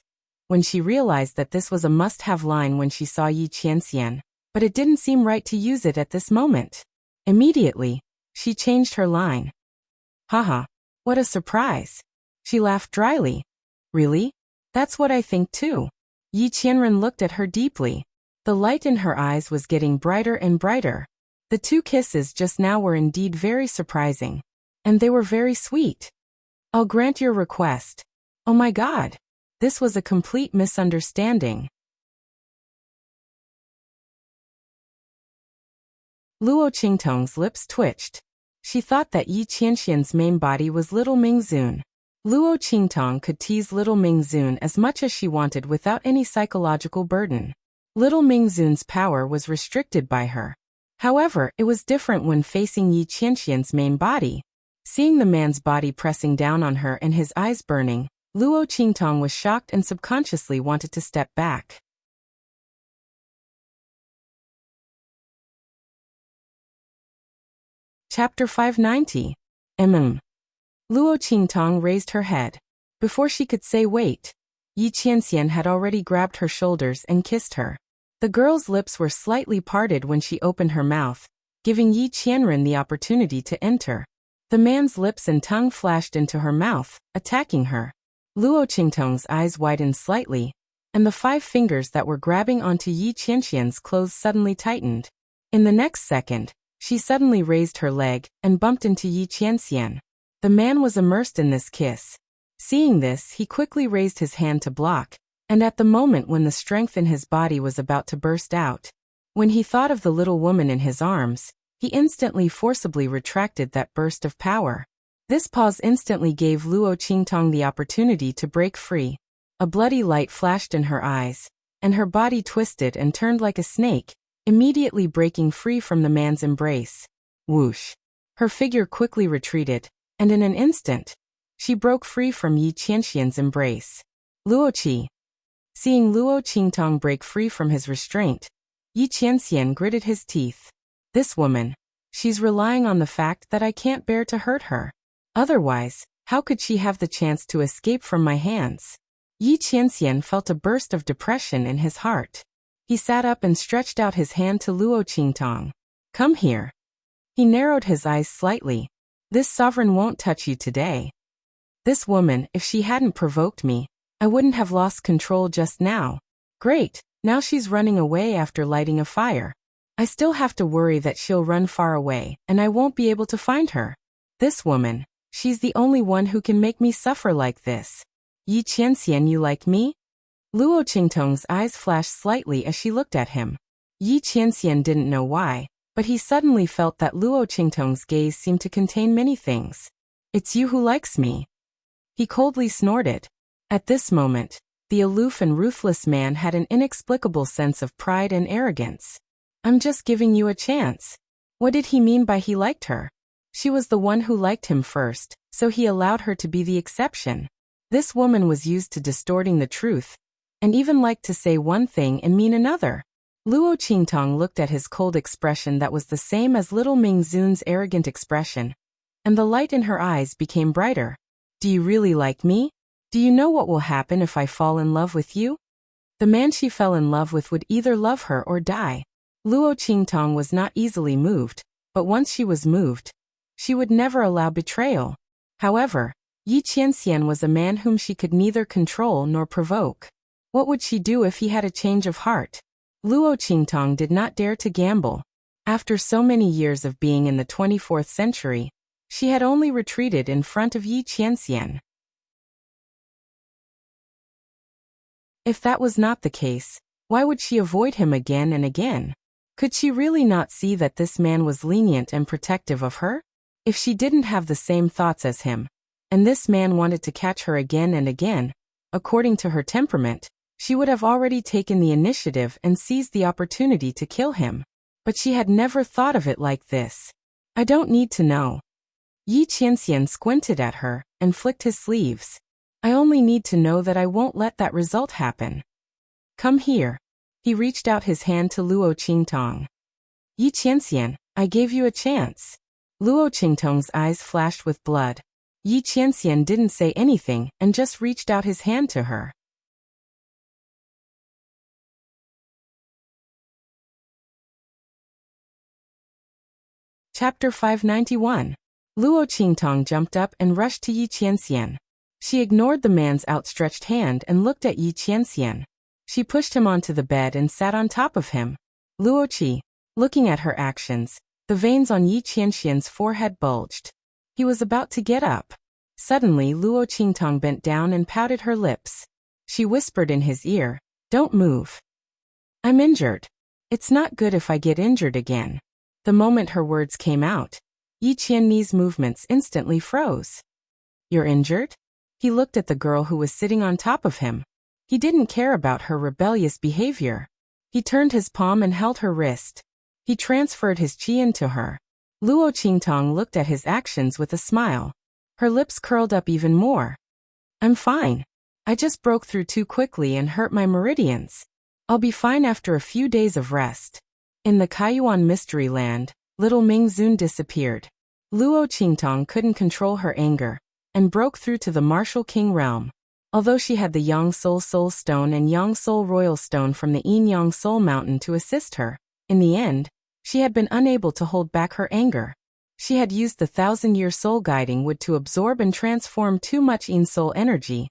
when she realized that this was a must-have line when she saw Yi Qianxian, but it didn't seem right to use it at this moment. Immediately, she changed her line. Haha. What a surprise. She laughed dryly. Really? That's what I think too. Yi Qianren looked at her deeply. The light in her eyes was getting brighter and brighter. The two kisses just now were indeed very surprising. And they were very sweet. I'll grant your request. Oh my God. This was a complete misunderstanding. Luo Qingtong's lips twitched. She thought that Yi Qianxian's main body was little Mingzun. Luo Qingtong could tease little Mingzun as much as she wanted without any psychological burden. Little Mingzun's power was restricted by her. However, it was different when facing Yi Qianxian's main body. Seeing the man's body pressing down on her and his eyes burning, Luo Qingtong was shocked and subconsciously wanted to step back. Chapter 590. Luo Qingtong raised her head. Before she could say wait, Yi Qianxian had already grabbed her shoulders and kissed her. The girl's lips were slightly parted when she opened her mouth, giving Yi Qianren the opportunity to enter. The man's lips and tongue flashed into her mouth, attacking her. Luo Qingtong's eyes widened slightly, and the 5 fingers that were grabbing onto Yi Qianxian's clothes suddenly tightened. In the next second, she suddenly raised her leg and bumped into Yi Qianxian. The man was immersed in this kiss. Seeing this, he quickly raised his hand to block, and at the moment when the strength in his body was about to burst out, when he thought of the little woman in his arms, he instantly forcibly retracted that burst of power. This pause instantly gave Luo Qingtong the opportunity to break free. A bloody light flashed in her eyes, and her body twisted and turned like a snake, immediately breaking free from the man's embrace. Whoosh! Her figure quickly retreated, and in an instant, she broke free from Yi Qianxian's embrace. Luoqi. Seeing Luo Qingtong break free from his restraint, Yi Qianxian gritted his teeth. This woman, she's relying on the fact that I can't bear to hurt her. Otherwise, how could she have the chance to escape from my hands? Yi Qianxian felt a burst of depression in his heart. He sat up and stretched out his hand to Luo Qingtong. Come here. He narrowed his eyes slightly. This sovereign won't touch you today. This woman, if she hadn't provoked me, I wouldn't have lost control just now. Great, now she's running away after lighting a fire. I still have to worry that she'll run far away, and I won't be able to find her. This woman, she's the only one who can make me suffer like this. Yi Qianxian, you like me? Luo Qingtong's eyes flashed slightly as she looked at him. Yi Qianxian didn't know why, but he suddenly felt that Luo Qingtong's gaze seemed to contain many things. It's you who likes me. He coldly snorted. At this moment, the aloof and ruthless man had an inexplicable sense of pride and arrogance. I'm just giving you a chance. What did he mean by he liked her? She was the one who liked him first, so he allowed her to be the exception. This woman was used to distorting the truth, and even liked to say one thing and mean another. Luo Qingtong looked at his cold expression that was the same as little Mingzun's arrogant expression, and the light in her eyes became brighter. Do you really like me? Do you know what will happen if I fall in love with you? The man she fell in love with would either love her or die. Luo Qingtong was not easily moved, but once she was moved, she would never allow betrayal. However, Yi Qianxian was a man whom she could neither control nor provoke. What would she do if he had a change of heart? Luo Qingtong did not dare to gamble. After so many years of being in the 24th century, she had only retreated in front of Yi Qianxian. If that was not the case, why would she avoid him again and again? Could she really not see that this man was lenient and protective of her? If she didn't have the same thoughts as him, and this man wanted to catch her again and again, according to her temperament, she would have already taken the initiative and seized the opportunity to kill him. But she had never thought of it like this. I don't need to know. Yi Qianxian squinted at her and flicked his sleeves. I only need to know that I won't let that result happen. Come here. He reached out his hand to Luo Qingtong. Yi Qianxian, I gave you a chance. Luo Qingtong's eyes flashed with blood. Yi Qianxian didn't say anything and just reached out his hand to her. Chapter 591. Luo Qingtong jumped up and rushed to Yi Qianxian. She ignored the man's outstretched hand and looked at Yi Qianxian. She pushed him onto the bed and sat on top of him. Luo Qi, looking at her actions, the veins on Yi Qianxian's forehead bulged. He was about to get up. Suddenly Luo Qingtong bent down and pouted her lips. She whispered in his ear, "Don't move. I'm injured. It's not good if I get injured again." The moment her words came out, Yi Qianni's movements instantly froze. You're injured? He looked at the girl who was sitting on top of him. He didn't care about her rebellious behavior. He turned his palm and held her wrist. He transferred his qi into her. Luo Qingtong looked at his actions with a smile. Her lips curled up even more. I'm fine. I just broke through too quickly and hurt my meridians. I'll be fine after a few days of rest. In the Kaiyuan Mystery Land, little Ming Zun disappeared. Luo Qingtong couldn't control her anger, and broke through to the Martial King realm. Although she had the Yang Soul Soul Stone and Yang Soul Royal Stone from the Yin Yang Soul Mountain to assist her, in the end, she had been unable to hold back her anger. She had used the 1,000-year soul guiding wood to absorb and transform too much Yin Soul energy,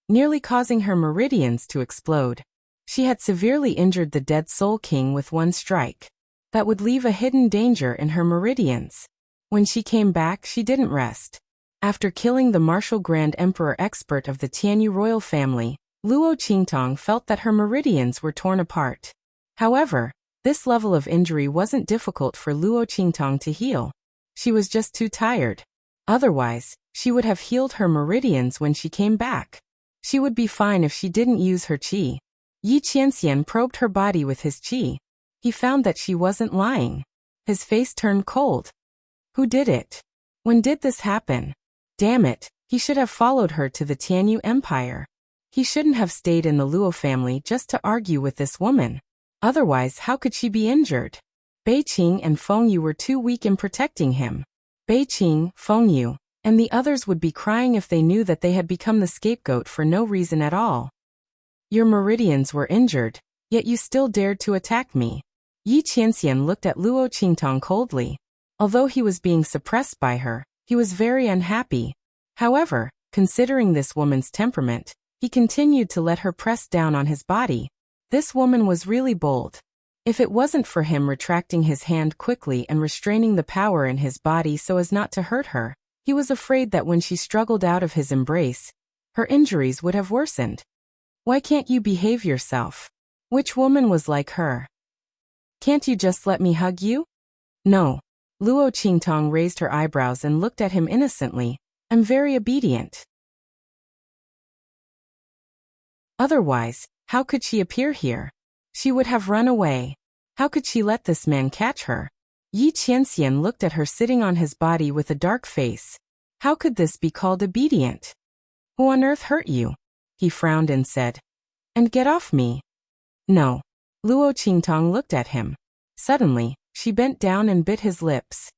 nearly causing her meridians to explode. She had severely injured the dead Soul King with one strike. That would leave a hidden danger in her meridians. When she came back, she didn't rest. After killing the martial Grand Emperor expert of the Tianyu royal family, Luo Qingtong felt that her meridians were torn apart. However, this level of injury wasn't difficult for Luo Qingtong to heal. She was just too tired. Otherwise, she would have healed her meridians when she came back. She would be fine if she didn't use her qi. Yi Qianxian probed her body with his qi. He found that she wasn't lying. His face turned cold. Who did it? When did this happen? Damn it, he should have followed her to the Tianyu Empire. He shouldn't have stayed in the Luo family just to argue with this woman. Otherwise, how could she be injured? Beiqing and Fengyu were too weak in protecting him. Beiqing, Fengyu, and the others would be crying if they knew that they had become the scapegoat for no reason at all. Your meridians were injured, yet you still dared to attack me. Yi Qianxian looked at Luo Qingtong coldly. Although he was being suppressed by her, he was very unhappy. However, considering this woman's temperament, he continued to let her press down on his body. This woman was really bold. If it wasn't for him retracting his hand quickly and restraining the power in his body so as not to hurt her, he was afraid that when she struggled out of his embrace, her injuries would have worsened. Why can't you behave yourself? Which woman was like her? Can't you just let me hug you? No. Luo Qingtong raised her eyebrows and looked at him innocently. I'm very obedient. Otherwise, how could she appear here? She would have run away. How could she let this man catch her? Yi Qianxian looked at her sitting on his body with a dark face. How could this be called obedient? Who on earth hurt you? He frowned and said. And get off me. No. Luo Qingtong looked at him. Suddenly, she bent down and bit his lips.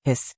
Hiss.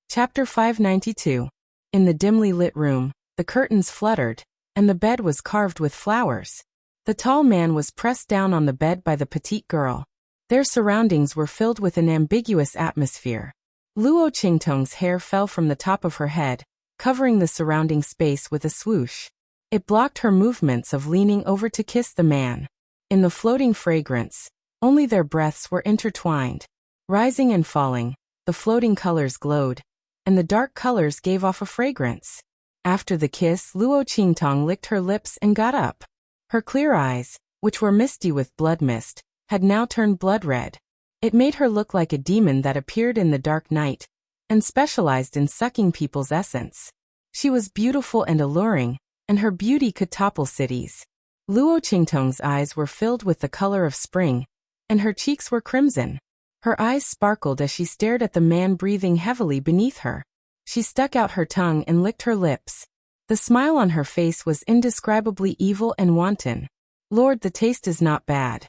Chapter 592. In the dimly lit room, the curtains fluttered, and the bed was carved with flowers. The tall man was pressed down on the bed by the petite girl. Their surroundings were filled with an ambiguous atmosphere. Luo Qingtong's hair fell from the top of her head, covering the surrounding space with a swoosh. It blocked her movements of leaning over to kiss the man. In the floating fragrance, only their breaths were intertwined. Rising and falling, the floating colors glowed, and the dark colors gave off a fragrance. After the kiss, Luo Qingtong licked her lips and got up. Her clear eyes, which were misty with blood mist, had now turned blood red. It made her look like a demon that appeared in the dark night, and specialized in sucking people's essence. She was beautiful and alluring, and her beauty could topple cities. Luo Qingtong's eyes were filled with the color of spring, and her cheeks were crimson. Her eyes sparkled as she stared at the man breathing heavily beneath her. She stuck out her tongue and licked her lips. The smile on her face was indescribably evil and wanton. Lord, the taste is not bad.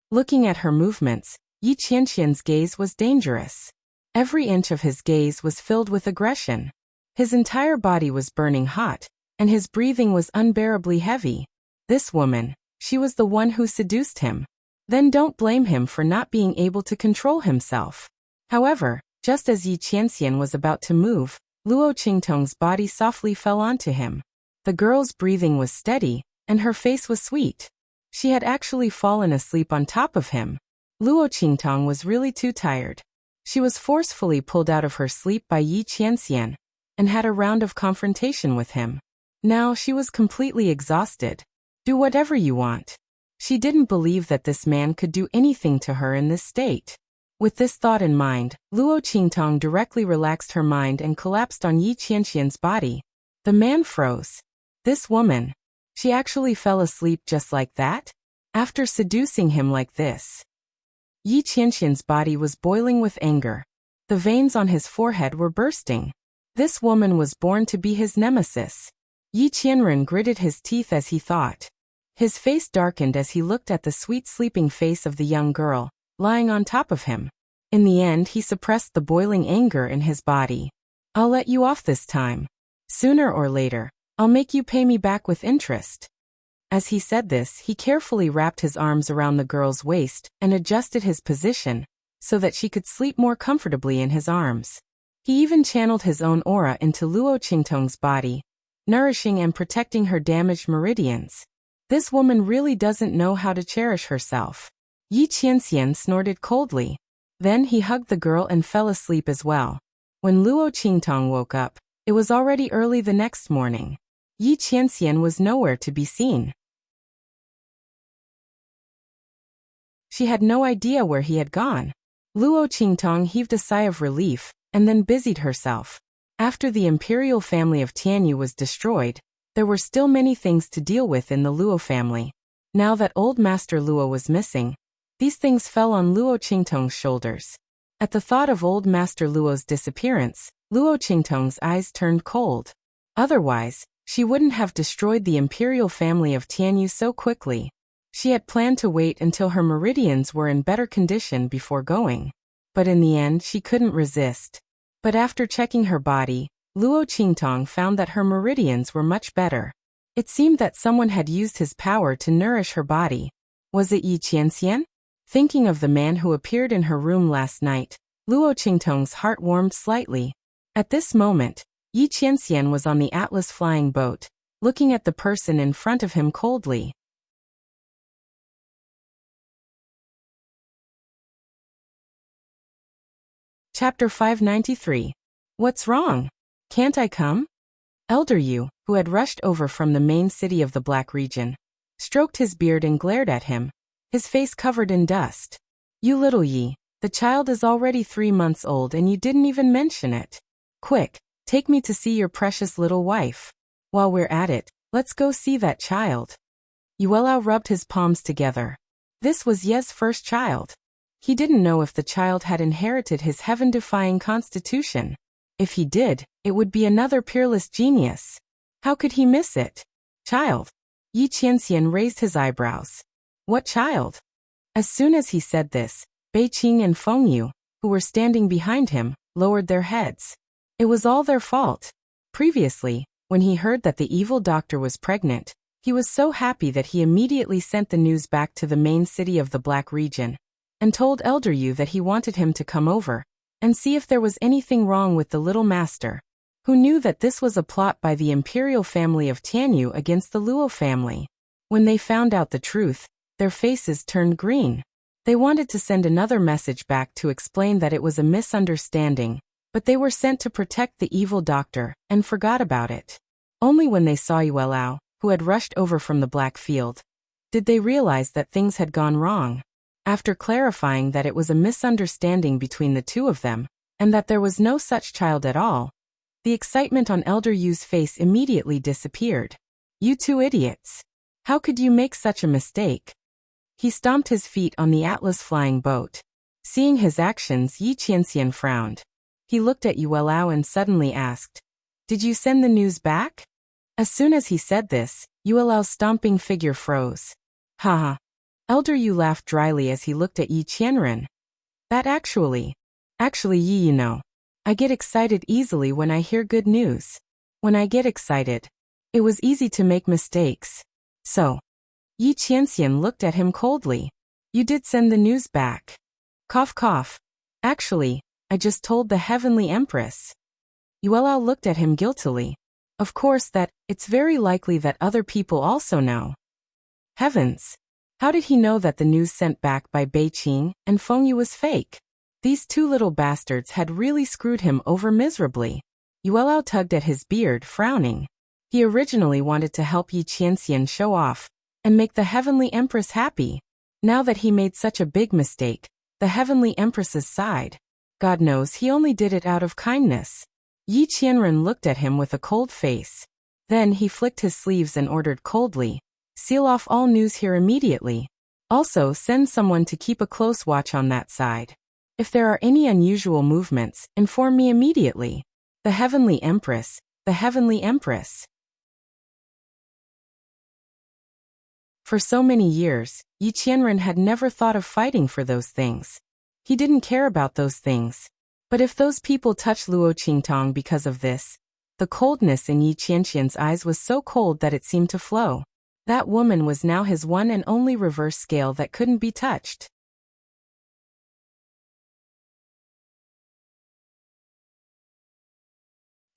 Looking at her movements, Yi Qianqian's gaze was dangerous. Every inch of his gaze was filled with aggression. His entire body was burning hot, and his breathing was unbearably heavy. This woman, she was the one who seduced him. Then don't blame him for not being able to control himself. However, just as Yi Qianxian was about to move, Luo Qingtong's body softly fell onto him. The girl's breathing was steady, and her face was sweet. She had actually fallen asleep on top of him. Luo Qingtong was really too tired. She was forcefully pulled out of her sleep by Yi Qianxian, and had a round of confrontation with him. Now she was completely exhausted. Do whatever you want. She didn't believe that this man could do anything to her in this state. With this thought in mind, Luo Qingtong directly relaxed her mind and collapsed on Yi Qianxian's body. The man froze. This woman. She actually fell asleep just like that? After seducing him like this. Yi Qianxian's body was boiling with anger. The veins on his forehead were bursting. This woman was born to be his nemesis. Yi Qianren gritted his teeth as he thought. His face darkened as he looked at the sweet sleeping face of the young girl, lying on top of him. In the end, he suppressed the boiling anger in his body. I'll let you off this time. Sooner or later, I'll make you pay me back with interest. As he said this, he carefully wrapped his arms around the girl's waist and adjusted his position so that she could sleep more comfortably in his arms. He even channeled his own aura into Luo Qingtong's body, nourishing and protecting her damaged meridians. This woman really doesn't know how to cherish herself. Yi Qianxian snorted coldly. Then he hugged the girl and fell asleep as well. When Luo Qingtong woke up, it was already early the next morning. Yi Qianxian was nowhere to be seen. She had no idea where he had gone. Luo Qingtong heaved a sigh of relief, and then busied herself. After the imperial family of Tianyu was destroyed, there were still many things to deal with in the Luo family. Now that old Master Luo was missing, these things fell on Luo Qingtong's shoulders. At the thought of old Master Luo's disappearance, Luo Qingtong's eyes turned cold. Otherwise, she wouldn't have destroyed the imperial family of Tianyu so quickly. She had planned to wait until her meridians were in better condition before going. But in the end, she couldn't resist. But after checking her body, Luo Qingtong found that her meridians were much better. It seemed that someone had used his power to nourish her body. Was it Yi Qianxian? Thinking of the man who appeared in her room last night, Luo Qingtong's heart warmed slightly. At this moment, Yi Qianxian was on the Atlas flying boat, looking at the person in front of him coldly. Chapter 593. What's wrong? Can't I come? Elder Yu, who had rushed over from the main city of the Black region, stroked his beard and glared at him, his face covered in dust. You little Yi, the child is already 3 months old and you didn't even mention it. Quick, take me to see your precious little wife. While we're at it, let's go see that child. Yuelao rubbed his palms together. This was Ye's first child. He didn't know if the child had inherited his heaven-defying constitution. If he did, it would be another peerless genius. How could he miss it? Child. Yi Qianxian raised his eyebrows. What child? As soon as he said this, Bei Qing and Feng Yu, who were standing behind him, lowered their heads. It was all their fault. Previously, when he heard that the evil doctor was pregnant, he was so happy that he immediately sent the news back to the main city of the Black region, and told Elder Yu that he wanted him to come over and see if there was anything wrong with the little master. who knew that this was a plot by the imperial family of Tianyu against the Luo family. When they found out the truth, their faces turned green. They wanted to send another message back to explain that it was a misunderstanding, but they were sent to protect the evil doctor and forgot about it. Only when they saw Yuelao, who had rushed over from the Black Field, did they realize that things had gone wrong. After clarifying that it was a misunderstanding between the two of them, and that there was no such child at all, the excitement on Elder Yu's face immediately disappeared. You two idiots! How could you make such a mistake? He stomped his feet on the Atlas flying boat. Seeing his actions, Yi Qianxian frowned. He looked at Yuelao and suddenly asked, "Did you send the news back?" As soon as he said this, Yuelao's stomping figure froze. Haha. Elder Yu laughed dryly as he looked at Yi Qianren. That actually Yi, you know. I get excited easily when I hear good news. When I get excited, it was easy to make mistakes. So, Yi Qianxian looked at him coldly. You did send the news back. Cough cough. Actually, I just told the Heavenly Empress. Yuelao looked at him guiltily. Of course it's very likely that other people also know. Heavens! How did he know that the news sent back by Beiqing and Fengyu was fake? These two little bastards had really screwed him over miserably. Yuelao tugged at his beard, frowning. He originally wanted to help Yi Qianxian show off and make the Heavenly Empress happy. Now that he made such a big mistake, the Heavenly Empress's side. God knows he only did it out of kindness. Yi Qianren looked at him with a cold face. Then he flicked his sleeves and ordered coldly, "Seal off all news here immediately. Also send someone to keep a close watch on that side. If there are any unusual movements, inform me immediately. The Heavenly Empress, the Heavenly Empress." For so many years, Yi Qianren had never thought of fighting for those things. He didn't care about those things. But if those people touched Luo Qingtong because of this, the coldness in Yi Qianxian's eyes was so cold that it seemed to flow. That woman was now his one and only reverse scale that couldn't be touched.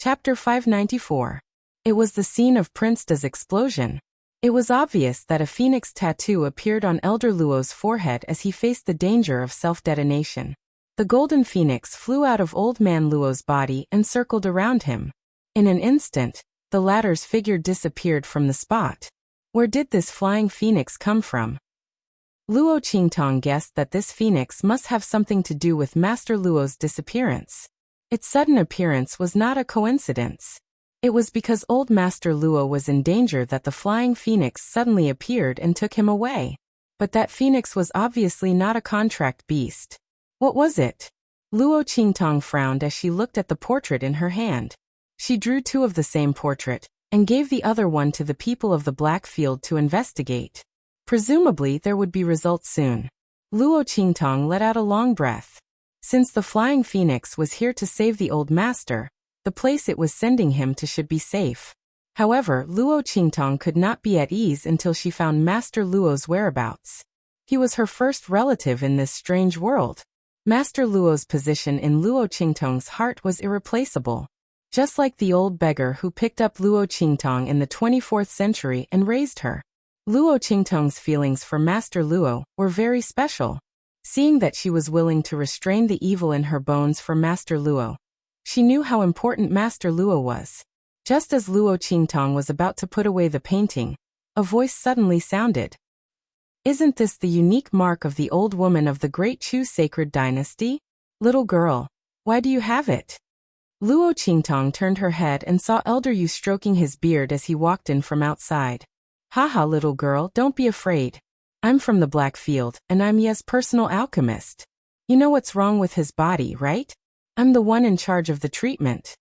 Chapter 594. It was the scene of Prince Da's explosion. It was obvious that a phoenix tattoo appeared on Elder Luo's forehead as he faced the danger of self-detonation. The golden phoenix flew out of Old Man Luo's body and circled around him. In an instant, the latter's figure disappeared from the spot. Where did this flying phoenix come from? Luo Qingtong guessed that this phoenix must have something to do with Master Luo's disappearance. Its sudden appearance was not a coincidence. It was because old Master Luo was in danger that the flying phoenix suddenly appeared and took him away. But that phoenix was obviously not a contract beast. What was it? Luo Qingtong frowned as she looked at the portrait in her hand. She drew two of the same portrait, and gave the other one to the people of the Black Field to investigate. Presumably there would be results soon. Luo Qingtong let out a long breath. Since the flying phoenix was here to save the old master, the place it was sending him to should be safe. However, Luo Qingtong could not be at ease until she found Master Luo's whereabouts. He was her first relative in this strange world. Master Luo's position in Luo Qingtong's heart was irreplaceable. Just like the old beggar who picked up Luo Qingtong in the 24th century and raised her. Luo Qingtong's feelings for Master Luo were very special. Seeing that she was willing to restrain the evil in her bones for Master Luo, she knew how important Master Luo was. Just as Luo Qingtong was about to put away the painting, a voice suddenly sounded. Isn't this the unique mark of the old woman of the Great Chu sacred dynasty? Little girl, why do you have it? Luo Qingtong turned her head and saw Elder Yu stroking his beard as he walked in from outside. Haha, little girl, don't be afraid. I'm from the Black Field, and I'm Ye's personal alchemist. You know what's wrong with his body, right? I'm the one in charge of the treatment.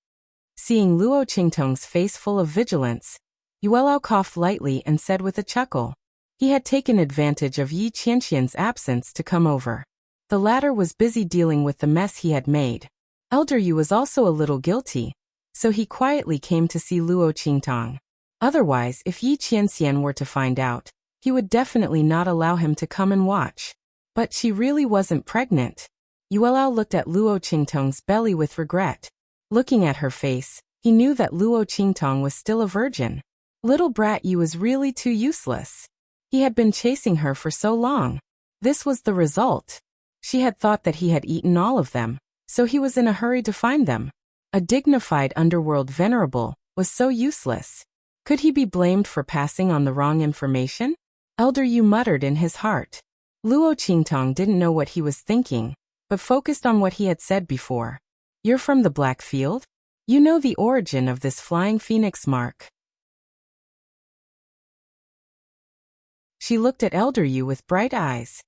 Seeing Luo Qingtong's face full of vigilance, Yuelao coughed lightly and said with a chuckle. He had taken advantage of Yi Qianxian's absence to come over. The latter was busy dealing with the mess he had made. Elder Yu was also a little guilty, so he quietly came to see Luo Qingtong. Otherwise, if Yi Qianxian were to find out, he would definitely not allow him to come and watch. But she really wasn't pregnant. Yuelao looked at Luo Qingtong's belly with regret. Looking at her face, He knew that Luo Qingtong was still a virgin. Little brat Yu was really too useless. He had been chasing her for so long. This was the result. She had thought that he had eaten all of them, so he was in a hurry to find them. A dignified underworld venerable was so useless. Could he be blamed for passing on the wrong information? Elder Yu muttered in his heart. Luo Qingtong didn't know what he was thinking, but focused on what he had said before. You're from the Black Field? You know the origin of this flying phoenix mark. She looked at Elder Yu with bright eyes.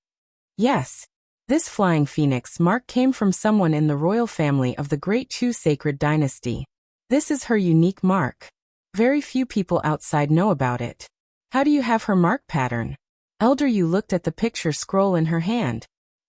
Yes. This flying phoenix mark came from someone in the royal family of the Great Chu sacred dynasty. This is her unique mark. Very few people outside know about it. How do you have her mark pattern? Elder Yu looked at the picture scroll in her hand.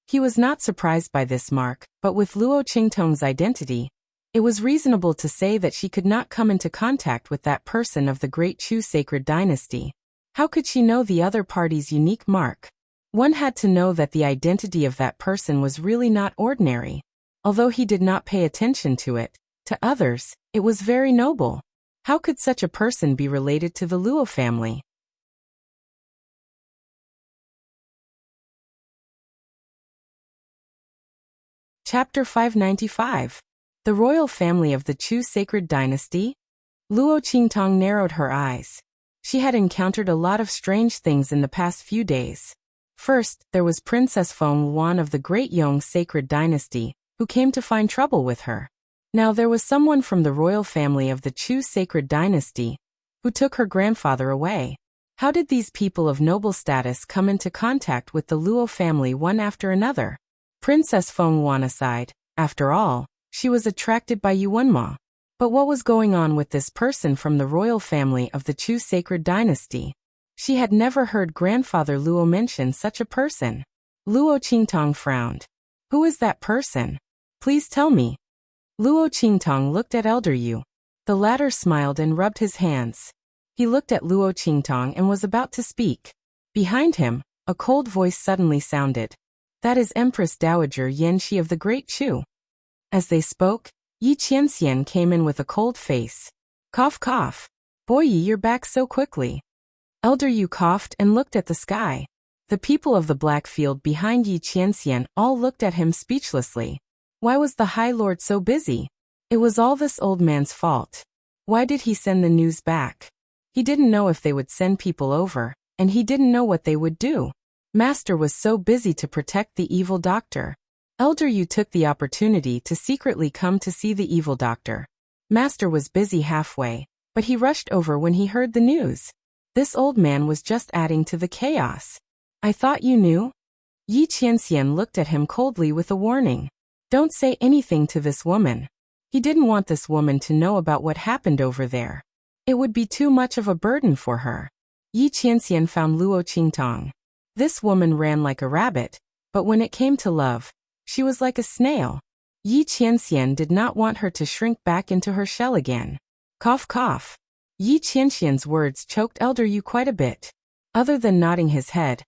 He was not surprised by this mark, but with Luo Qingtong's identity, it was reasonable to say that she could not come into contact with that person of the Great Chu sacred dynasty. How could she know the other party's unique mark? One had to know that the identity of that person was really not ordinary. Although he did not pay attention to it, to others, it was very noble. How could such a person be related to the Luo family? Chapter 595. The Royal Family of the Chu Sacred Dynasty? Luo Qingtong narrowed her eyes. She had encountered a lot of strange things in the past few days. First, there was Princess Feng Yuan of the Great Yong Sacred Dynasty, who came to find trouble with her. Now there was someone from the royal family of the Chu Sacred Dynasty, who took her grandfather away. How did these people of noble status come into contact with the Luo family one after another? Princess Feng Yuan aside, after all, she was attracted by Yuanma. But what was going on with this person from the royal family of the Chu Sacred Dynasty? She had never heard Grandfather Luo mention such a person. Luo Qingtong frowned. Who is that person? Please tell me. Luo Qingtong looked at Elder Yu. The latter smiled and rubbed his hands. He looked at Luo Qingtong and was about to speak. Behind him, a cold voice suddenly sounded. That is Empress Dowager Yanxi of the Great Chu. As they spoke, Yi Qianxian came in with a cold face. Cough cough. Boy Yi, you're back so quickly. Elder Yu coughed and looked at the sky. The people of the Black Field behind Yi Qianxian all looked at him speechlessly. Why was the High Lord so busy? It was all this old man's fault. Why did he send the news back? He didn't know if they would send people over, and he didn't know what they would do. Master was so busy to protect the evil doctor. Elder Yu took the opportunity to secretly come to see the evil doctor. Master was busy halfway, but he rushed over when he heard the news. This old man was just adding to the chaos. I thought you knew? Yi Qianxian looked at him coldly with a warning. Don't say anything to this woman. He didn't want this woman to know about what happened over there. It would be too much of a burden for her. Yi Qianxian found Luo Qingtong. This woman ran like a rabbit, but when it came to love, she was like a snail. Yi Qianxian did not want her to shrink back into her shell again. Cough cough. Yi Qianxian's words choked Elder Yu quite a bit. Other than nodding his head,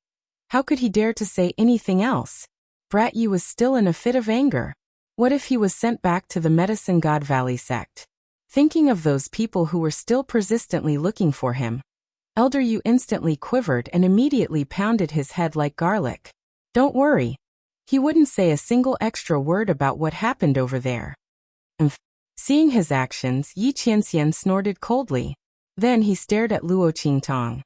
how could he dare to say anything else? Brat Yi was still in a fit of anger. What if he was sent back to the Medicine God Valley sect? Thinking of those people who were still persistently looking for him, Elder Yu instantly quivered and immediately pounded his head like garlic. Don't worry. He wouldn't say a single extra word about what happened over there. Seeing his actions, Yi Qianxian snorted coldly. Then he stared at Luo Qingtong.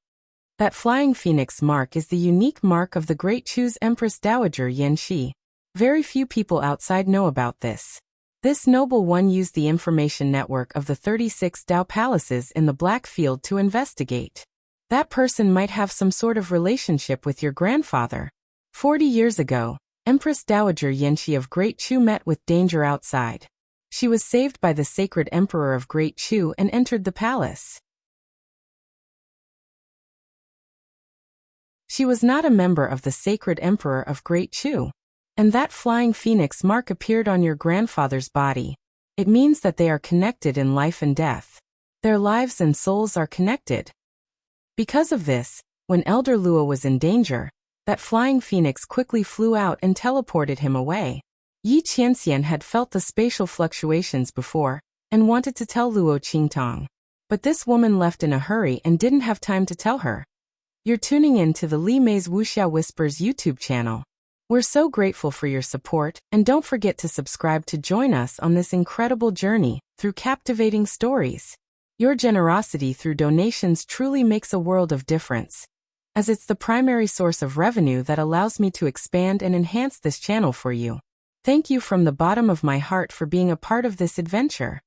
That flying phoenix mark is the unique mark of the Great Chu's Empress Dowager Yanxi. Very few people outside know about this. This noble one used the information network of the 36 Dao palaces in the Black Field to investigate. That person might have some sort of relationship with your grandfather. 40 years ago, Empress Dowager Yanxi of Great Chu met with danger outside. She was saved by the sacred emperor of Great Chu and entered the palace. She was not a member of the sacred emperor of Great Chu. And that flying phoenix mark appeared on your grandfather's body. It means that they are connected in life and death. Their lives and souls are connected. Because of this, when Elder Luo was in danger, that flying phoenix quickly flew out and teleported him away. Yi Qianxian had felt the spatial fluctuations before, and wanted to tell Luo Qingtong. But this woman left in a hurry and didn't have time to tell her. You're tuning in to the Li Mei's Wuxia Whispers YouTube channel. We're so grateful for your support, and don't forget to subscribe to join us on this incredible journey through captivating stories. Your generosity through donations truly makes a world of difference, as it's the primary source of revenue that allows me to expand and enhance this channel for you. Thank you from the bottom of my heart for being a part of this adventure.